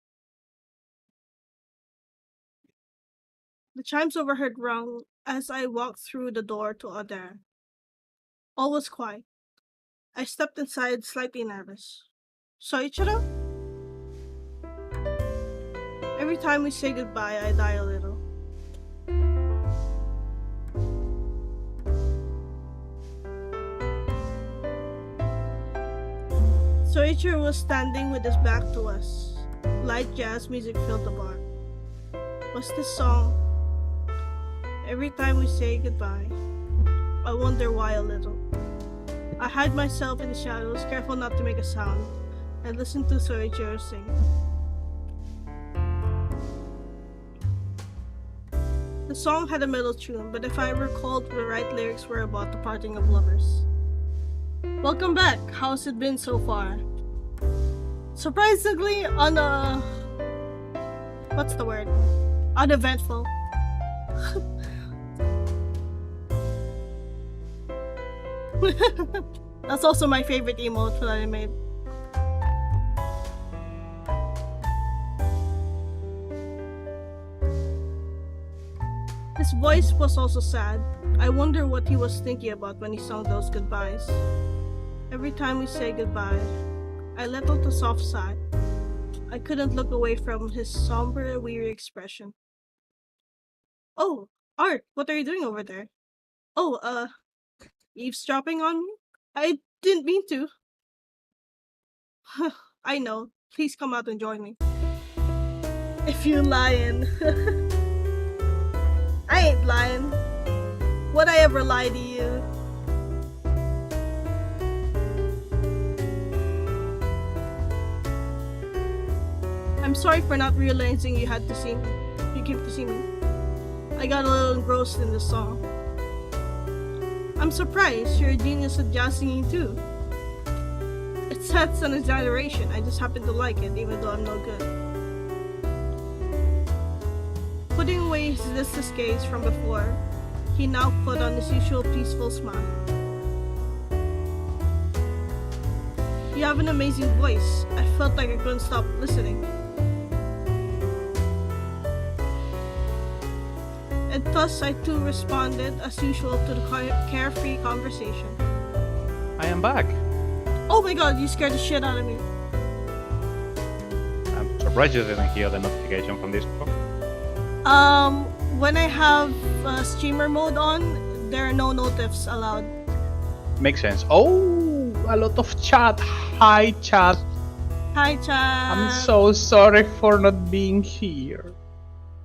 The chimes overheard rung as I walked through the door to Odara. All was quiet. I stepped inside, slightly nervous. Soichiro? Every time we say goodbye, I die a little. Soichiro was standing with his back to us. Light jazz music filled the bar. Was this song? Every time we say goodbye, I wonder why a little. I hide myself in the shadows, careful not to make a sound, and listen to Soichiro sing. The song had a middle tune, but if I recalled, the right lyrics were about the parting of lovers. Welcome back. How's it been so far? Surprisingly, what's the word? Uneventful. That's also my favorite emote that I made. His voice was also sad. I wonder what he was thinking about when he sung those goodbyes. Every time we say goodbye, I let out a soft sigh. I couldn't look away from his somber, weary expression. Oh, Art, what are you doing over there? Oh, eavesdropping on me? I didn't mean to. I know. Please come out and join me. If you lying. I ain't lying. Would I ever lie to you? I'm sorry for not realizing you had to see me. You came to see me. I got a little engrossed in the song. I'm surprised you're a genius at jazz singing too. It's that's an exaggeration. I just happen to like it, even though I'm no good. Putting away his listless gaze from before, he now put on his usual peaceful smile. You have an amazing voice. I felt like I couldn't stop listening. And thus I too responded as usual to the carefree conversation. I am back. Oh my god, you scared the shit out of me. I'm surprised you didn't hear the notification from Discord. When I have streamer mode on, there are no notifs allowed. Makes sense. Oh, a lot of chat. Hi, chat. Hi, chat. I'm so sorry for not being here.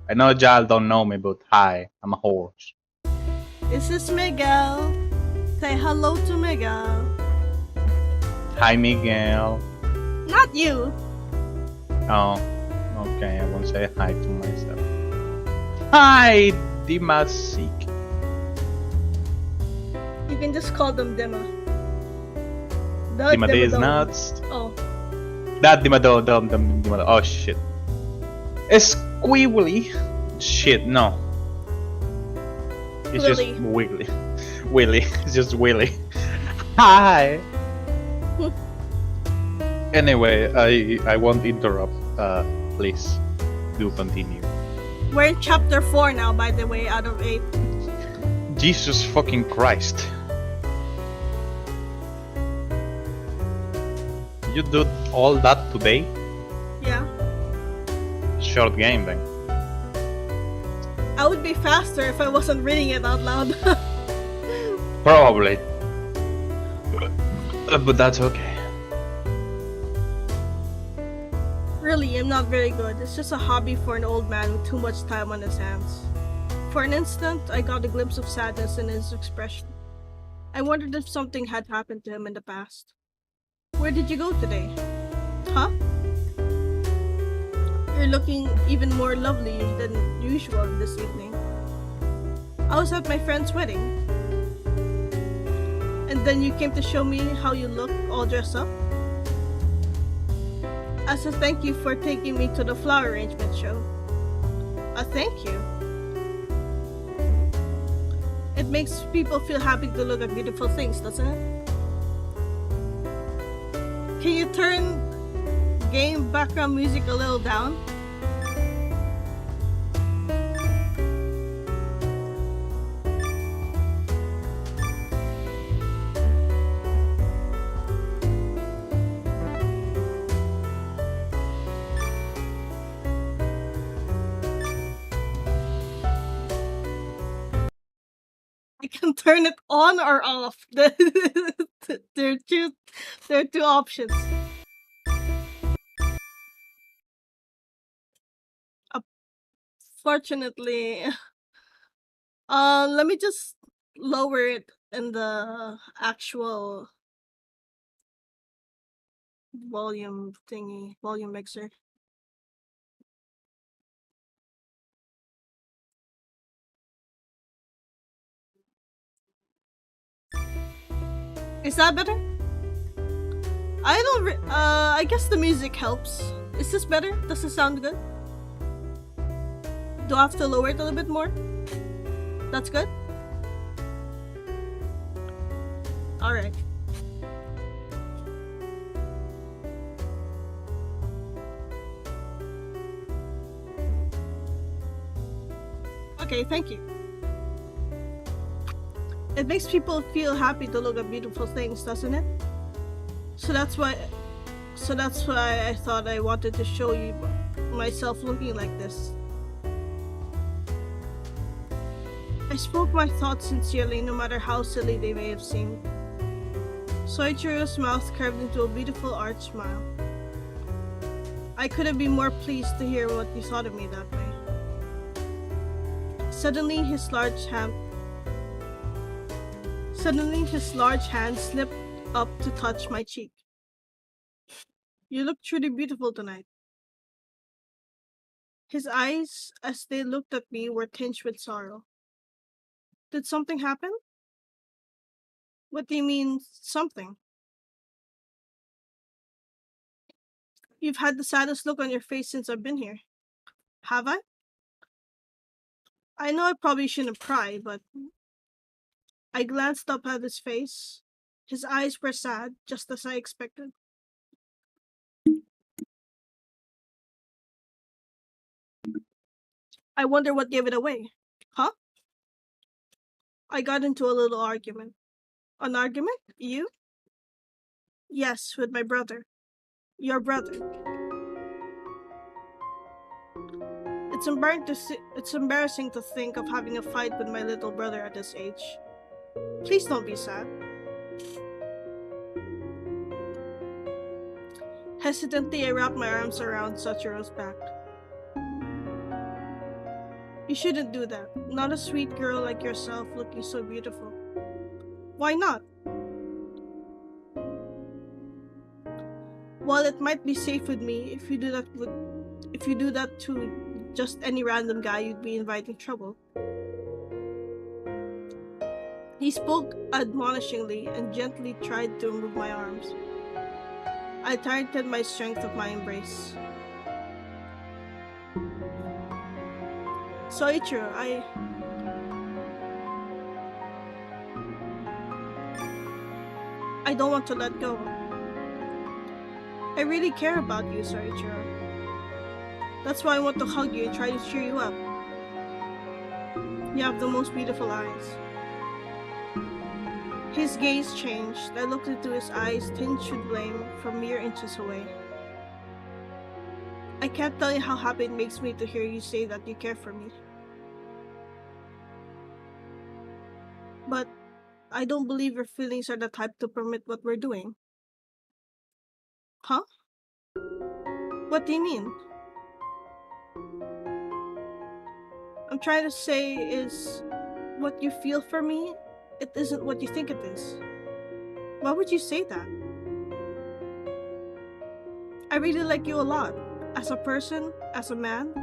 I know y'all don't know me, but hi, I'm a horse. This is Miguel. Say hello to Miguel. Hi, Miguel. Not you. Oh, okay, I won't say hi to myself. Hi, Dimasik. You can just call them Dima. Dima is nuts. Oh. That Dimado, Dimado. Oh shit. Squibbly. Shit, no. It's Willy. just wiggly. Willy. It's just Willy. Hi. Anyway, I won't interrupt. Please do continue. We're in chapter 4 now, by the way, out of 8. Jesus fucking Christ. You did all that today? Yeah. Short game then. I would be faster if I wasn't reading it out loud. Probably. But that's okay. Really, I'm not very good. It's just a hobby for an old man with too much time on his hands. For an instant, I got a glimpse of sadness in his expression. I wondered if something had happened to him in the past. Where did you go today? Huh? You're looking even more lovely than usual this evening. I was at my friend's wedding. And then you came to show me how you look all dressed up? As a thank you for taking me to the flower arrangement show. A thank you? It makes people feel happy to look at beautiful things, doesn't it? Can you turn game background music a little down? You can turn it on or off. There are two options. Fortunately, let me just lower it in the actual volume thingy, volume mixer. Is that better? I don't. I guess the music helps. Is this better? Does it sound good? Do I have to lower it a little bit more? That's good? Alright. Okay, thank you. It makes people feel happy to look at beautiful things, doesn't it? So that's why I thought I wanted to show you myself looking like this. I spoke my thoughts sincerely, no matter how silly they may have seemed. Soichiro's mouth curved into a beautiful arch smile. I couldn't be more pleased to hear what you thought of me that way. Suddenly, his large hand slipped up to touch my cheek. You look truly beautiful tonight. His eyes, as they looked at me, were tinged with sorrow. Did something happen? What do you mean, something? You've had the saddest look on your face since I've been here. Have I? I know I probably shouldn't pry, but I glanced up at his face. His eyes were sad, just as I expected. I wonder what gave it away. Huh? I got into a little argument. An argument? You? Yes, with my brother. Your brother. It's embarrassing to think of having a fight with my little brother at this age. Please don't be sad. Hesitantly, I wrapped my arms around Satoru's back. You shouldn't do that. Not a sweet girl like yourself looking so beautiful. Why not? While it might be safe with me, if you do that to just any random guy, you'd be inviting trouble. He spoke admonishingly and gently tried to remove my arms. I tightened my strength of my embrace. Soichiro, I don't want to let go. I really care about you, Soichiro. That's why I want to hug you and try to cheer you up. You have the most beautiful eyes. His gaze changed. I looked into his eyes, tinged with blame, from mere inches away. I can't tell you how happy it makes me to hear you say that you care for me. But I don't believe your feelings are the type to permit what we're doing. Huh? What do you mean? I'm trying to say is what you feel for me, it isn't what you think it is. Why would you say that? I really like you a lot. As a person, as a man.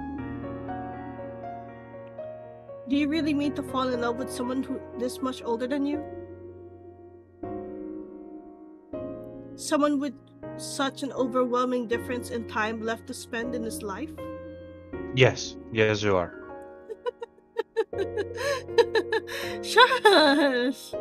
Do you really mean to fall in love with someone who this much older than you? Someone with such an overwhelming difference in time left to spend in his life? Yes, yes, you are. Shush!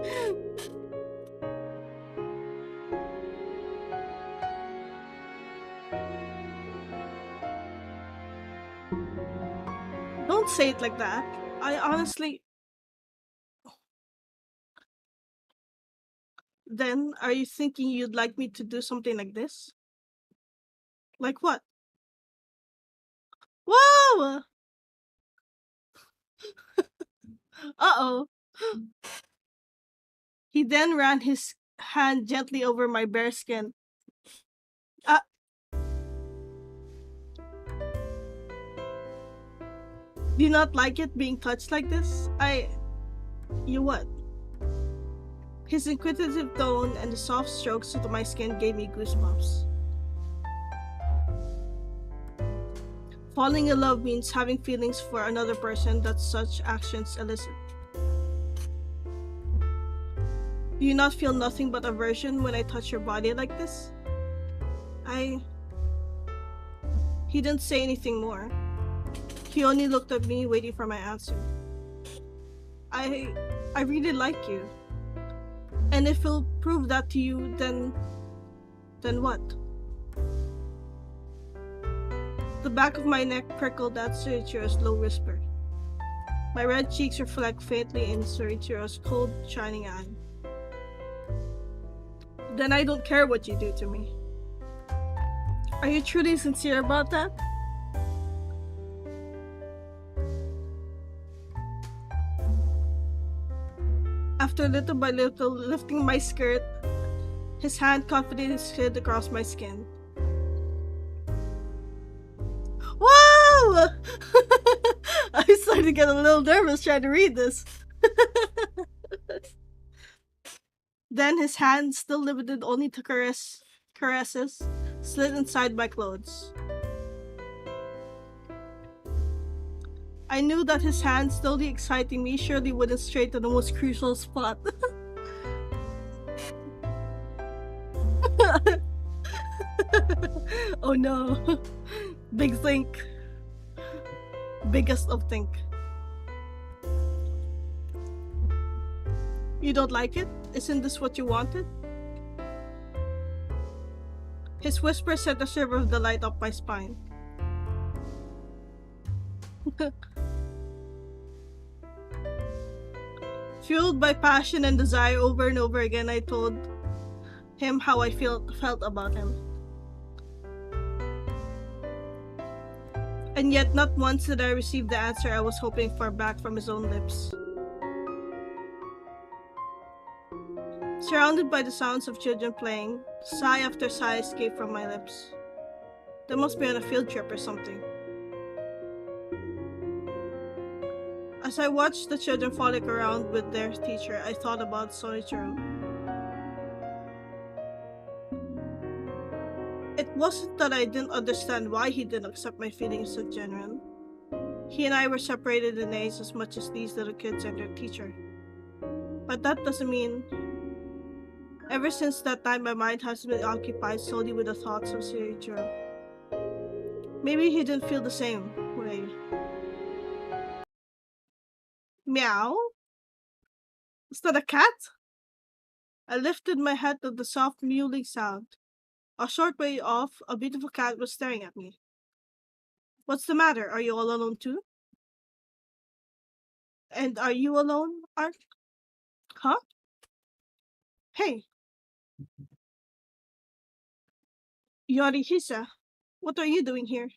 Don't say it like that. I honestly... Then, are you thinking you'd like me to do something like this? Like what? Whoa! Uh-oh. He then ran his hand gently over my bare skin. Ah! Do you not like it being touched like this? You what? His inquisitive tone and the soft strokes to my skin gave me goosebumps. Falling in love means having feelings for another person that such actions elicit. Do you not feel nothing but aversion when I touch your body like this? He didn't say anything more. He only looked at me, waiting for my answer. I really like you. And if he'll prove that to you, then what? The back of my neck prickled at Soichiro's low whisper. My red cheeks reflect faintly in Soichiro's cold, shining eye. Then I don't care what you do to me. Are you truly sincere about that? After little by little lifting my skirt, his hand confidently slid across my skin. Whoa! I started to get a little nervous trying to read this. Then his hand, still limited only to caresses, slid inside my clothes. I knew that his hand, slowly exciting me, surely wouldn't stray to the most crucial spot. Oh no. Big think. Biggest of think. You don't like it? Isn't this what you wanted? His whisper sent a shiver of delight up my spine. Fueled by passion and desire, over and over again, I told him how I felt about him. And yet not once did I receive the answer I was hoping for back from his own lips. Surrounded by the sounds of children playing, sigh after sigh escaped from my lips. They must be on a field trip or something. As I watched the children frolic around with their teacher, I thought about Soichiro. It wasn't that I didn't understand why he didn't accept my feelings so genuine. He and I were separated in age as much as these little kids and their teacher. But that doesn't mean... Ever since that time, my mind has been occupied solely with the thoughts of Soichiro. Maybe he didn't feel the same way. Meow? Is that a cat? I lifted my head to the soft mewling sound. A short way off, a beautiful cat was staring at me. What's the matter? Are you all alone too? And are you alone, Ark? Huh? Hey, Yorihisa, what are you doing here?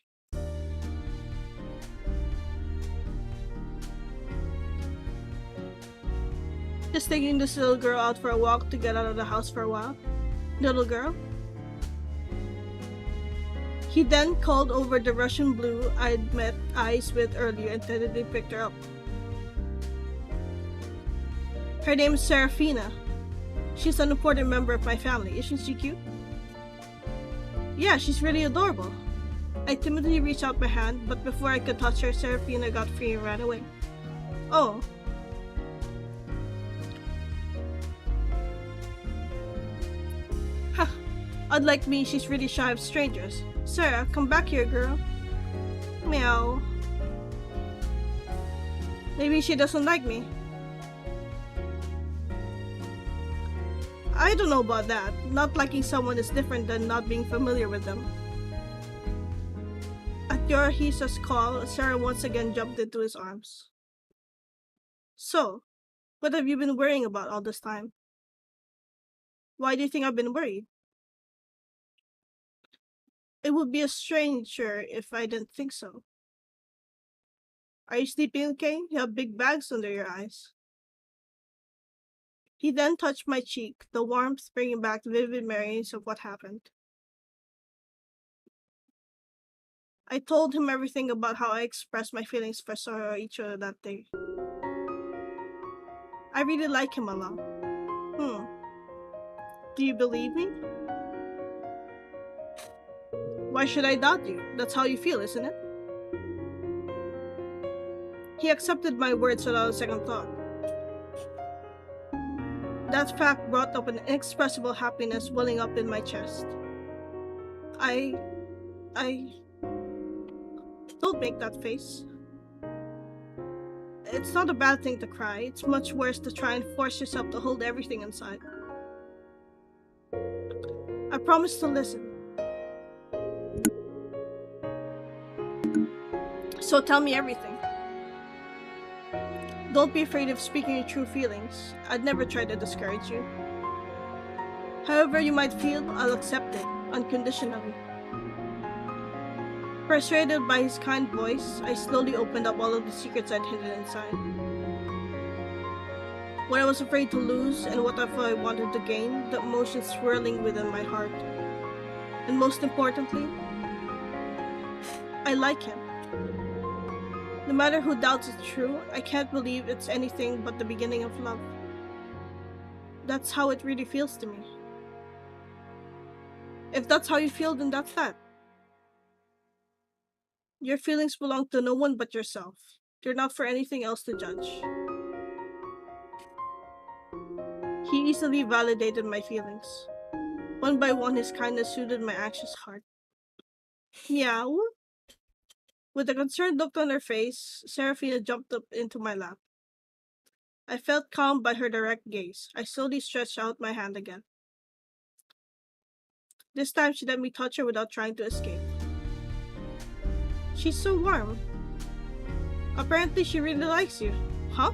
Just taking this little girl out for a walk to get out of the house for a while. Little girl? He then called over the Russian blue I'd met eyes with earlier and tentatively picked her up. Her name is Serafina. She's an important member of my family. Isn't she cute? Yeah, she's really adorable. I timidly reached out my hand, but before I could touch her, Serafina got free and ran away. Oh. Ha! Unlike me, she's really shy of strangers. Sarah, come back here, girl. Meow. Maybe she doesn't like me. I don't know about that. Not liking someone is different than not being familiar with them. At Yorihisa's call, Sarah once again jumped into his arms. So, what have you been worrying about all this time? Why do you think I've been worried? It would be a stranger if I didn't think so. Are you sleeping okay? You have big bags under your eyes. He then touched my cheek, the warmth bringing back vivid memories of what happened. I told him everything about how I expressed my feelings for Soichiro that day. I really like him a lot. Do you believe me? Why should I doubt you? That's how you feel, isn't it? He accepted my words without a second thought. That fact brought up an inexpressible happiness welling up in my chest. Don't make that face. It's not a bad thing to cry. It's much worse to try and force yourself to hold everything inside. I promise to listen. So tell me everything. Don't be afraid of speaking your true feelings. I'd never try to discourage you. However you might feel, I'll accept it, unconditionally. Persuaded by his kind voice, I slowly opened up all of the secrets I'd hidden inside. what I was afraid to lose, and what I wanted to gain, the emotions swirling within my heart. And most importantly, I like him. No matter who doubts it's true, I can't believe it's anything but the beginning of love. That's how it really feels to me. If that's how you feel, then that's that. Your feelings belong to no one but yourself. They're not for anything else to judge. He easily validated my feelings. One by one, his kindness soothed my anxious heart. Meow. With a concerned look on her face, Seraphina jumped up into my lap. I felt calmed by her direct gaze. I slowly stretched out my hand again. This time she let me touch her without trying to escape. She's so warm. Apparently she really likes you. Huh?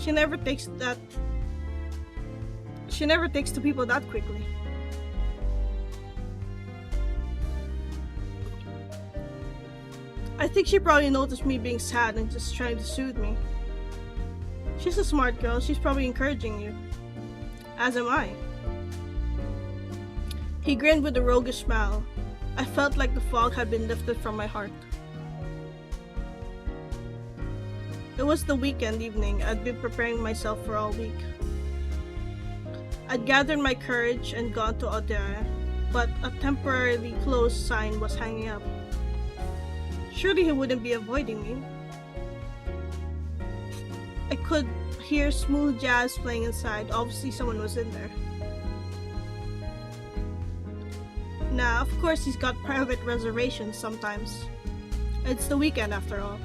She never takes to people that quickly. I think she probably noticed me being sad and just trying to soothe me. She's a smart girl, she's probably encouraging you. As am I. He grinned with a roguish smile. I felt like the fog had been lifted from my heart. It was the weekend evening. I'd been preparing myself for all week. I'd gathered my courage and gone to Odera, but a temporarily closed sign was hanging up. Surely he wouldn't be avoiding me. I could hear smooth jazz playing inside. Obviously someone was in there. Now, of course he's got private reservations sometimes. It's the weekend after all.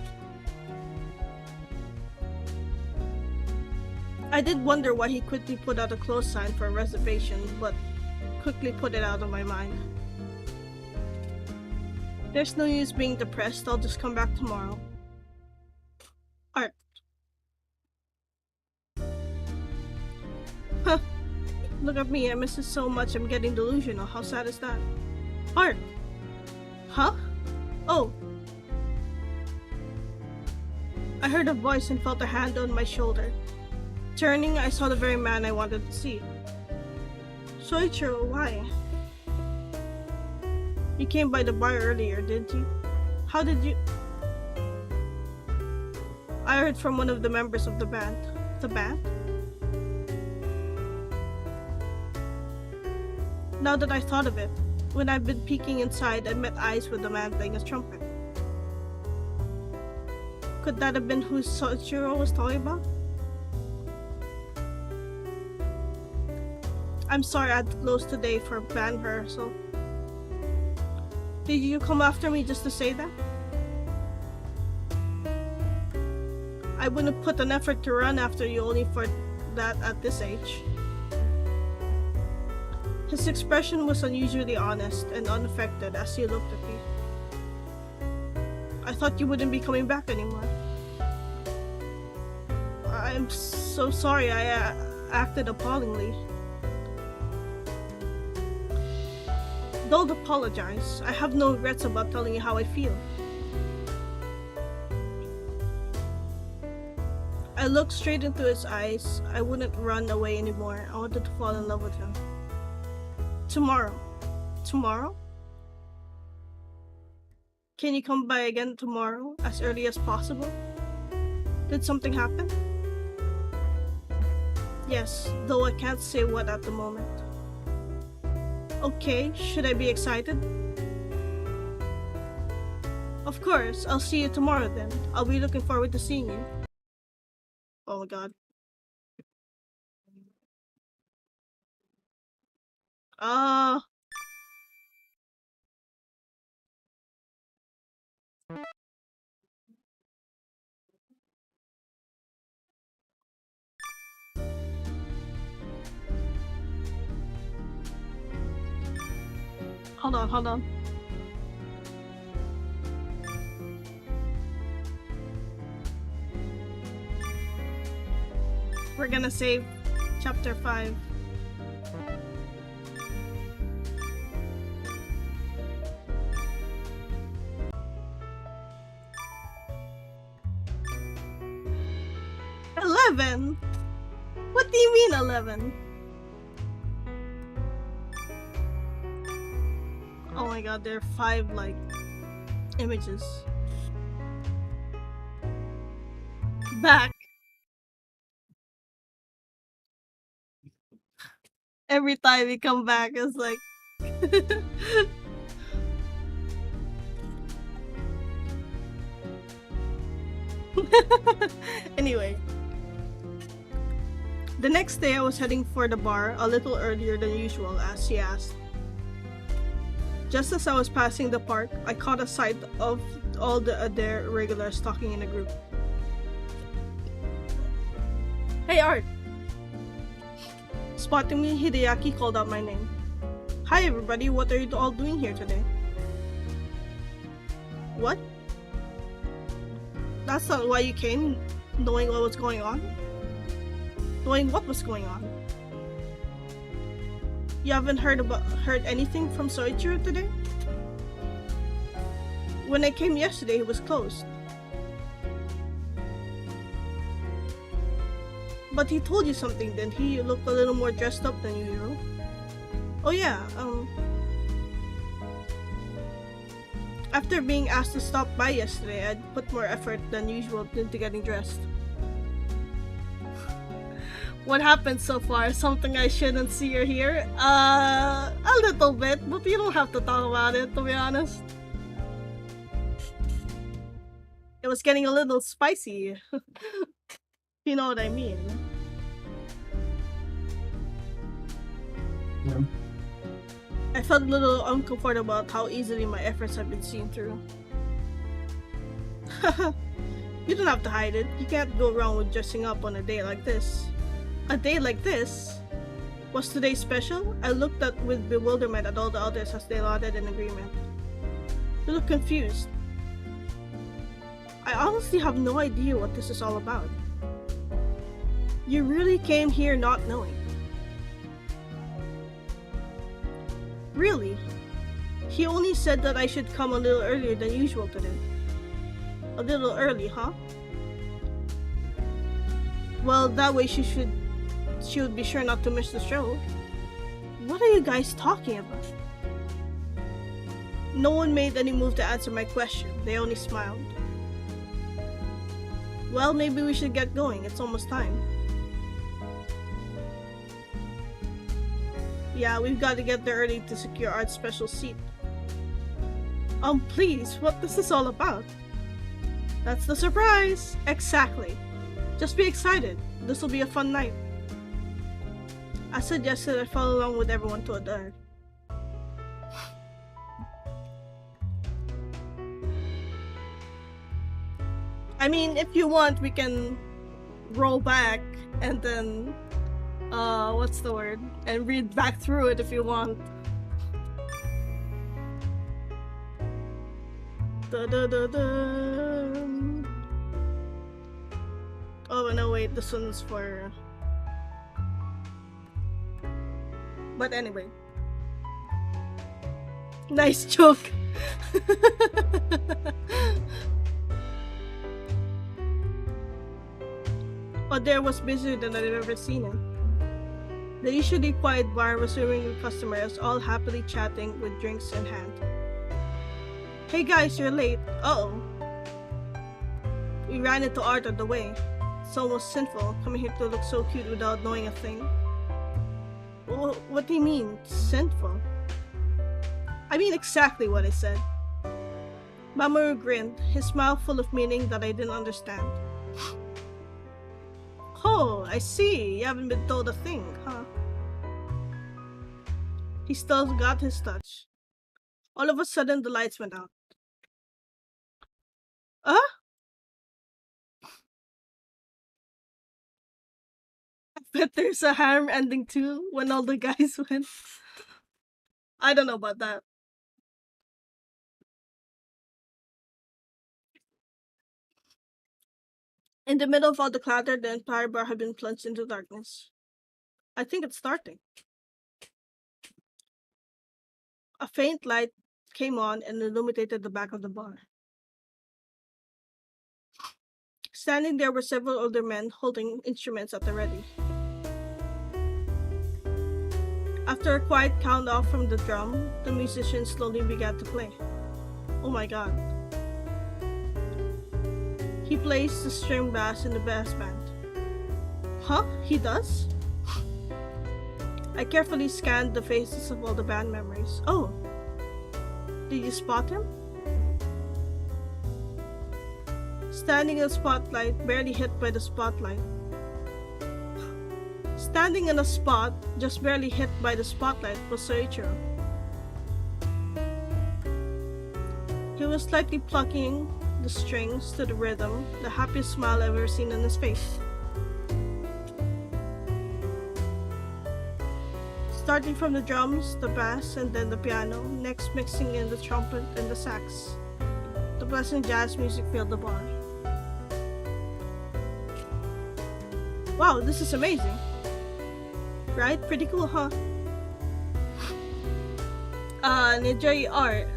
I did wonder why he quickly put out a close sign for a reservation, but quickly put it out of my mind. There's no use being depressed, I'll just come back tomorrow. Art. Huh. Look at me, I miss it so much I'm getting delusional. How sad is that? Art. Huh? Oh. I heard a voice and felt a hand on my shoulder. Turning, I saw the very man I wanted to see. Soichiro, why? You came by the bar earlier, didn't you? How did you... I heard from one of the members of the band. The band? Now that I thought of it, when I've been peeking inside, I met eyes with the man playing his trumpet. Could that have been who Soichiro was talking about? I'm sorry I had to close today for band rehearsal. Did you come after me just to say that? I wouldn't put an effort to run after you only for that at this age. His expression was unusually honest and unaffected as he looked at me. I thought you wouldn't be coming back anymore. I'm so sorry I acted appallingly. Don't apologize. I have no regrets about telling you how I feel. I looked straight into his eyes. I wouldn't run away anymore. I wanted to fall in love with him. Tomorrow. Tomorrow? Can you come by again tomorrow, as early as possible? Did something happen? Yes, though I can't say what at the moment. Okay, should I be excited? Of course, I'll see you tomorrow then. I'll be looking forward to seeing you. Oh my god. Hold on. We're gonna save chapter 5. Hello! 11? What do you mean 11? Oh my god, there are 5 like images. Back. Every time we come back, it's like. Anyway, the next day I was heading for the bar a little earlier than usual, as she asked. Just as I was passing the park, I caught a sight of all their regulars talking in a group. Hey Art! Spotting me, Hideaki called out my name. Hi everybody, what are you all doing here today? What? That's not why you came, knowing what was going on? Knowing what was going on? You haven't heard anything from Soichiro today? When I came yesterday, it was closed. But he told you something, didn't he? You look a little more dressed up than usual. Oh yeah, after being asked to stop by yesterday, I'd put more effort than usual into getting dressed. What happened so far? Something I shouldn't see or hear? A little bit, but you don't have to talk about it, to be honest. It was getting a little spicy. You know what I mean. Yeah. I felt a little uncomfortable about how easily my efforts have been seen through. You don't have to hide it. You can't go wrong with dressing up on a day like this. A day like this? Was today special? I looked at with bewilderment at all the others as they nodded in agreement. They looked confused. I honestly have no idea what this is all about. You really came here not knowing. Really? He only said that I should come a little earlier than usual today. A little early, huh? Well, that way she would be sure not to miss the show. What are you guys talking about? No one made any move to answer my question. They only smiled. Well, maybe we should get going. It's almost time. Yeah, we've got to get there early to secure Art's special seat. Please, what is this all about? That's the surprise! Exactly. Just be excited. This will be a fun night. I suggested I follow along with everyone to a dare. I mean, if you want, we can roll back and then, what's the word? And read back through it if you want. Da-da-da-da. Oh, no, wait, this one's for... But anyway. Nice joke! Adair was busier than I've ever seen him. The usually quiet bar was swimming with customers, all happily chatting with drinks in hand. Hey guys, you're late. Uh-oh. We ran into Art on the way. It's almost sinful, coming here to look so cute without knowing a thing. What do you mean, sinful? I mean exactly what I said. Mamoru grinned, his smile full of meaning that I didn't understand. Oh, I see. You haven't been told a thing, huh? He still got his touch. All of a sudden, the lights went out. Huh? I bet there's a harem ending too when all the guys went. I don't know about that. In the middle of all the clatter, the entire bar had been plunged into darkness. I think it's starting. A faint light came on and illuminated the back of the bar. Standing there were several older men holding instruments at the ready. After a quiet count off from the drum, the musician slowly began to play. Oh my god. He plays the string bass in the bass band. Huh? He does? I carefully scanned the faces of all the band members. Oh. Did you spot him? Standing in the spotlight, barely hit by the spotlight. Standing in a spot, just barely hit by the spotlight, was Soichiro. He was slightly plucking the strings to the rhythm, the happiest smile I've ever seen on his face. Starting from the drums, the bass, and then the piano, next mixing in the trumpet and the sax. The pleasant jazz music filled the bar. Wow, this is amazing. Right? Pretty cool, huh? Enjoy art.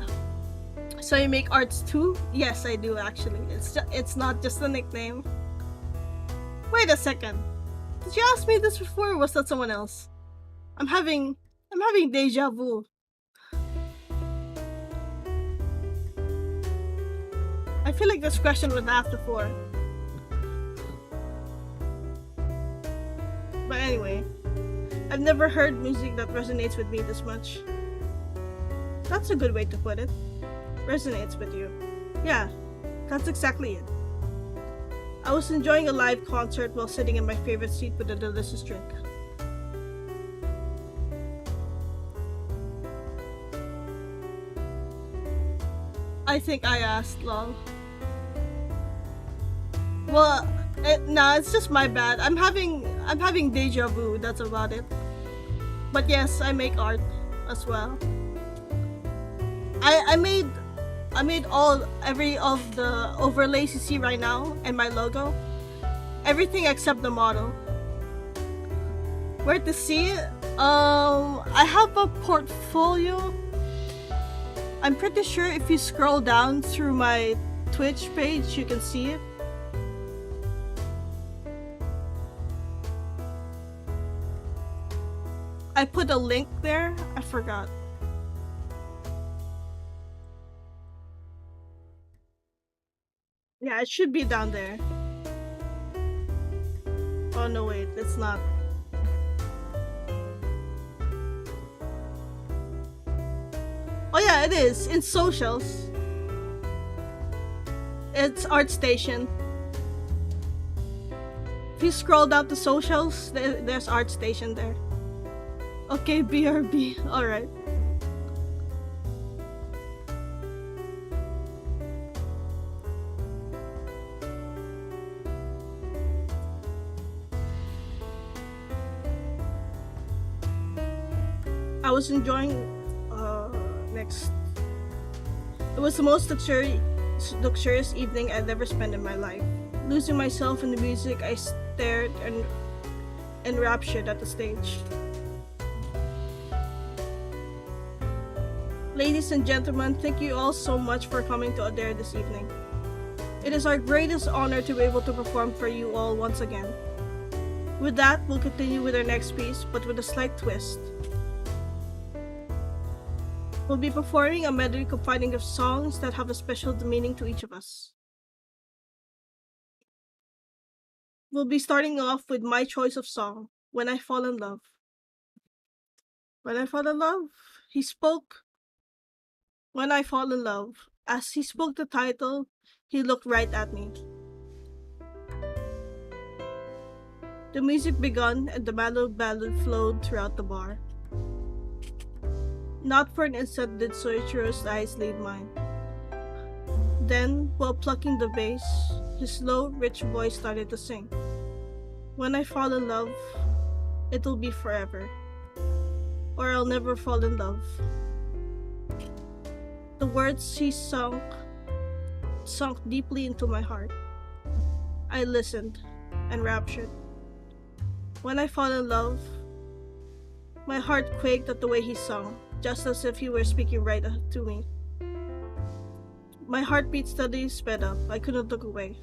So you make arts too? Yes, I do actually. It's not just a nickname. Wait a second. Did you ask me this before or was that someone else? I'm having deja vu. I feel like this question was asked before. But anyway, I've never heard music that resonates with me this much. That's a good way to put it. Resonates with you. Yeah, that's exactly it. I was enjoying a live concert while sitting in my favorite seat with a delicious drink. I think I asked, lol. Well, nah, it's just my bad. I'm having deja vu, that's about it. But yes, I make art as well. I made every of the overlays you see right now and my logo. Everything except the model. Where to see it? I have a portfolio. I'm pretty sure if you scroll down through my Twitch page, you can see it. I put a link there. I forgot. Yeah, it should be down there. Oh no, wait, it's not. Oh yeah, it is. In socials. It's ArtStation. If you scroll down to socials, there's ArtStation there. Okay, BRB. Alright. I was enjoying next. It was the most luxurious evening I'd ever spent in my life. Losing myself in the music, I stared and enraptured at the stage. Ladies and gentlemen, thank you all so much for coming to Adair this evening. It is our greatest honor to be able to perform for you all once again. With that, we'll continue with our next piece, but with a slight twist. We'll be performing a medley comprising of songs that have a special meaning to each of us. We'll be starting off with my choice of song, When I Fall in Love. When I fall in love, he spoke. When I fall in love, as he spoke the title, he looked right at me. The music began and the mellow ballad flowed throughout the bar. Not for an instant did Soichiro's eyes leave mine. Then, while plucking the bass, his low, rich voice started to sing. When I fall in love, it'll be forever. Or I'll never fall in love. The words he sunk deeply into my heart. I listened, enraptured. When I fall in love, my heart quaked at the way he sung, just as if he were speaking right to me. My heartbeat steadily sped up. I couldn't look away.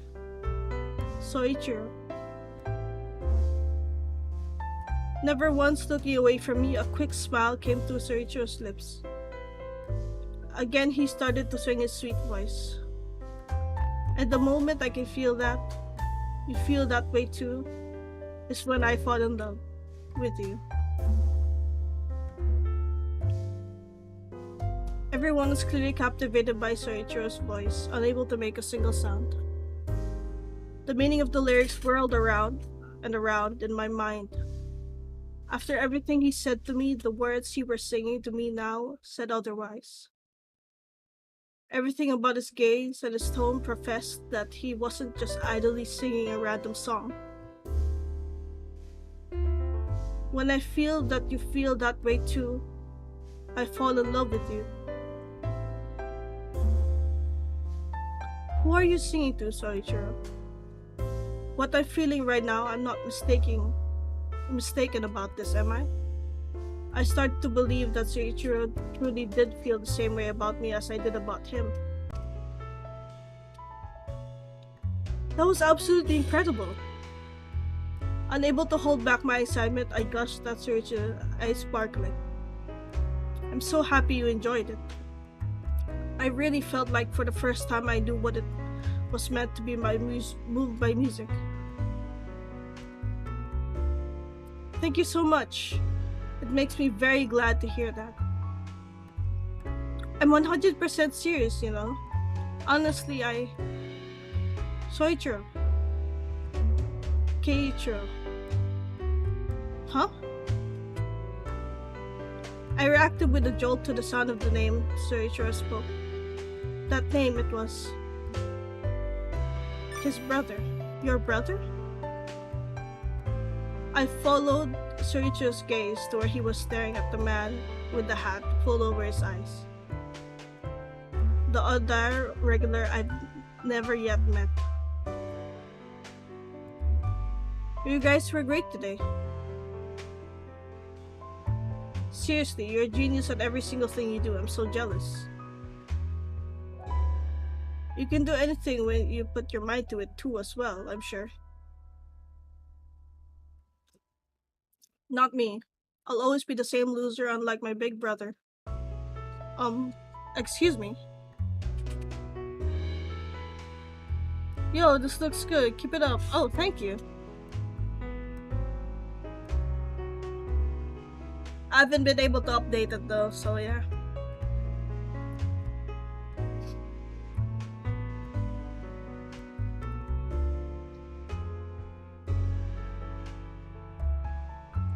Soichiro. Never once looking away from me, a quick smile came to Soichiro's lips. Again, he started to swing his sweet voice. At the moment I can feel that, you feel that way too, is when I fall in love with you. Everyone was clearly captivated by Soichiro's voice, unable to make a single sound. The meaning of the lyrics whirled around and around in my mind. After everything he said to me, the words he was singing to me now said otherwise. Everything about his gaze and his tone professed that he wasn't just idly singing a random song. When I feel that you feel that way too, I fall in love with you. Who are you singing to, Soichiro? What I'm feeling right now, I'm not mistaken about this, am I? I started to believe that Soichiro truly did feel the same way about me as I did about him. That was absolutely incredible. Unable to hold back my excitement, I gushed at Soichiro's eyes sparkling. I'm so happy you enjoyed it. I really felt like for the first time I knew what it was meant to be moved by music. Thank you so much. It makes me very glad to hear that. I'm 100% serious, you know. Honestly, Soichiro. Keiichiro. Huh? I reacted with a jolt to the sound of the name Soichiro spoke. That name, it was his brother. Your brother? I followed Soichiro's gaze to where he was staring at the man with the hat pulled over his eyes. The other regular I've never yet met. You guys were great today. Seriously, you're a genius at every single thing you do. I'm so jealous. You can do anything when you put your mind to it too as well, I'm sure. Not me. I'll always be the same loser unlike my big brother. Excuse me. Yo, this looks good. Keep it up. Oh, thank you. I haven't been able to update it though, so yeah.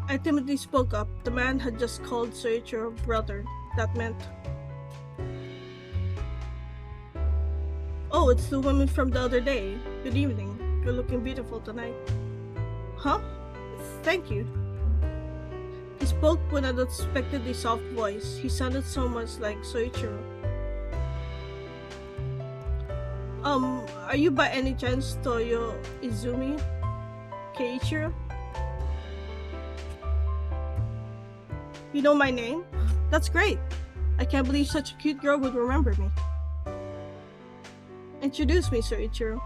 I timidly spoke up. The man had just called Soichiro brother. That meant... Oh, it's the woman from the other day. Good evening. You're looking beautiful tonight. Huh? Thank you. He spoke with an unexpectedly soft voice. He sounded so much like Soichiro. Are you by any chance Toyo Izumi? Keiichiro? You know my name? That's great. I can't believe such a cute girl would remember me. Introduce me, Soichiro.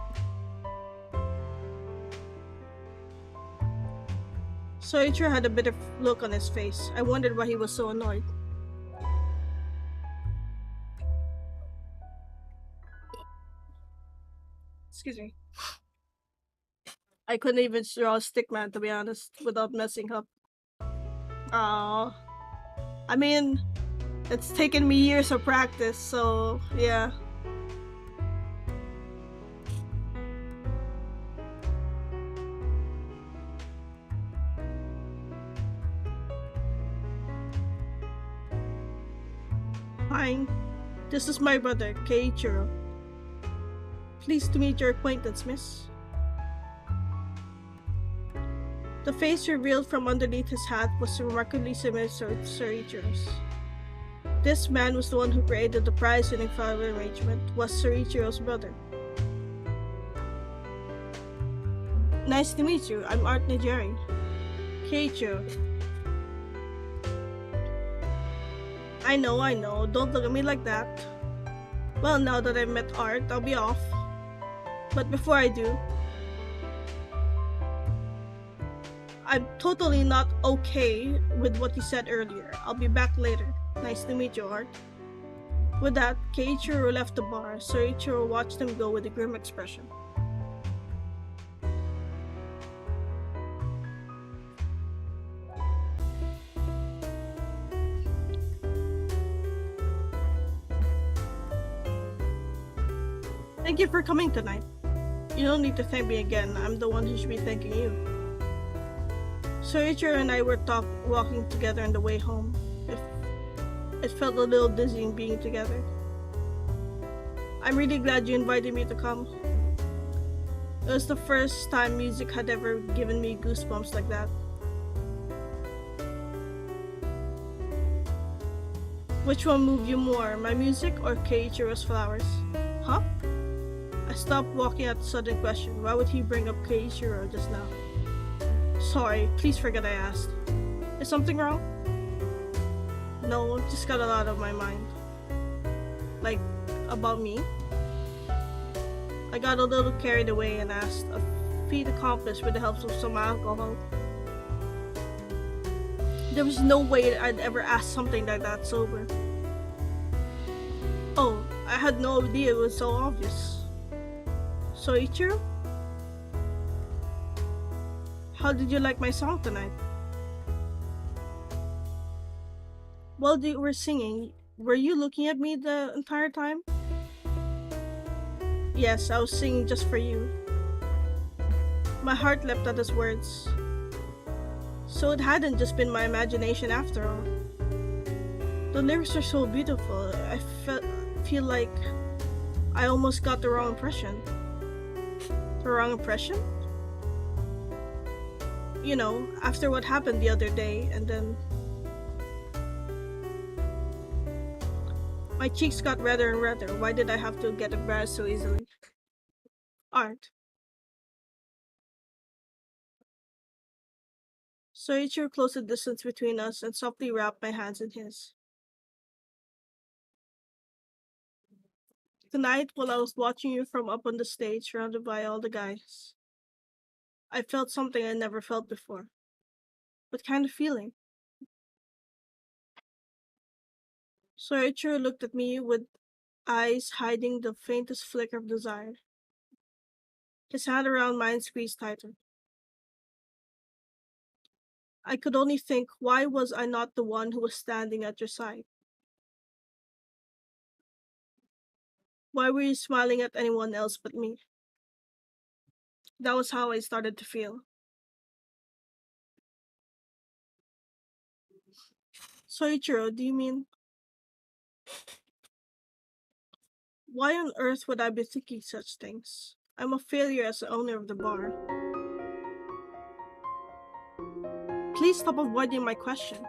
Soichiro had a bitter look on his face. I wondered why he was so annoyed. Excuse me. I couldn't even draw a stickman, to be honest, without messing up. I mean, it's taken me years of practice, so yeah. Fine. This is my brother, Keiichiro. Pleased to meet your acquaintance, miss. The face revealed from underneath his hat was remarkably similar to Soichiro's. This man was the one who created the prize-winning flower arrangement, was Soichiro's brother. Nice to meet you. I'm Art Nigeri. Keiichiro. I know. Don't look at me like that. Well, now that I've met Art, I'll be off. But before I do, I'm totally not okay with what you said earlier. I'll be back later. Nice to meet you, Art. With that, Keiichiro left the bar. Soichiro watched him go with a grim expression. Thank you for coming tonight. You don't need to thank me again. I'm the one who should be thanking you. Soichiro and I were walking together on the way home. It felt a little dizzying being together. I'm really glad you invited me to come. It was the first time music had ever given me goosebumps like that. Which one moved you more, my music or Keiichiro's flowers? Huh? I stopped walking at the sudden question. Why would he bring up Keiichiro just now? Sorry, please forget I asked. Is something wrong? No, it just got a lot of my mind. Like, about me? I got a little carried away and asked, a feat accomplished with the help of some alcohol. There was no way I'd ever ask something like that sober. Oh, I had no idea it was so obvious. Soichiro? How did you like my song tonight? While you were singing, were you looking at me the entire time? Yes, I was singing just for you. My heart leapt at his words. So it hadn't just been my imagination after all. The lyrics are so beautiful, I feel like I almost got the wrong impression. The wrong impression? You know, after what happened the other day, and then my cheeks got redder and redder. Why did I have to get embarrassed so easily? Art. Soichiro closed the distance between us and softly wrapped my hands in his. Tonight, while I was watching you from up on the stage, surrounded by all the guys, I felt something I never felt before. What kind of feeling? Soichiro looked at me with eyes hiding the faintest flicker of desire. His hand around mine squeezed tighter. I could only think, why was I not the one who was standing at your side? Why were you smiling at anyone else but me? That was how I started to feel. Soichiro, do you mean? Why on earth would I be thinking such things? I'm a failure as the owner of the bar. Please stop avoiding my question.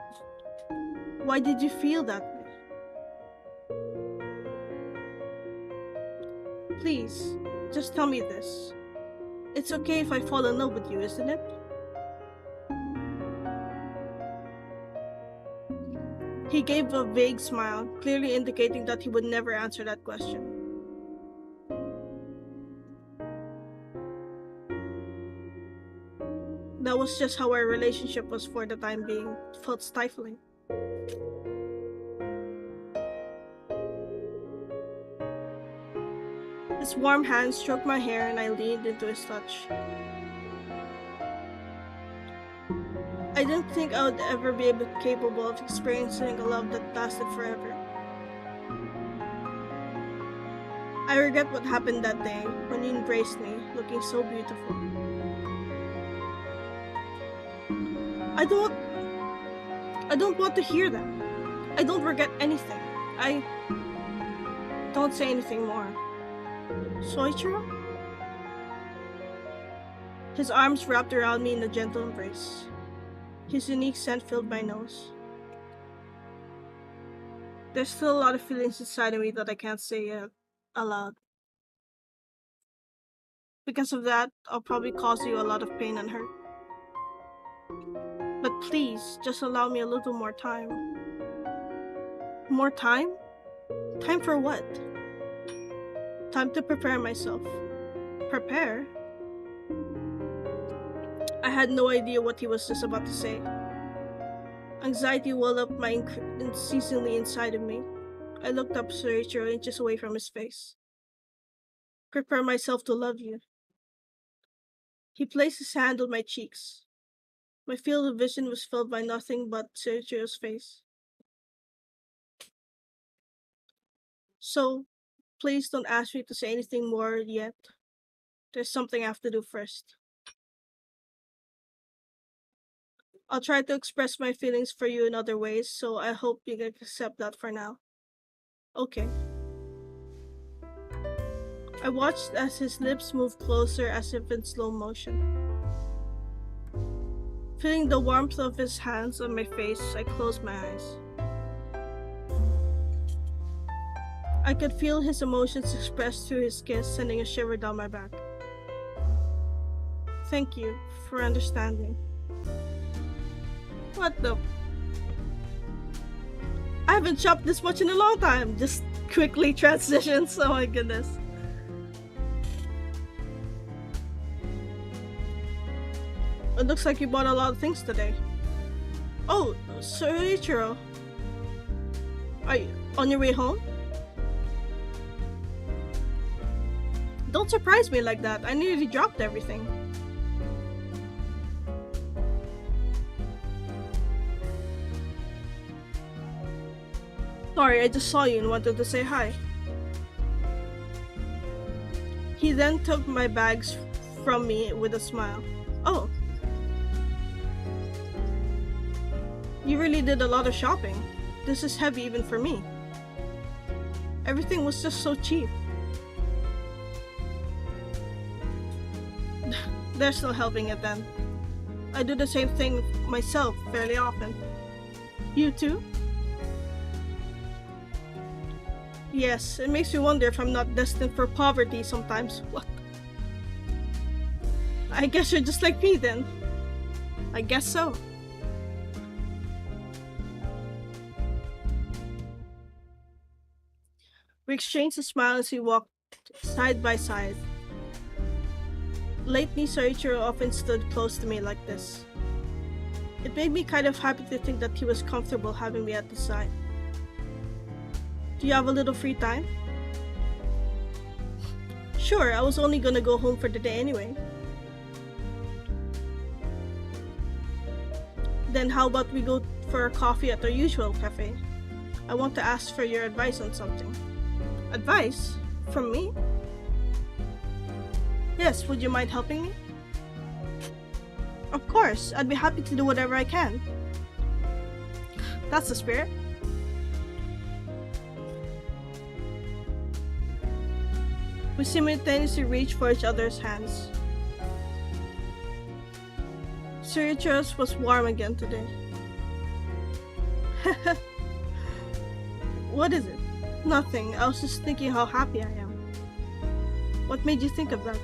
Why did you feel that way? Please, just tell me this. It's okay if I fall in love with you, isn't it? He gave a vague smile, clearly indicating that he would never answer that question. That was just how our relationship was for the time being. It felt stifling. His warm hand stroked my hair and I leaned into his touch. I didn't think I would ever be capable of experiencing a love that lasted forever. I regret what happened that day when you embraced me, looking so beautiful. I don't want to hear that. I don't regret anything. Don't say anything more. Soichiro? His arms wrapped around me in a gentle embrace. His unique scent filled my nose. There's still a lot of feelings inside of me that I can't say aloud. Because of that, I'll probably cause you a lot of pain and hurt. But please, just allow me a little more time. More time? Time for what? Time to prepare myself. Prepare? I had no idea what he was just about to say. Anxiety welled up unceasingly inside of me. I looked up Soichiro inches away from his face. Prepare myself to love you. He placed his hand on my cheeks. My field of vision was filled by nothing but Soichiro's face. So, please don't ask me to say anything more yet. There's something I have to do first. I'll try to express my feelings for you in other ways, so I hope you can accept that for now. Okay. I watched as his lips moved closer as if in slow motion. Feeling the warmth of his hands on my face, I closed my eyes. I could feel his emotions expressed through his kiss, sending a shiver down my back. Thank you for understanding. What the? I haven't chopped this much in a long time. Just quickly transitions. Oh my goodness. It looks like you bought a lot of things today. Oh, Soichiro. Are you on your way home? Don't surprise me like that. I nearly dropped everything. Sorry, I just saw you and wanted to say hi. He then took my bags from me with a smile. Oh. You really did a lot of shopping. This is heavy even for me. Everything was just so cheap. There's no helping it then. I do the same thing myself fairly often. You too? Yes, it makes me wonder if I'm not destined for poverty sometimes. What? I guess you're just like me then. I guess so. We exchanged a smile as we walked side by side. Lately, Soichiro often stood close to me like this. It made me kind of happy to think that he was comfortable having me at his side. Do you have a little free time? Sure, I was only gonna go home for the day anyway. Then how about we go for a coffee at our usual cafe? I want to ask for your advice on something. Advice? From me? Yes, would you mind helping me? Of course, I'd be happy to do whatever I can. That's the spirit. We simultaneously reached for each other's hands. Soichiro's was warm again today. What is it? Nothing. I was just thinking how happy I am. What made you think of that?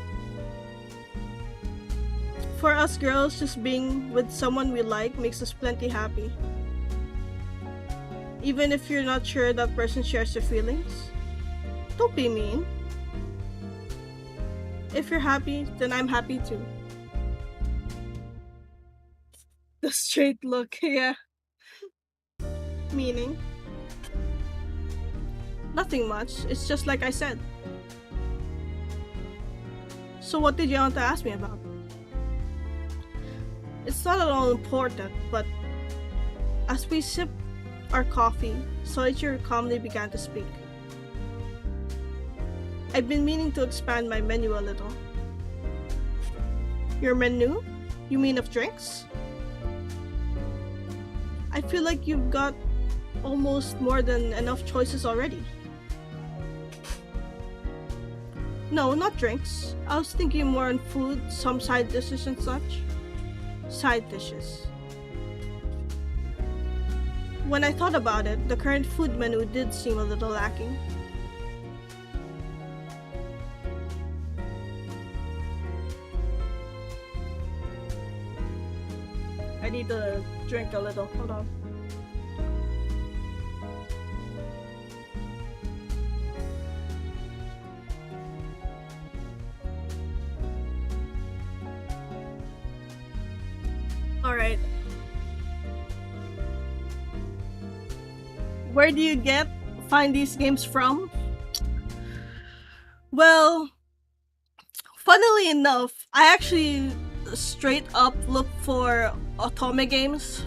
For us girls, just being with someone we like makes us plenty happy. Even if you're not sure that person shares your feelings. Don't be mean. If you're happy, then I'm happy too. The straight look, yeah. Meaning? Nothing much, it's just like I said. So what did you want to ask me about? It's not at all important, but as we sipped our coffee, Soichiro calmly began to speak. I've been meaning to expand my menu a little. Your menu? You mean of drinks? I feel like you've got almost more than enough choices already. No, not drinks. I was thinking more on food, some side dishes and such. Side dishes. When I thought about it, the current food menu did seem a little lacking. I need to drink a little. Hold on. Where do you find these games from? Well, funnily enough, I actually straight up looked for Otome games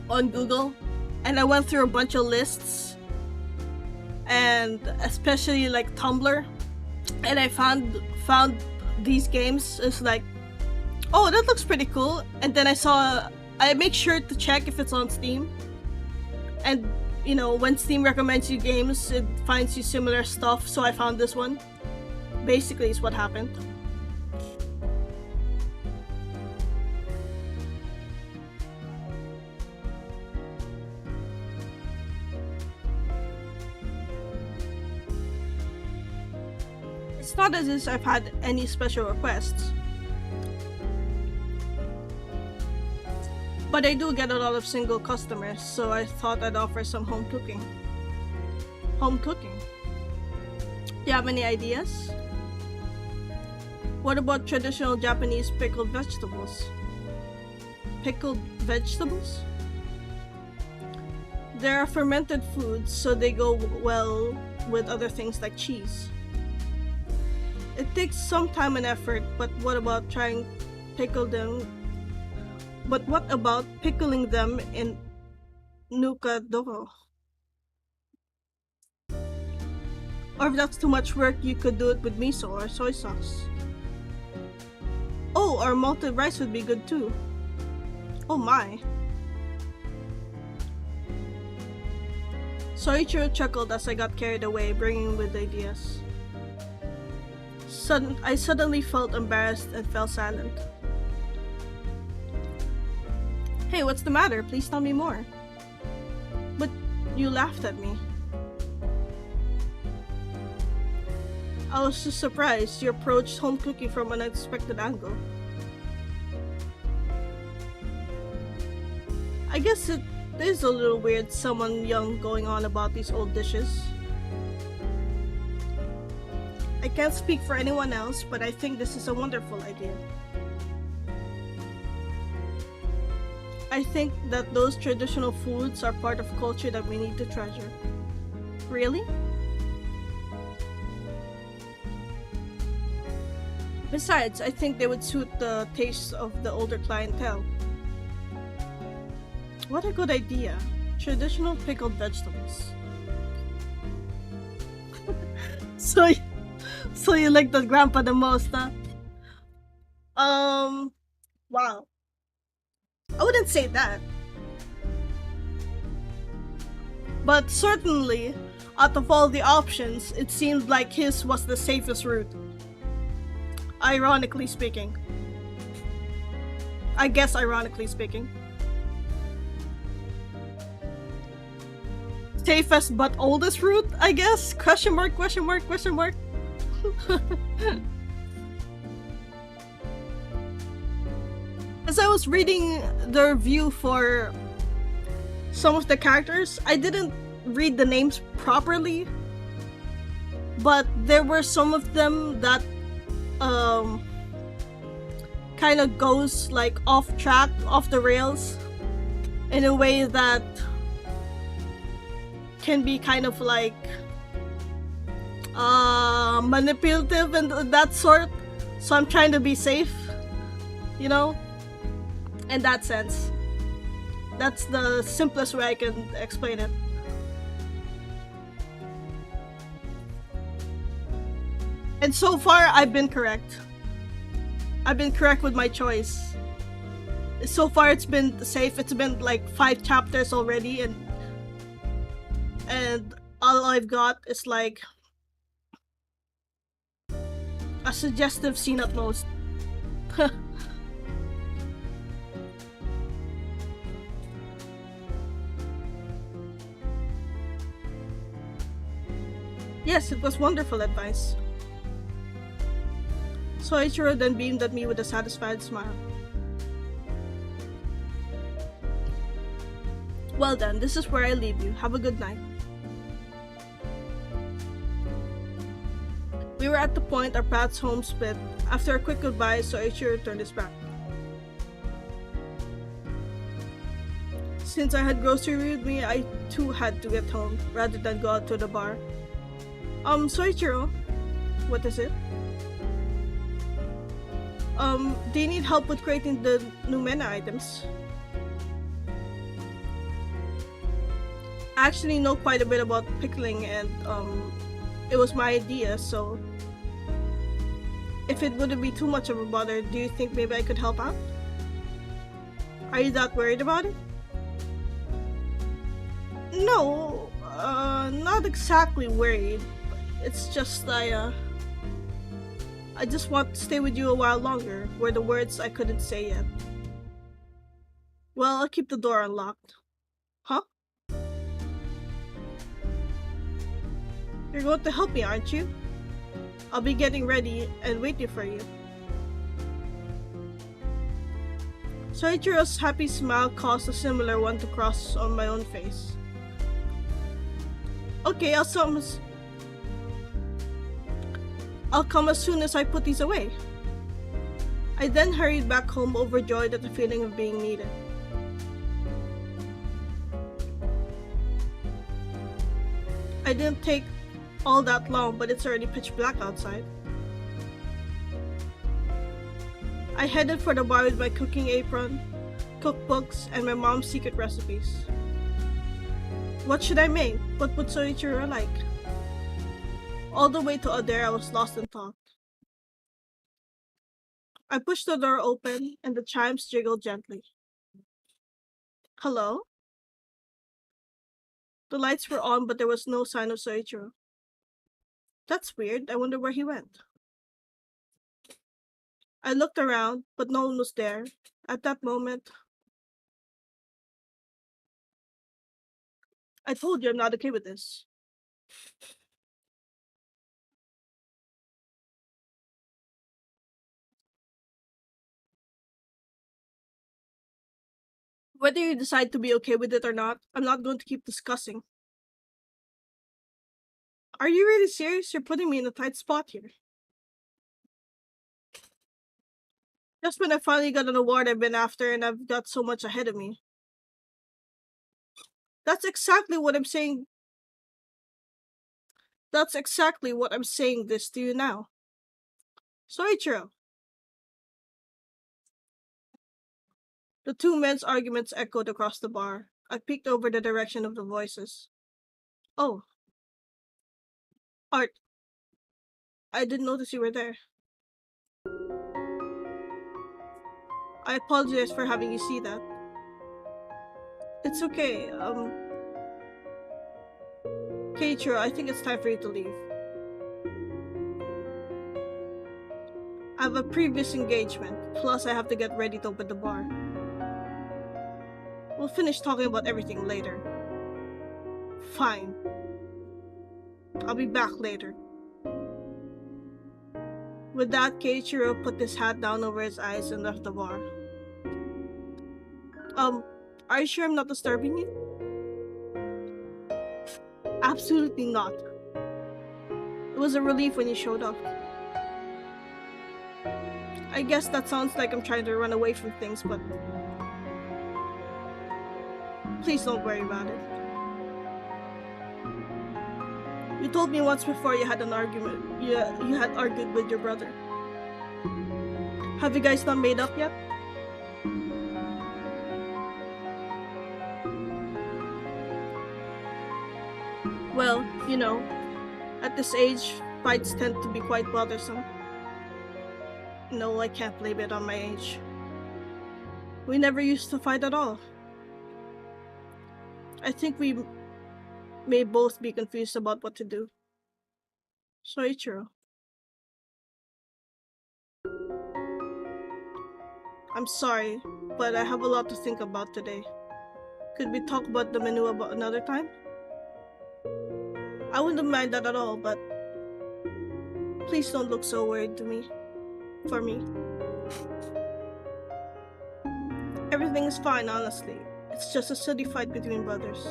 on Google, and I went through a bunch of lists, and especially like Tumblr, and I found these games. It's like, oh, that looks pretty cool. And then I make sure to check if it's on Steam, and you know, when Steam recommends you games, it finds you similar stuff, so I found this one. Basically, is what happened. It's not as if I've had any special requests, but I do get a lot of single customers, so I thought I'd offer some home cooking. Home cooking? Do you have any ideas? What about traditional Japanese pickled vegetables? Pickled vegetables? They're fermented foods, so they go well with other things like cheese. It takes some time and effort, but what about pickling them in nukadoro? Or if that's too much work, you could do it with miso or soy sauce. Oh, or malted rice would be good too. Oh my. Soichiro chuckled as I got carried away, bringing with ideas. I suddenly felt embarrassed and fell silent. Hey, what's the matter? Please tell me more. But you laughed at me. I was just surprised you approached home cooking from an unexpected angle. I guess it is a little weird, someone young going on about these old dishes. I can't speak for anyone else, but I think this is a wonderful idea. I think that those traditional foods are part of culture that we need to treasure. Really? Besides, I think they would suit the tastes of the older clientele. What a good idea. Traditional pickled vegetables. So you like the grandpa the most, huh? Wow. I wouldn't say that. But certainly, out of all the options, it seemed like his was the safest route. Ironically speaking. I guess ironically speaking. Safest but oldest route, I guess? Question mark, question mark, question mark. As I was reading the review for some of the characters, I didn't read the names properly, but there were some of them that kind of goes like off track, off the rails, in a way that can be kind of like manipulative and that sort. So I'm trying to be safe, you know, in that sense. That's the simplest way I can explain it. And so far, I've been correct. I've been correct with my choice. So far, it's been safe. It's been like 5 chapters already, and all I've got is like a suggestive scene at most. Yes, it was wonderful advice. Soichiro then beamed at me with a satisfied smile. Well then, this is where I leave you. Have a good night. We were at the point our paths home split. After a quick goodbye, Soichiro turned his back. Since I had grocery with me, I too had to get home rather than go out to the bar. Soichiro, what is it? Do you need help with creating the new menu items? I actually know quite a bit about pickling and, it was my idea, so if it wouldn't be too much of a bother, do you think maybe I could help out? Are you that worried about it? No, not exactly worried. It's just I just want to stay with you a while longer, were the words I couldn't say yet. Well, I'll keep the door unlocked. Huh? You're going to help me, aren't you? I'll be getting ready and waiting for you. Soichiro's happy smile caused a similar one to cross on my own face. Okay, I'll come as soon as I put these away. I then hurried back home overjoyed at the feeling of being needed. I didn't take all that long, but it's already pitch black outside. I headed for the bar with my cooking apron, cookbooks, and my mom's secret recipes. What should I make? What would Soichiro like? All the way to Adair, I was lost in thought. I pushed the door open, and the chimes jiggled gently. Hello? The lights were on, but there was no sign of Soichiro. That's weird. I wonder where he went. I looked around, but no one was there. At that moment, I told you I'm not okay with this. Whether you decide to be okay with it or not, I'm not going to keep discussing. Are you really serious? You're putting me in a tight spot here. Just when I finally got an award I've been after and I've got so much ahead of me. That's exactly what I'm saying. That's exactly what I'm saying this to you now. Soichiro. The two men's arguments echoed across the bar. I peeked over the direction of the voices. Oh, Art. I didn't notice you were there. I apologize for having you see that. It's okay, Keiichiro, I think it's time for you to leave. I have a previous engagement, plus I have to get ready to open the bar. We'll finish talking about everything later. Fine. I'll be back later. With that, Keiichiro put his hat down over his eyes and left the bar. Are you sure I'm not disturbing you? Absolutely not. It was a relief when you showed up. I guess that sounds like I'm trying to run away from things, but please don't worry about it. You told me once before you had an argument. You had argued with your brother. Have you guys not made up yet? Well, you know, at this age, fights tend to be quite bothersome. No, I can't blame it on my age. We never used to fight at all. I think we may both be confused about what to do. Soichiro. I'm sorry, but I have a lot to think about today. Could we talk about the menu about another time? I wouldn't mind that at all, but please don't look so worried for me. Everything is fine, honestly. It's just a silly fight between brothers.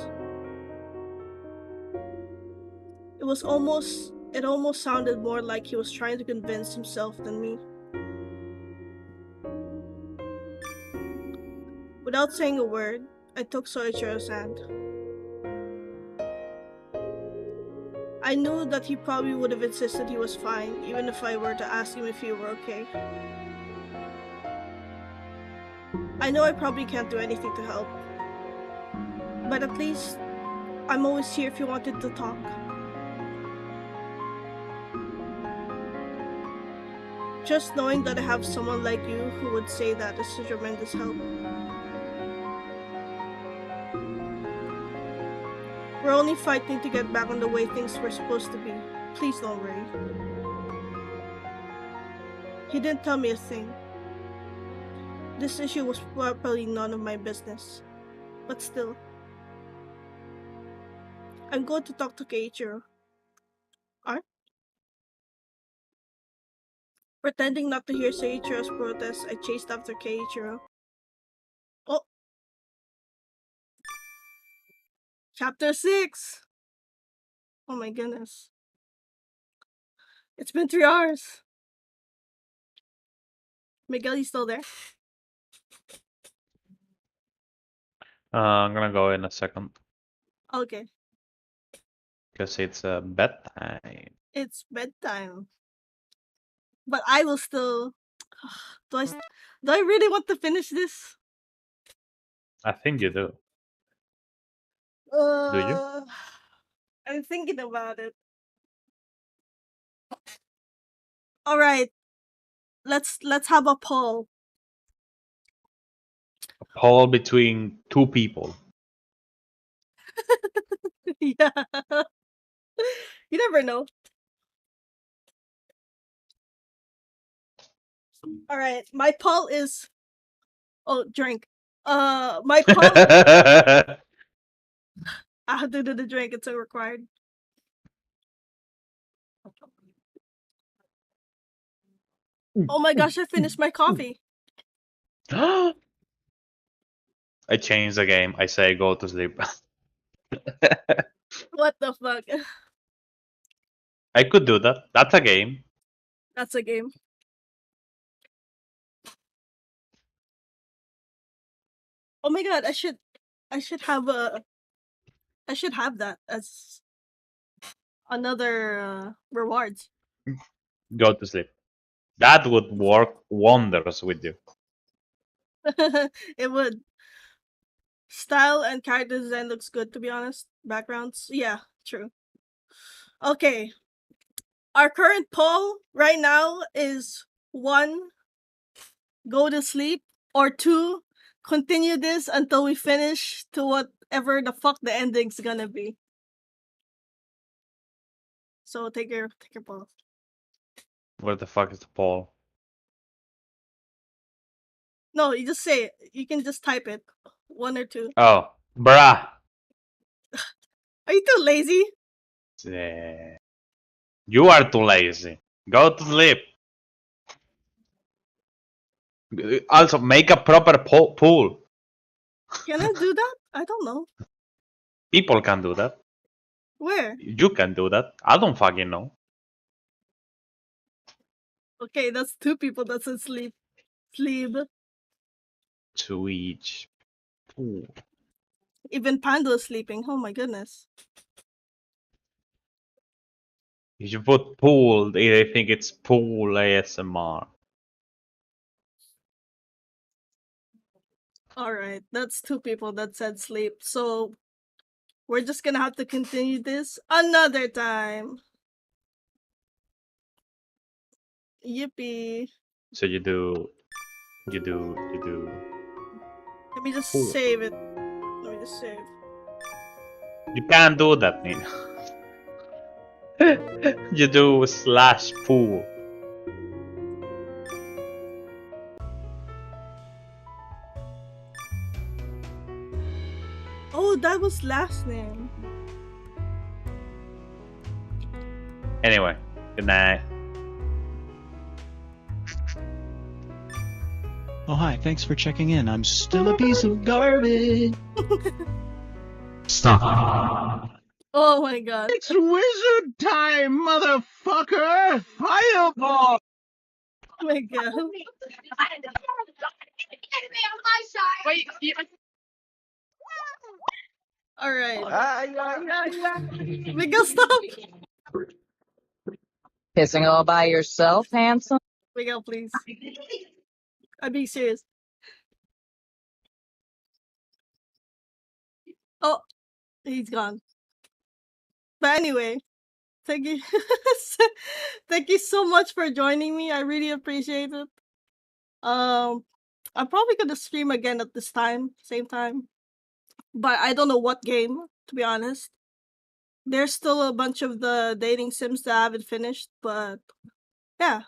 It almost sounded more like he was trying to convince himself than me. Without saying a word, I took Soichiro's hand. I knew that he probably would have insisted he was fine, even if I were to ask him if he were okay. I know I probably can't do anything to help, but at least I'm always here if you wanted to talk. Just knowing that I have someone like you who would say that is a tremendous help. We're only fighting to get back on the way things were supposed to be. Please don't worry. He didn't tell me a thing. This issue was probably none of my business. But still. I'm going to talk to Keiichiro. Are? Pretending not to hear Seiichiro's protest, I chased after Keiichiro. Oh! Chapter 6! Oh my goodness. It's been 3 hours. Miguel, you still there? I'm gonna go in a second. Okay. Because it's bedtime. It's bedtime. But I will still... Do I really want to finish this? I think you do. Do you? I'm thinking about it. All right. Let's have a poll. A poll between 2 people. Yeah. You never know. All right. My poll is... Oh, drink. My poll... I have to do the drink. It's so required. Oh my gosh, I finished my coffee. I changed the game. I say go to sleep. What the fuck? I could do that. That's a game. That's a game. Oh my god, I should have that as another rewards. Go to sleep. That would work wonders with you. It would. Style and character design looks good, to be honest. Backgrounds, yeah, true. Okay. Our current poll right now is 1, go to sleep, or 2, continue this until we finish to whatever the fuck the ending's gonna be. So take your poll. Where the fuck is the poll? No, you just say it. You can just type it. 1 or 2. Oh, bruh. Are you too lazy? You are too lazy. Go to sleep. Also, make a proper pool. Can I do that? I don't know. People can do that. Where? You can do that. I don't fucking know. Okay, that's 2 people that said sleep. Sleep. To each pool. Even Pando is sleeping. Oh my goodness. If you put pool, they think it's pool ASMR. Alright, that's 2 people that said sleep. So we're just gonna have to continue this another time. Yippee. So you do. Let me just Cool. save it. Let me just save. You can't do that, Nina. You do /pool. Oh, that was last name. Anyway, good night. Oh, hi, thanks for checking in. I'm still a piece of garbage. Stop. Oh my god. It's wizard time, motherfucker! Fireball! Oh my god. Wait, All right. Ay, ay, ay, ay. Miguel, stop. Pissing all by yourself, handsome? Miguel, please. I'm being serious. Oh, he's gone. But anyway, thank you. Thank you so much for joining me. I really appreciate it. I'm probably gonna stream again at this time, same time. But I don't know what game, to be honest. There's still a bunch of the dating sims that I haven't finished, but yeah.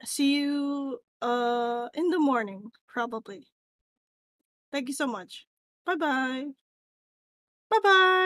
See you in the morning, probably. Thank you so much. Bye bye. Bye bye.